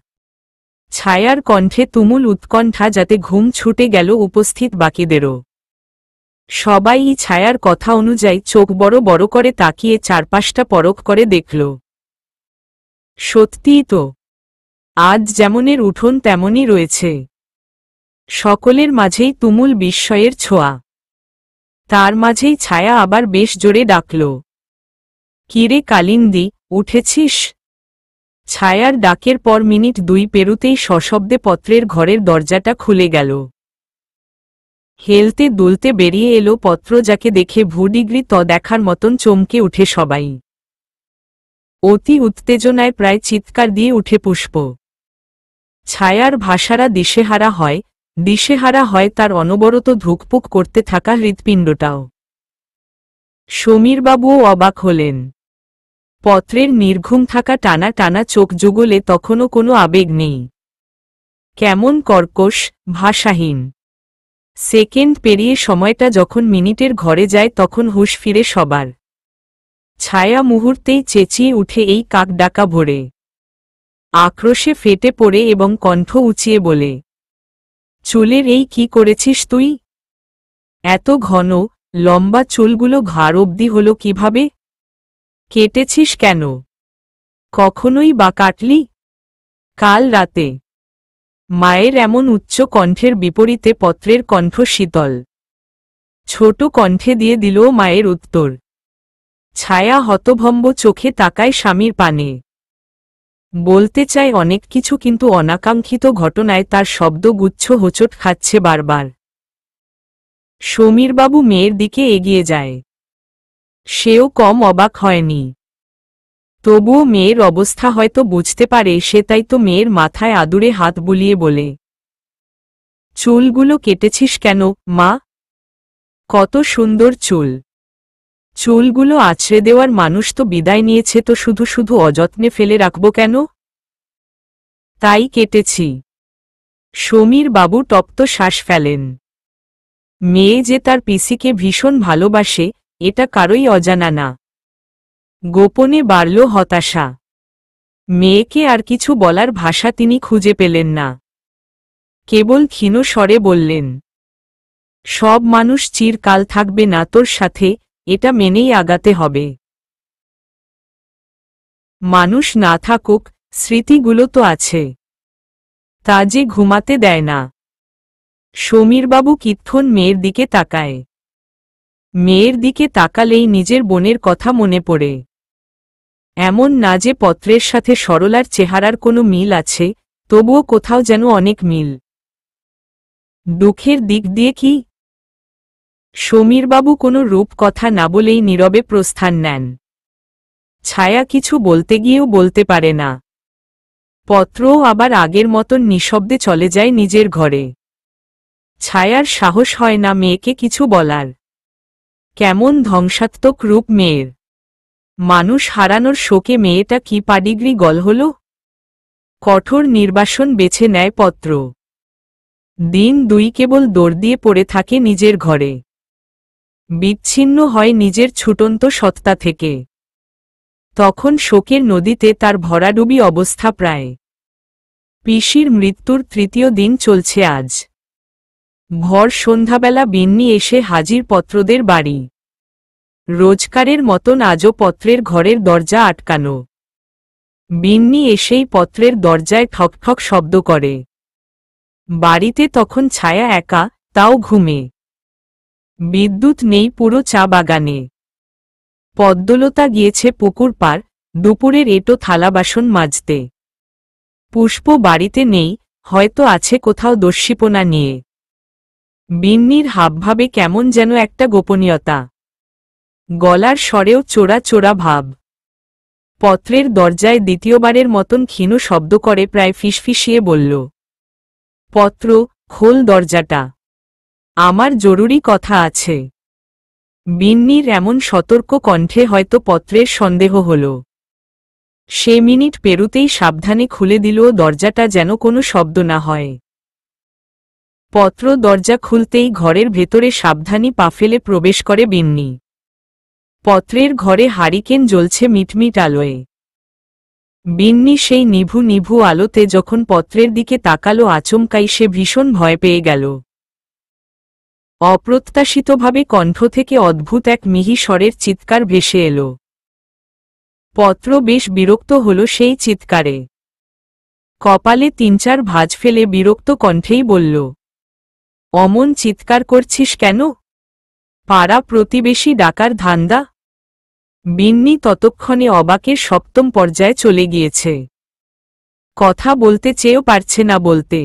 ছায়ার কণ্ঠে তুমুল উৎকণ্ঠা, যাতে ঘুম ছুটে গেল উপস্থিত বাকিদেরও। সবাই ছায়ার কথা অনুযায়ী চোখ বড় বড় করে তাকিয়ে চারপাশটা পরখ করে দেখল। সত্যিই তো, আজ যেমনের উঠোন তেমনই রয়েছে। সকলের মাঝেই তুমুল বিস্ময়ের ছোঁয়া। তার মাঝেই ছায়া আবার বেশ জোরে ডাকল, কিরে কালিন্দী, উঠেছিস? ছায়ার ডাকের পর মিনিট দুই পেরুতেই সশব্দে পত্রের ঘরের দরজাটা খুলে গেল। হেলতে দুলতে বেরিয়ে এলো পত্র, যাকে দেখে ভূডিগ্রি ত দেখার মতন চমকে উঠে সবাই। অতি উত্তেজনায় প্রায় চিৎকার দিয়ে উঠে পুষ্প। ছায়ার ভাষারা দিশেহারা হয় তার অনবরত ধুকপুক করতে থাকা হৃৎপিণ্ডটাও। সমীরবাবুও অবাক হলেন। পত্রের নির্ঘুম থাকা টানা টানা চোখ যুগলে তখনও কোনো আবেগ নেই। কেমন কর্কশ, ভাষাহীন। সেকেন্ড পেরিয়ে সময়টা যখন মিনিটের ঘরে যায় তখন হুঁশ ফিরে সবার। ছায়া মুহূর্তেই চেঁচিয়ে উঠে এই কাক ডাকা ভরে। আক্রোশে ফেটে পড়ে এবং কণ্ঠ উঁচিয়ে বলে, চুলের এই কি করেছিস তুই? এত ঘন লম্বা চুলগুলো ঘাড় অবধি হলো কিভাবে? কেটেছিস কেন? কখনোই বা কাটলি? কাল রাতে। মায়ের এমন উচ্চ কণ্ঠের বিপরীতে পত্রের কণ্ঠ শীতল। ছোট কণ্ঠে দিয়ে দিল মায়ের উত্তর। ছায়া হতভম্ব চোখে তাকায় স্বামীর পানে। বলতে চায় অনেক কিছু, কিন্তু অনাকাঙ্ক্ষিত ঘটনায় তার শব্দগুচ্ছ হোঁচট খাচ্ছে বারবার। সমীরবাবু মেয়ের দিকে এগিয়ে যায়। সেও কম অবাক হয়নি। তবুও মেয়ের অবস্থা হয়তো বুঝতে পারে সে, তাই তো মেয়ের মাথায় আদুরে হাত বুলিয়ে বলে, চুলগুলো কেটেছিস কেন মা? কত সুন্দর চুল। চুলগুলো আছড়ে দেওয়ার মানুষ তো বিদায় নিয়েছে, তো শুধু শুধু অযত্নে ফেলে রাখব কেন? তাই কেটেছি। সমীর বাবু তপ্ত শ্বাস ফেলেন। মেয়ে যে তার পিসিকে ভীষণ ভালোবাসে এটা কারোই অজানা না। গোপনে বাড়ল হতাশা। মেয়েকে আর কিছু বলার ভাষা তিনি খুঁজে পেলেন না। কেবল ক্ষীণ স্বরে বললেন, সব মানুষ চিরকাল থাকবে না তোর সাথে, এটা মেনেই আগাতে হবে। মানুষ না থাকুক, স্মৃতিগুলো তো আছে। তা যে ঘুমাতে দেয় না। সমীরবাবু কিক্ষণ মেয়ের দিকে তাকায়। মেয়ের দিকে তাকালেই নিজের বোনের কথা মনে পড়ে। এমন না যে পত্রের সাথে সরলার চেহারার কোনো মিল আছে, তবুও কোথাও যেন অনেক মিল। দুঃখের দিক দিয়ে কি? সমীরবাবু কোনো রূপ কথা না বলেই নীরবে প্রস্থান নেন। ছায়া কিছু বলতে গিয়েও বলতে পারে না। পত্রও আবার আগের মতন নিঃশব্দে চলে যায় নিজের ঘরে। ছায়ার সাহস হয় না মেয়েকে কিছু বলার। কেমন ধ্বংসাত্মক রূপ মেয়ের। মানুষ হারানোর শোকে মেয়েটা কি পাডিগ্রি গল হল। কঠোর নির্বাসন বেছে নেয় পত্র। দিন দুই কেবল দৌড় দিয়ে পড়ে থাকে নিজের ঘরে। বিচ্ছিন্ন হয় নিজের ছুটন্ত সত্তা থেকে। তখন শোকের নদীতে তার ভরাডুবি অবস্থা প্রায়। পিসির মৃত্যুর তৃতীয় দিন চলছে আজ। ভর সন্ধ্যাবেলা বিন্নি এসে হাজির পত্রদের বাড়ি। রোজকারের মতন আজও পত্রের ঘরের দরজা আটকানো। বিন্নি এসেই পত্রের দরজায় ঠক ঠক শব্দ করে। বাড়িতে তখন ছায়া একা, তাও ঘুমে। বিদ্যুৎ নেই পুরো চা বাগানে। পদ্মলতা গিয়েছে পুকুর পার, দুপুরের এঁটো থালা বাসন মাজতে। পুষ্প বাড়িতে নেই, হয়তো আছে কোথাও দস্যিপনা নিয়ে। বিন্নির হাবভাবে কেমন যেন একটা গোপনীয়তা। গলার স্বরেও চোরা চোরা ভাব। পত্রের দরজায় দ্বিতীয়বারের মতন ক্ষীণ শব্দ করে প্রায় ফিসফিসিয়ে বলল, পত্র, খোল দরজাটা। আমার জরুরি কথা আছে। বিন্নির এমন সতর্ক কণ্ঠে হয়তো পত্রের সন্দেহ হল। সে মিনিট পেরুতেই সাবধানে খুলে দিল দরজাটা যেন কোনো শব্দ না হয়। পত্র দরজা খুলতেই ঘরের ভেতরে সাবধানী পা ফেলে প্রবেশ করে বিন্নি। পত্রের ঘরে হারিকেন জ্বলছে মিটমিট আলোয়। বিন্নি সেই নিভু নিভু আলোতে যখন পত্রের দিকে তাকালো আচমকাই সে ভীষণ ভয় পেয়ে গেল। অপ্রত্যাশিতভাবে কণ্ঠ থেকে অদ্ভুত এক মিহি স্বরের চিৎকার ভেসে এলো। পত্র বেশ বিরক্ত হল সেই চিৎকারে। কপালে ৩-৪ ভাঁজ ফেলে বিরক্ত কণ্ঠেই বলল, অমন চিৎকার করছিস কেন? পাড়া প্রতিবেশী ডাকার ধান্দা? বিন্নি ততক্ষণে অবাকের সপ্তম পর্যায়ে চলে গিয়েছে। কথা বলতে চেয়েও পারছে না বলতে।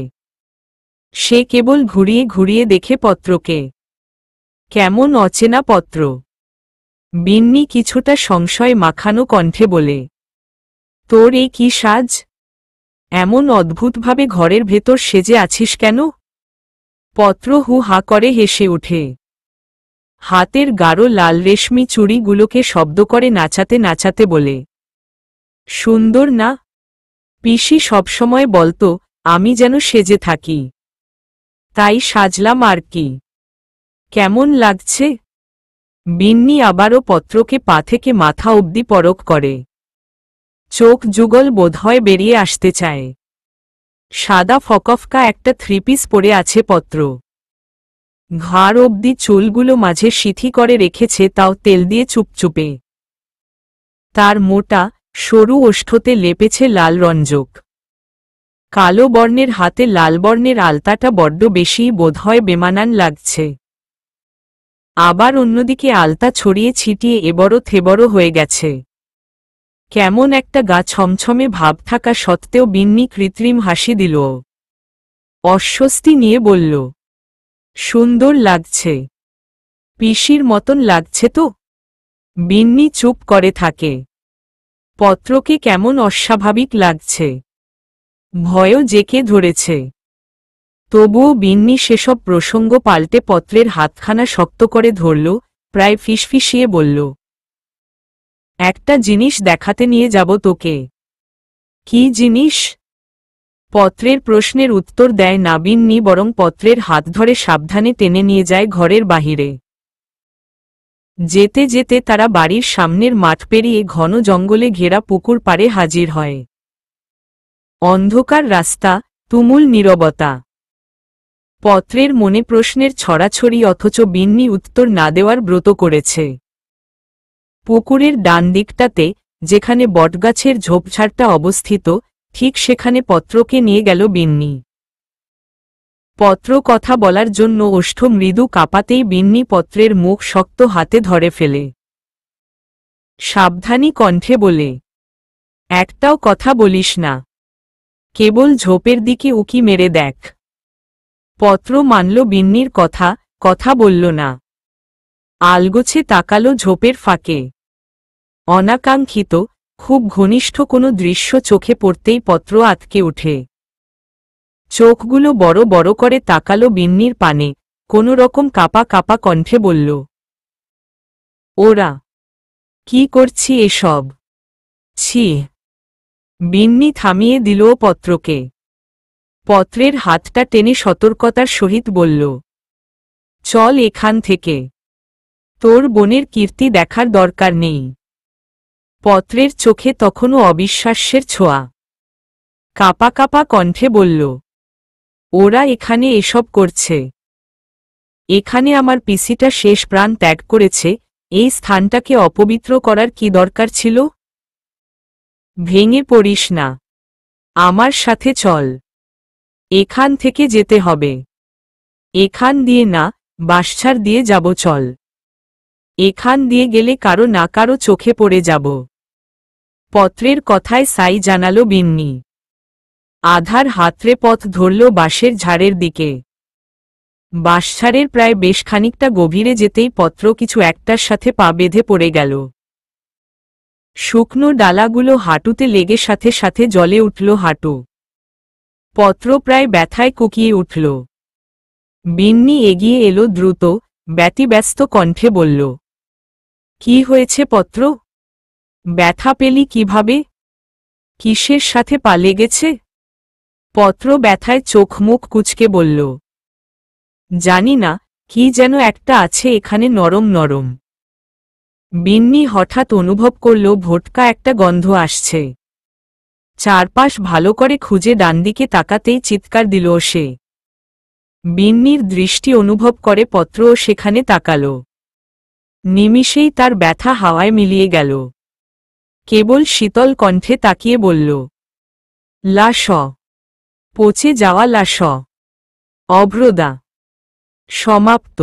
সে কেবল ঘুরিয়ে ঘুরিয়ে দেখে পত্রকে। কেমন অচেনা পত্র। বিন্নি কিছুটা সংশয় মাখানো কণ্ঠে বলে, তোর এই কি সাজ? এমন অদ্ভুতভাবে ঘরের ভেতর সেজে আছিস কেন? পত্র হু হা করে হেসে ওঠে। হাতের গাঢ় লাল রেশমি চুড়িগুলোকে শব্দ করে নাচাতে নাচাতে বলে, সুন্দর না? পিসি সবসময় বলতো আমি যেন সেজে থাকি। তাই সাজলাম আর কি। কেমন লাগছে? বিন্নি আবারও পত্রকে পা থেকে মাথা অবধি পরখ করে। চোখ যুগল বোধহয় বেরিয়ে আসতে চায়। সাদা ফকফকা একটা থ্রিপিস পরে আছে পত্র। ঘাড় অবধি চুলগুলো মাঝে সিথি করে রেখেছে, তাও তেল দিয়ে চুপচুপে। তার মোটা সরু ওষ্ঠতে লেপেছে লাল রঞ্জক। কালো বর্ণের হাতে লাল বর্ণের আলতাটা বড্ড বেশিই বোধহয় বেমানান লাগছে। আবার অন্যদিকে আলতা ছড়িয়ে ছিটিয়ে এবড়ো থেবড়ো হয়ে গেছে। কেমন একটা গা ছমছমে ভাব থাকা সত্ত্বেও বিন্নি কৃত্রিম হাসি দিল। অস্বস্তি নিয়ে বলল, সুন্দর লাগছে। পিসির মতন লাগছে তো? বিন্নি চুপ করে থাকে। পত্রকে কেমন অস্বাভাবিক লাগছে। ভয়ও জেকে ধরেছে। তবুও বিন্নি সেসব প্রসঙ্গ পাল্টে পত্রের হাতখানা শক্ত করে ধরল, প্রায় ফিসফিসিয়ে বলল, একটা জিনিস দেখাতে নিয়ে যাব তোকে। কি জিনিস? পত্রের প্রশ্নের উত্তর দেয় না বিন্নি, বরং পত্রের হাত ধরে সাবধানে টেনে নিয়ে যায় ঘরের বাহিরে। যেতে যেতে তারা বাড়ির সামনের মাঠ পেরিয়ে ঘন জঙ্গলে ঘেরা পুকুর পাড়ে হাজির হয়। অন্ধকার রাস্তা, তুমুল নীরবতা। পত্রের মনে প্রশ্নের ছড়াছড়ি, অথচ বিন্নি উত্তর না দেওয়ার ব্রত করেছে। পুকুরের ডান দিকটাতে, যেখানে বটগাছের ঝোপঝাড়টা অবস্থিত, ঠিক সেখানে পত্রকে নিয়ে গেল বিন্নি। পত্র কথা বলার জন্য ওষ্ঠ মৃদু কাঁপাতেই বিন্নি পত্রের মুখ শক্ত হাতে ধরে ফেলে। সাবধানী কণ্ঠে বলে, একটাও কথা বলিস না, কেবল ঝোপের দিকে উকি মেরে দেখ। পত্র মানল বিন্নির কথা, কথা বলল না। আলগোছে তাকালো ঝোপের ফাঁকে। অনাকাঙ্ক্ষিত, খুব ঘনিষ্ঠ কোনো দৃশ্য চোখে পড়তেই পত্র আটকে ওঠে। চোখগুলো বড় বড় করে তাকালো বিন্নির পানে, কোনো রকম কাপা কাপা কণ্ঠে বলল, ওরা কি করছি এসব? ছি। বিন্নি থামিয়ে দিল পত্রকে। পত্রের হাতটা টেনে সতর্কতার সহিত বলল, চল এখান থেকে, তোর বোনের কীর্তি দেখার দরকার নেই। পত্রের চোখে তখনও অবিশ্বাসের ছোঁয়া। কাপা কাপা কণ্ঠে বলল, ওরা এখানে এসব করছে? এখানে আমার পিসিটা শেষ প্রাণ ত্যাগ করেছে, এই স্থানটাকে অপবিত্র করার কি দরকার ছিল? ভেঙে পড়িস না, আমার সাথে চল। এখান থেকে যেতে হবে। এখান দিয়ে না, বাঁশঝাড় দিয়ে যাব, চল। এখান দিয়ে গেলে কারো না কারো চোখে পড়ে যাব। পত্রের কথায় সাই জানালো বিন্নি। আধার হাতড়ে পথ ধরল বাঁশের ঝাড়ের দিকে। বাঁশঝাড়ের প্রায় বেশ খানিকটা গভীরে যেতেই পত্র কিছু একটার সাথে পা বেঁধে পড়ে গেল। শুকনো ডালাগুলো হাঁটুতে লেগে সাথে সাথে জলে উঠল হাঁটু। পত্র প্রায় ব্যথায় কুকিয়ে উঠল। বিন্নি এগিয়ে এলো দ্রুত, ব্যতিব্যস্ত কণ্ঠে বলল, কি হয়েছে পত্র? ব্যথা পেলি কিভাবে? কিসের সাথে পা লেগেছে? পত্র ব্যথায় চোখ মুখ কুঁচকে বলল, জানি না, কি যেন একটা আছে এখানে, নরম নরম। বিন্নি হঠাৎ অনুভব করল ভোটকা একটা গন্ধ আসছে। চারপাশ ভালো করে খুঁজে ডানদিকে তাকাতেই চিৎকার দিল সে। বিন্নির দৃষ্টি অনুভব করে পত্রও সেখানে তাকাল। নিমিষেই তার ব্যথা হাওয়ায় মিলিয়ে গেল। কেবল শীতল কণ্ঠে তাকিয়ে বলল, লাশ, পচে যাওয়া লাশ। অভ্রদা। সমাপ্ত।